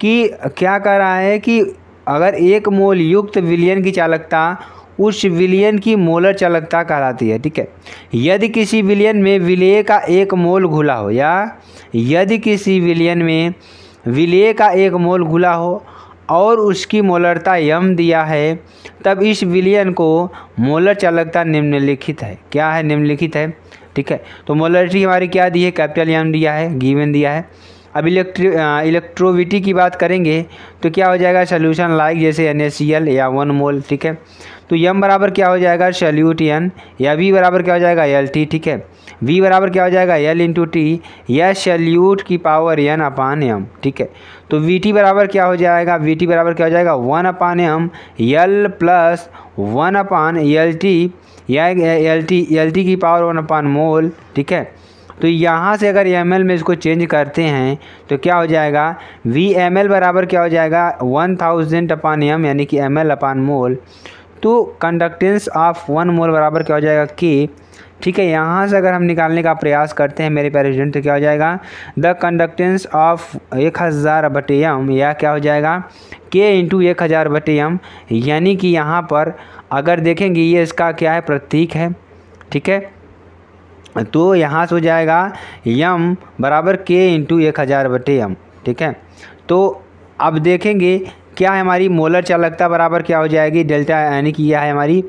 कि क्या कर रहा है कि अगर 1 मोल युक्त विलयन की चालकता उस विलयन की मोलर चालकता कहलाती है। ठीक है। यदि किसी विलयन में विलेय का 1 मोल घुला हो, या यदि किसी विलयन में विलेय का 1 मोल घुला हो और उसकी मोलरता m दिया है, तब इस विलयन को मोलर चालकता निम्नलिखित है। क्या है निम्नलिखित है। ठीक है। तो मोलरिटी हमारी क्या दी है, कैपिटल M दिया है, गिवन दिया है। अब इलेक्ट्रोविटी की बात करेंगे तो क्या हो जाएगा, सोल्यूशन लाइक जैसे NaCl या 1 मोल, ठीक है। तो m बराबर क्या हो जाएगा, सॉल्यूट n, या v बराबर क्या हो जाएगा LT, ठीक है। v बराबर क्या हो जाएगा L इंटू टी, या सॉल्यूट की पावर n अपान m, ठीक है। तो Vt बराबर क्या हो जाएगा, Vt बराबर क्या हो जाएगा 1 अपान m L प्लस 1 अपान LT, या LT की पावर 1 अपान मोल, ठीक है। तो यहाँ से अगर ml में इसको चेंज करते हैं तो क्या हो जाएगा, Vml बराबर क्या हो जाएगा 1000 अपान m, यानी कि ml अपान मोल। तो कंडक्टेंस ऑफ 1 मोल बराबर क्या हो जाएगा K, ठीक है। यहाँ से अगर हम निकालने का प्रयास करते हैं मेरे प्यारे स्टूडेंट तो क्या हो जाएगा, द कंडक्टेंस ऑफ 1000/m, या क्या हो जाएगा K इंटू 1000/m, यानी कि यहाँ पर अगर देखेंगे ये इसका क्या है, प्रतीक है, ठीक है। तो यहाँ से हो जाएगा m बराबर K इंटू 1000/m, ठीक है। तो अब देखेंगे क्या है, हमारी मोलर चालकता बराबर क्या हो जाएगी डेल्टा, यानी कि यह है हमारी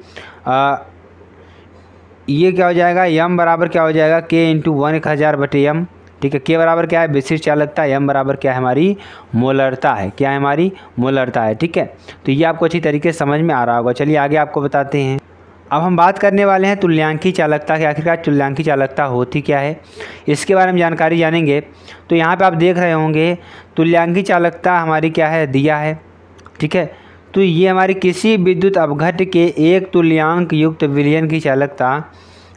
ये क्या हो जाएगा, m बराबर क्या हो जाएगा K इंटू 1000/m, ठीक है। K बराबर क्या है, विशिष्ट चालकता, m बराबर क्या है, हमारी मोलरता है, क्या है, हमारी मोलरता है, ठीक है। तो ये आपको अच्छी तरीके से समझ में आ रहा होगा। चलिए आगे आपको बताते हैं। अब हम बात करने वाले हैं तुल्यांकी चालकता की। आखिरकार तुल्यांकी चालकता होती क्या है, इसके बारे में जानकारी जानेंगे। तो यहाँ पे आप देख रहे होंगे तुल्यांकी चालकता हमारी क्या है, दिया है, ठीक है। तो ये हमारी किसी विद्युत अपघट्य के एक तुल्यांक युक्त विलयन की चालकता,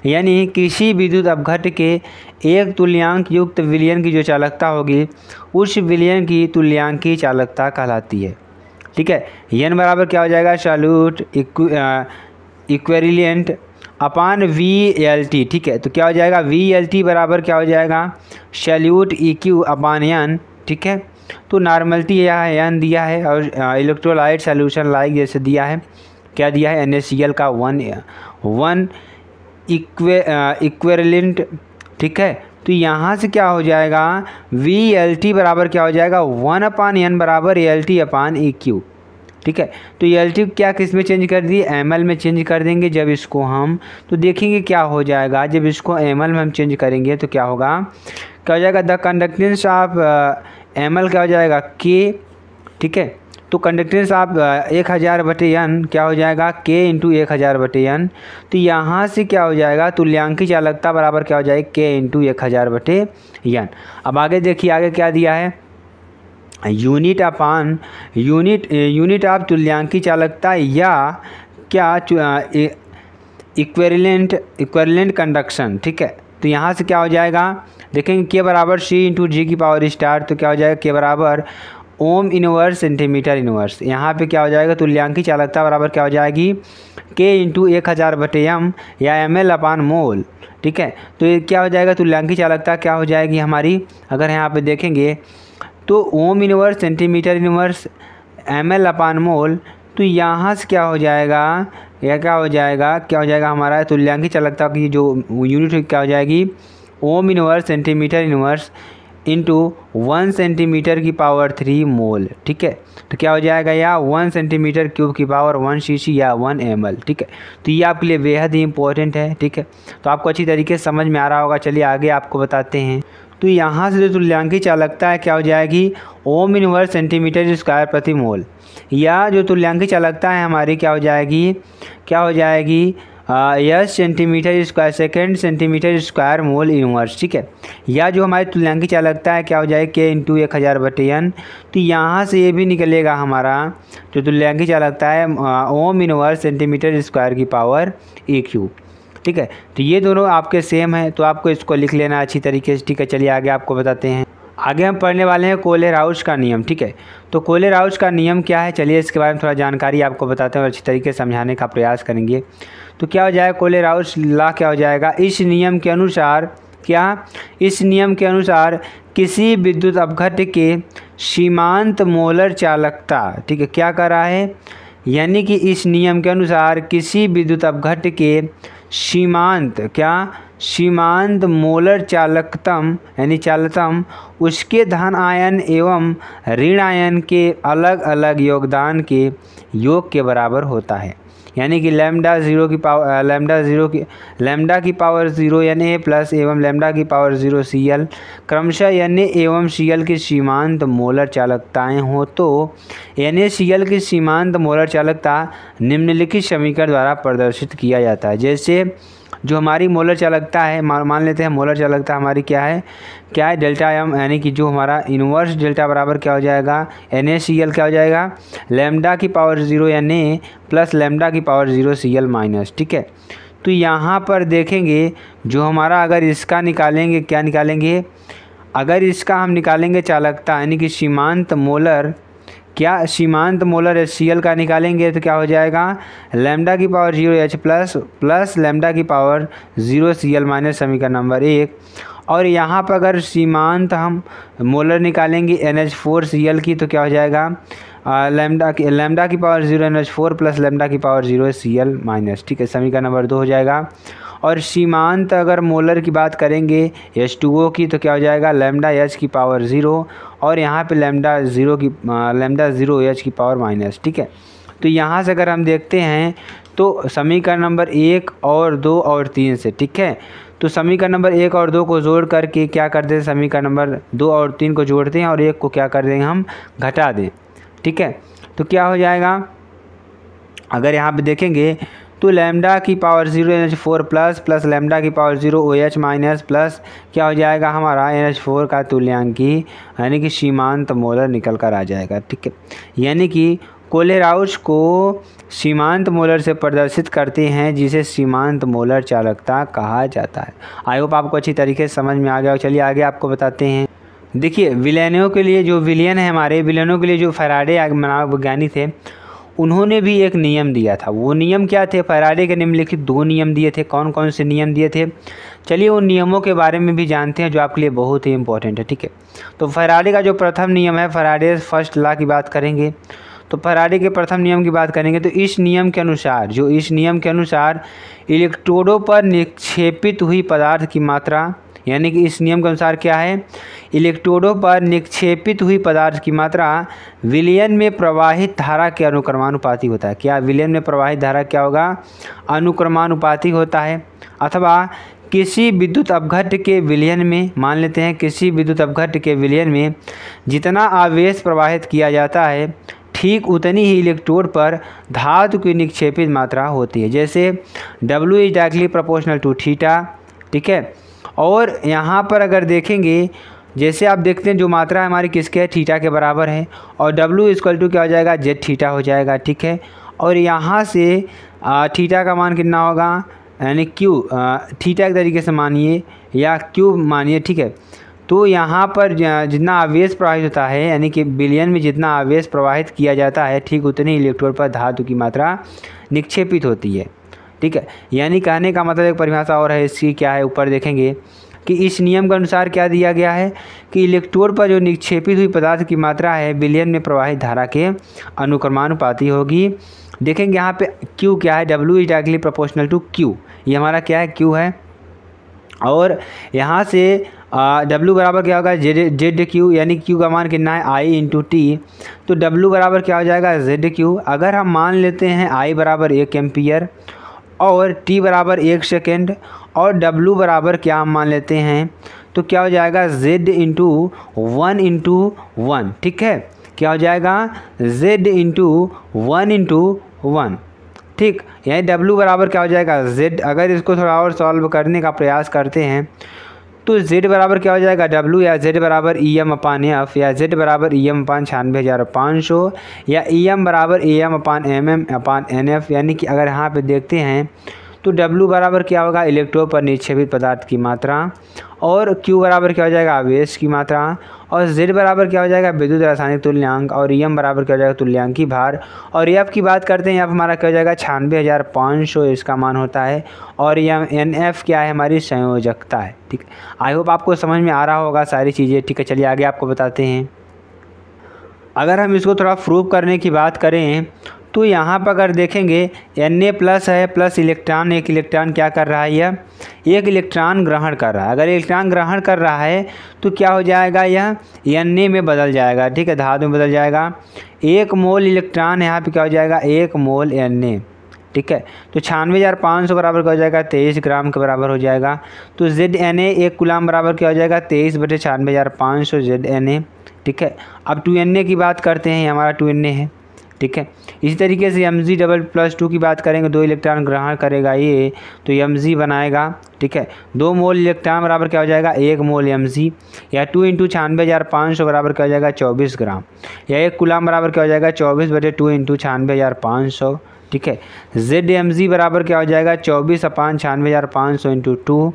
यानी किसी विद्युत अपघट्य के एक तुल्यांक युक्त विलयन की जो चालकता होगी उस विलयन की तुल्यांकी चालकता कहलाती है, ठीक है। n बराबर क्या हो जाएगा, सॉल्यूट इक्विवेलेंट अपान VLT, ठीक है। तो क्या हो जाएगा, VLT बराबर क्या हो जाएगा, सॉल्यूट EQ अपान n, ठीक है। तो नॉर्मलिटी यह है n दिया है, और इलेक्ट्रोलाइट सॉल्यूशन लाइक जैसे दिया है, क्या दिया है, NaCl का 1 इक्विवेलेंट, ठीक है। तो यहाँ से क्या हो जाएगा, VLT बराबर क्या हो जाएगा 1 अपान n बराबर LT अपान EQ, ठीक है। तो LT क्या किस में चेंज कर दिए, ml में चेंज कर देंगे। जब इसको हम तो देखेंगे क्या हो जाएगा, जब इसको ml में हम चेंज करेंगे तो क्या होगा, क्या हो जाएगा, द कंडक्टेंस ऑफ ml क्या हो जाएगा K, ठीक है। तो कंडक्टेंस ऑफ 1000/n क्या हो जाएगा K इंटू 1000/n। तो यहाँ से क्या हो जाएगा, तुल्यांकी चालकता बराबर क्या हो जाएगी K इंटू 1000/n। अब आगे देखिए, आगे क्या दिया है, यूनिट अपान यूनिट ऑफ तुल्यांकी चालकता, या क्या इक्विवेलेंट कंडक्शन, ठीक है। तो यहाँ से क्या हो जाएगा, देखेंगे K बराबर C इंटू G की पावर स्टार, तो क्या हो जाएगा K बराबर ओम इनवर्स सेंटीमीटर इनवर्स। यहाँ पे क्या हो जाएगा, तुल्यांकी चालकता बराबर क्या हो जाएगी K इंटू 1000/m, या ml अपान मोल, ठीक है। तो ये क्या हो जाएगा, तुल्यांकी चालकता क्या हो जाएगी हमारी, अगर यहाँ पे देखेंगे तो ohm inverse centimetre inverse ml अपान मोल। तो यहाँ से क्या हो जाएगा, या क्या हो जाएगा हमारा तुल्यांकी चालकता की जो यूनिट क्या हो जाएगी, ohm inverse centimetre inverse into 1 centimetre की पावर 3 मोल, ठीक है। तो क्या हो जाएगा, या 1 सेंटीमीटर क्यूब की पावर 1 cc या 1 ml, ठीक है। तो ये आपके लिए बेहद ही इंपॉर्टेंट है, ठीक है। तो आपको अच्छी तरीके से समझ में आ रहा होगा। चलिए आगे आपको बताते हैं। तो यहाँ से जो तुल्यांकी चालकता है क्या हो जाएगी, ओम इनवर्स सेंटीमीटर स्क्वायर प्रति मोल, या जो तुल्यांकी चालकता है हमारी क्या हो जाएगी yes centimetre square second centimetre square mole inverse, ठीक है। या जो हमारी तुल्यांकी चालकता है क्या हो जाएगी K इंटू 1000/n। तो यहाँ से ये भी निकलेगा हमारा जो तुल्यांकी चालकता है ओम इनवर्स सेंटीमीटर स्क्वायर की पावर EQ, ठीक है। तो ये दोनों आपके सेम है, तो आपको इसको लिख लेना अच्छी तरीके से, ठीक है। चलिए आगे आपको बताते हैं। आगे हम पढ़ने वाले हैं कोलेराउच का नियम, ठीक है। तो कोलेराउच का नियम क्या है, चलिए इसके बारे में थोड़ा जानकारी आपको बताते हैं और अच्छी तरीके से समझाने का प्रयास करेंगे। तो क्या हो जाएगा, कोलेराउच लॉ क्या हो जाएगा, इस नियम के अनुसार किसी विद्युत अपघट्य के सीमांत मोलर चालकता, ठीक है, क्या कर रहा है, यानी कि इस नियम के अनुसार किसी विद्युत अपघट्य के सीमांत मोलर चालकतम यानी चालकतम उसके धन आयन एवं ऋण आयन के अलग अलग योगदान के योग के बराबर होता है। यानी कि लैम्डा की पावर 0 Na प्लस एवं लैम्डा की पावर 0 Cl क्रमशः Na एवं Cl की सीमांत मोलर चालकताएं हो तो NaCl की सीमांत मोलर चालकता निम्नलिखित समीकरण द्वारा प्रदर्शित किया जाता है। जैसे जो हमारी मोलर चालकता है, मान लेते हैं मोलर चालकता हमारी क्या है डेल्टा एम, यानी कि जो हमारा इन्वर्स डेल्टा बराबर क्या हो जाएगा NaCl क्या हो जाएगा लैम्डा की पावर 0 Na प्लस लैम्डा की पावर 0 Cl माइनस। ठीक है, तो यहाँ पर देखेंगे जो हमारा अगर इसका निकालेंगे, क्या निकालेंगे, अगर इसका हम निकालेंगे चालकता यानी कि सीमांत मोलर Cl का निकालेंगे तो क्या हो जाएगा लैम्डा की पावर 0 H प्लस लैम्डा की पावर 0 Cl माइनस, समीकरण नंबर 1। और यहाँ पर अगर सीमांत हम मोलर निकालेंगे NH4Cl की तो क्या हो जाएगा लैम्डा की पावर 0 NH4 प्लस लैम्डा की पावर 0 Cl माइनस। ठीक है, समीकरण नंबर 2 हो जाएगा। और सीमांत अगर मोलर की बात करेंगे H2O की तो क्या हो जाएगा लैम्डा H की पावर 0 और यहाँ पे लैम्डा 0 H की पावर माइनस। ठीक है, तो यहाँ से अगर हम देखते हैं तो समीकरण नंबर 1 और 2 और 3 से, ठीक है, तो समीकरण नंबर 1 और 2 को जोड़ करके क्या करते हैं, समीकरण नंबर 2 और 3 को जोड़ते हैं और 1 को क्या कर देंगे हम घटा दें। ठीक है, तो क्या हो जाएगा, अगर यहाँ पे देखेंगे तो लैम्डा की पावर 0 NH4 प्लस लैम्डा की पावर 0 OH माइनस प्लस क्या हो जाएगा हमारा NH4 का तुल्यांकी यानी कि सीमांत मोलर निकल कर आ जाएगा। ठीक है, यानी कि कोलेराउस को सीमांत मोलर से प्रदर्शित करते हैं जिसे सीमांत मोलर चालकता कहा जाता है। आई होप आपको अच्छी तरीके से समझ में आ गया। चलिए आगे आपको बताते हैं। देखिए विलेनों के लिए, जो विलियन है हमारे विलेनों के लिए जो फैराडे वैज्ञानिक थे उन्होंने भी एक नियम दिया था। वो नियम क्या थे, फैराडे के निम्नलिखित 2 नियम दिए थे। कौन कौन से नियम दिए थे, चलिए उन नियमों के बारे में भी जानते हैं जो आपके लिए बहुत ही इंपॉर्टेंट है। ठीक है, तो फैराडे का जो प्रथम नियम है, फैराडे फर्स्ट लॉ की बात करेंगे तो फैराडे के प्रथम नियम की बात करेंगे तो इस नियम के अनुसार इलेक्ट्रोडों पर निक्षेपित हुई पदार्थ की मात्रा, यानी कि इस नियम के अनुसार क्या है, इलेक्ट्रोडों पर निक्षेपित हुई पदार्थ की मात्रा विलयन में प्रवाहित धारा के अनुक्रमानुपाती होता है। क्या विलयन में प्रवाहित धारा क्या होगा, अनुक्रमानुपाती होता है। अथवा किसी विद्युत अपघट्य के विलयन में, मान लेते हैं किसी विद्युत अपघट्य के विलयन में जितना आवेश प्रवाहित किया जाता है ठीक उतनी ही इलेक्ट्रोड पर धातु की निक्षेपित मात्रा होती है। जैसे W is directly proportional to theta. ठीक है, और यहाँ पर अगर देखेंगे जैसे आप देखते हैं जो मात्रा हमारी किसके है, थीटा के बराबर है और W इक्वल टू क्या हो जाएगा, जेड थीटा हो जाएगा। ठीक है, और यहाँ से थीटा का मान कितना होगा, यानी Q थीटा एक तरीके से मानिए या Q मानिए। ठीक है, तो यहाँ पर जितना आवेश प्रवाहित होता है यानी कि विलयन में जितना आवेश प्रवाहित किया जाता है ठीक उतनी इलेक्ट्रोड पर धातु की मात्रा निक्षेपित होती है। ठीक है, यानी कहने का मतलब एक परिभाषा और है इसकी, क्या है, ऊपर देखेंगे कि इस नियम के अनुसार क्या दिया गया है कि इलेक्ट्रोड पर जो निक्षेपित हुई पदार्थ की मात्रा है विलयन में प्रवाहित धारा के अनुक्रमानुपाती होगी। देखेंगे यहाँ पे Q क्या है, W is directly proportional to Q, ये हमारा क्या है, Q है। और यहाँ से W बराबर क्या होगा, जेड क्यू, यानी Q का मान कितना है I इंटू टी, तो W बराबर क्या हो जाएगा ZQ। अगर हम मान लेते हैं I बराबर 1 एम्पियर और T बराबर 1 सेकेंड और W बराबर क्या हम मान लेते हैं तो क्या हो जाएगा Z इंटू 1। ठीक है, क्या हो जाएगा Z इंटू 1। ठीक, यानी W बराबर क्या हो जाएगा Z। अगर इसको थोड़ा और सॉल्व करने का प्रयास करते हैं तो Z बराबर क्या हो जाएगा W, या Z बराबर EM/F, या Z बराबर EM/96,500, या EM बराबर AM/MM/NF। यानी कि अगर यहाँ पे देखते हैं तो W बराबर क्या होगा, इलेक्ट्रोड पर निक्षेपित पदार्थ की मात्रा, और Q बराबर क्या हो जाएगा, आवेश की मात्रा, और Z बराबर क्या हो जाएगा, विद्युत रासायनिक तुल्यांक, और EM बराबर क्या हो जाएगा, तुल्यांकी भार, और F की बात करते हैं, F हमारा क्या हो जाएगा 96,500 इसका मान होता है, और NF क्या है, हमारी संयोजकता है। ठीक है, आई होप आपको समझ में आ रहा होगा सारी चीज़ें। ठीक है, चलिए आगे आपको बताते हैं। अगर हम इसको थोड़ा प्रूव करने की बात करें तो यहाँ पर अगर देखेंगे Na प्लस है, प्लस इलेक्ट्रॉन, एक इलेक्ट्रॉन क्या कर रहा है, यह एक इलेक्ट्रॉन ग्रहण कर रहा है। अगर इलेक्ट्रॉन ग्रहण कर रहा है तो क्या हो जाएगा, यह Na में बदल जाएगा। ठीक है, धातु में बदल जाएगा। 1 मोल इलेक्ट्रॉन यहाँ पे क्या हो जाएगा, 1 मोल Na। ठीक है। तो 96,500 बराबर क्या हो जाएगा 23 ग्राम के बराबर हो जाएगा। तो ZNA 1 कूलाम बराबर क्या हो जाएगा 23/96,500 ZNA, ठीक है। अब 2Na की बात करते हैं, हमारा 2Na है, ठीक है। इसी तरीके से Mg+2 की बात करेंगे, 2 इलेक्ट्रॉन ग्रहण करेगा ये, तो Mg बनाएगा, ठीक है। 2 मोल इलेक्ट्रॉन बराबर क्या हो जाएगा 1 मोल Mg, या 2 × 96,500 बराबर क्या हो जाएगा 24 ग्राम, या 1 कूलाम बराबर क्या हो जाएगा 24/2 × 96,500, ठीक है। ZMg बराबर क्या हो जाएगा 24/96,500 × 2,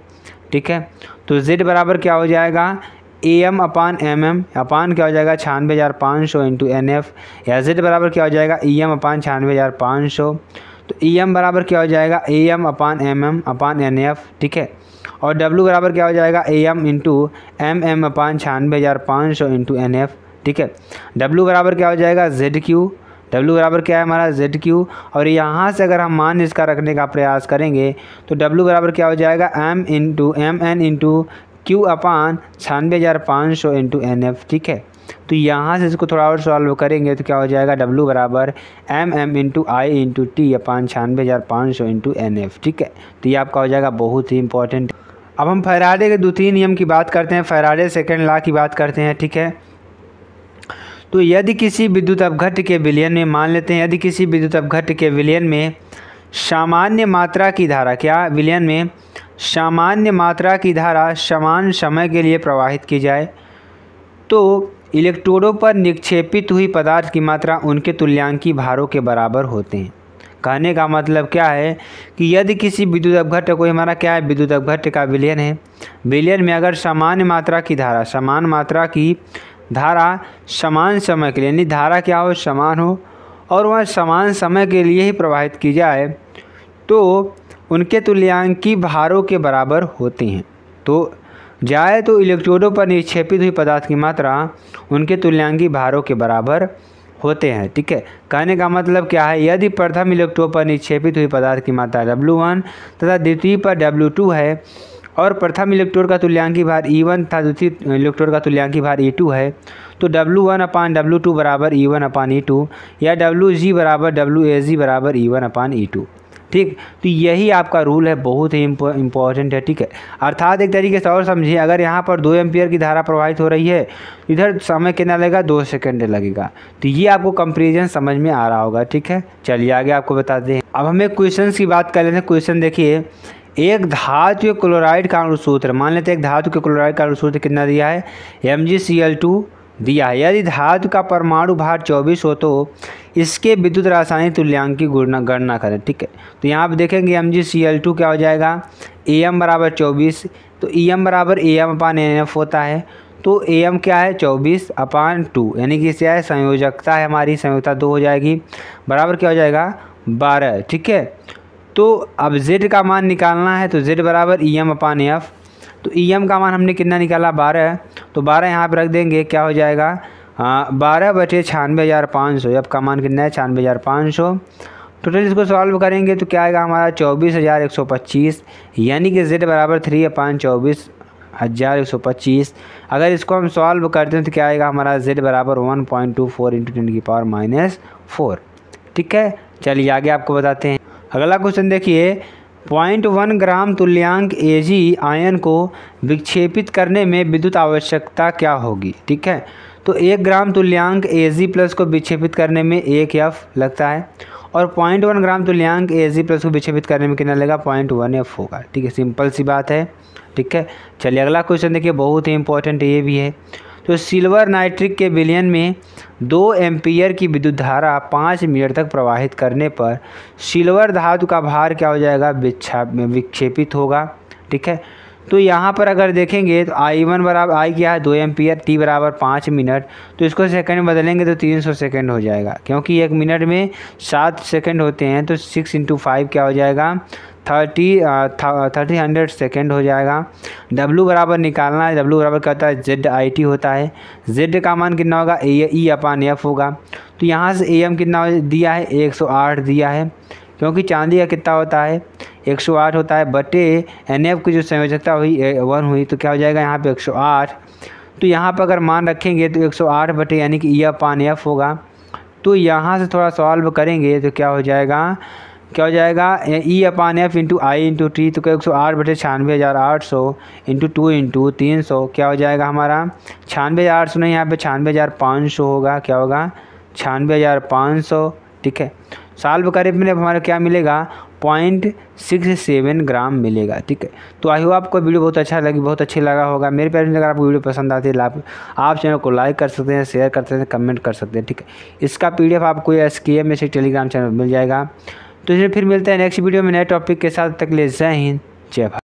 ठीक है। तो Z बराबर क्या हो जाएगा AM/mm, अपान क्या हो जाएगा 96,500 × NF, या Z बराबर क्या हो जाएगा EM/96,500। तो EM बराबर क्या हो जाएगा AM/mm/NF, ठीक है। और W बराबर क्या हो जाएगा AM × MM/96,500 × NF, ठीक है। W बराबर क्या हो जाएगा ZQ, W बराबर क्या है हमारा ZQ, और यहाँ से अगर हम मान इसका रखने का प्रयास करेंगे तो W बराबर क्या हो जाएगा MN × Q/96,500 × NF, ठीक है। तो यहाँ से इसको थोड़ा और सॉल्व करेंगे तो क्या हो जाएगा W बराबर MM × I × T/96,500 × NF, ठीक है। तो ये आपका हो जाएगा बहुत ही इंपॉर्टेंट। अब हम फैराडे के द्वितीय नियम की बात करते हैं, फैराडे सेकेंड लॉ की बात करते हैं, ठीक है। तो यदि किसी विद्युत अपघट्य के विलयन में, मान लेते हैं यदि किसी विद्युत अपघट्य के विलयन में सामान्य मात्रा की धारा, क्या विलयन में सामान्य मात्रा की धारा समान समय के लिए प्रवाहित की जाए, तो इलेक्ट्रोडों पर निक्षेपित हुई पदार्थ की मात्रा उनके तुल्यांकी भारों के बराबर होते हैं। कहने का मतलब क्या है कि यदि किसी विद्युत अपघट्य, कोई हमारा क्या है विद्युत अपघट्य का विलयन है, विलयन में अगर समान मात्रा की धारा, समान मात्रा की धारा समान समय के लिए, यानी धारा क्या हो समान हो और वह समान समय के लिए ही प्रवाहित की जाए, तो उनके तुल्यांकी भारों के बराबर होते हैं। तो जाए तो इलेक्ट्रोडों पर निक्षेपित हुई पदार्थ की मात्रा उनके तुल्यांकी भारों के बराबर होते हैं, ठीक है। कहने का मतलब क्या है, यदि प्रथम इलेक्ट्रोड पर निक्षेपित हुई पदार्थ की मात्रा W1 तथा द्वितीय पर W2 है और प्रथम इलेक्ट्रोड का तुल्यांकी भार E1 तथा द्वितीय इलेक्ट्रोड का तुल्यांकी भार E2 है, तो W1/W2 बराबर E1/E2, या WG बराबर WAG बराबर E1/E2, ठीक। तो यही आपका रूल है, बहुत ही इम्पोर्टेंट है, ठीक है। अर्थात एक तरीके से और समझिए, अगर यहाँ पर 2 एम्पियर की धारा प्रवाहित हो रही है, इधर समय कितना लगेगा 2 सेकंड लगेगा। तो ये आपको कंपैरिजन समझ में आ रहा होगा, ठीक है। चलिए आगे आपको बताते हैं। अब हमें क्वेश्चन की बात कर लेते हैं। क्वेश्चन देखिए, एक धातु के क्लोराइड का अणुसूत्र, मान लेते हैं एक धातु के क्लोराइड का अणुसूत्र कितना दिया है MgCl2 दिया है। यदि धातु का परमाणु भार 24 हो तो इसके विद्युत रासायनिक तुल्यांक की गणना करें, ठीक है। तो यहाँ पर देखेंगे MgCl2 क्या हो जाएगा Am बराबर 24, तो Em बराबर Am/NF होता है। तो Am क्या है 24/2, यानी कि क्या है संयोजकता है हमारी, संयोजकता 2 हो जाएगी, बराबर क्या हो जाएगा 12, ठीक है। तो अब Z का मान निकालना है, तो Z बराबर Em/F। तो Em का मान हमने कितना निकाला 12, तो 12 यहाँ पर रख देंगे, क्या हो जाएगा 12/96,500, अब का मान कितना है 96,500। टोटल इसको सॉल्व करेंगे तो क्या आएगा हमारा 24,125, यानी कि Z बराबर 3/24,125। अगर इसको हम सॉल्व करते हैं तो क्या आएगा हमारा Z बराबर 1.24 × 10⁻⁴, ठीक है। चलिए आगे आपको बताते हैं। अगला क्वेश्चन देखिए, 0.1 ग्राम तुल्यांक Ag आयन को विक्षेपित करने में विद्युत आवश्यकता क्या होगी, ठीक है। तो 1 ग्राम तुल्यांक Ag+ को विक्षेपित करने में 1 F लगता है, और 0.1 ग्राम तुल्यांक Ag+ को विक्षेपित करने में कितना लगेगा 0.1 F होगा, ठीक है। सिंपल सी बात है, ठीक है। चलिए अगला क्वेश्चन देखिए, बहुत ही इंपॉर्टेंट ये भी है। तो सिल्वर नाइट्रिक के विलयन में 2 एम्पियर की विद्युत धारा 5 मिनट तक प्रवाहित करने पर सिल्वर धातु का भार क्या हो जाएगा विक्षेपित होगा, ठीक है। तो यहाँ पर अगर देखेंगे तो I1 बराबर I क्या है 2 एम्पियर, T बराबर 5 मिनट, तो इसको सेकंड में बदलेंगे तो 300 सेकंड हो जाएगा, क्योंकि 1 मिनट में 7 सेकंड होते हैं, तो 6 × 5 क्या हो जाएगा 300 सेकेंड हो जाएगा। W बराबर निकालना है, W बराबर कहता है ZIT होता है, Z का मान कितना होगा E/F होगा। तो यहाँ से AM कितना दिया है 108 दिया है, क्योंकि चांदी का कितना होता है 108 होता है, बटे NF की जो संयोजकता हुई 1 हुई, तो क्या हो जाएगा यहाँ पे 108। तो यहाँ पर अगर मान रखेंगे तो 108 बटे यानी कि E/F होगा। तो यहाँ से थोड़ा सॉल्व करेंगे तो क्या हो जाएगा क्या हो जाएगा, E/F इंटू आई इंटू टी, तो क्या 108/96,800 इंटू 2 इंटू 300 क्या हो जाएगा हमारा 96,800 नहीं, यहाँ पे 96,500 होगा। क्या होगा 96,500, ठीक है। सॉल्व करें अपने हमारा क्या मिलेगा 0.67 ग्राम मिलेगा, ठीक है। तो आई होप आपको वीडियो बहुत अच्छी लगा होगा। मेरे प्यारे अगर आपको वीडियो पसंद आती है आप चैनल को लाइक कर सकते हैं, शेयर कर सकते हैं, कमेंट कर सकते हैं, ठीक है। इसका PDF आपको SKM में से टेलीग्राम चैनल मिल जाएगा। तो इसमें फिर मिलते हैं नेक्स्ट वीडियो में नए टॉपिक के साथ। तक के लिए जय हिंद, जय भारत।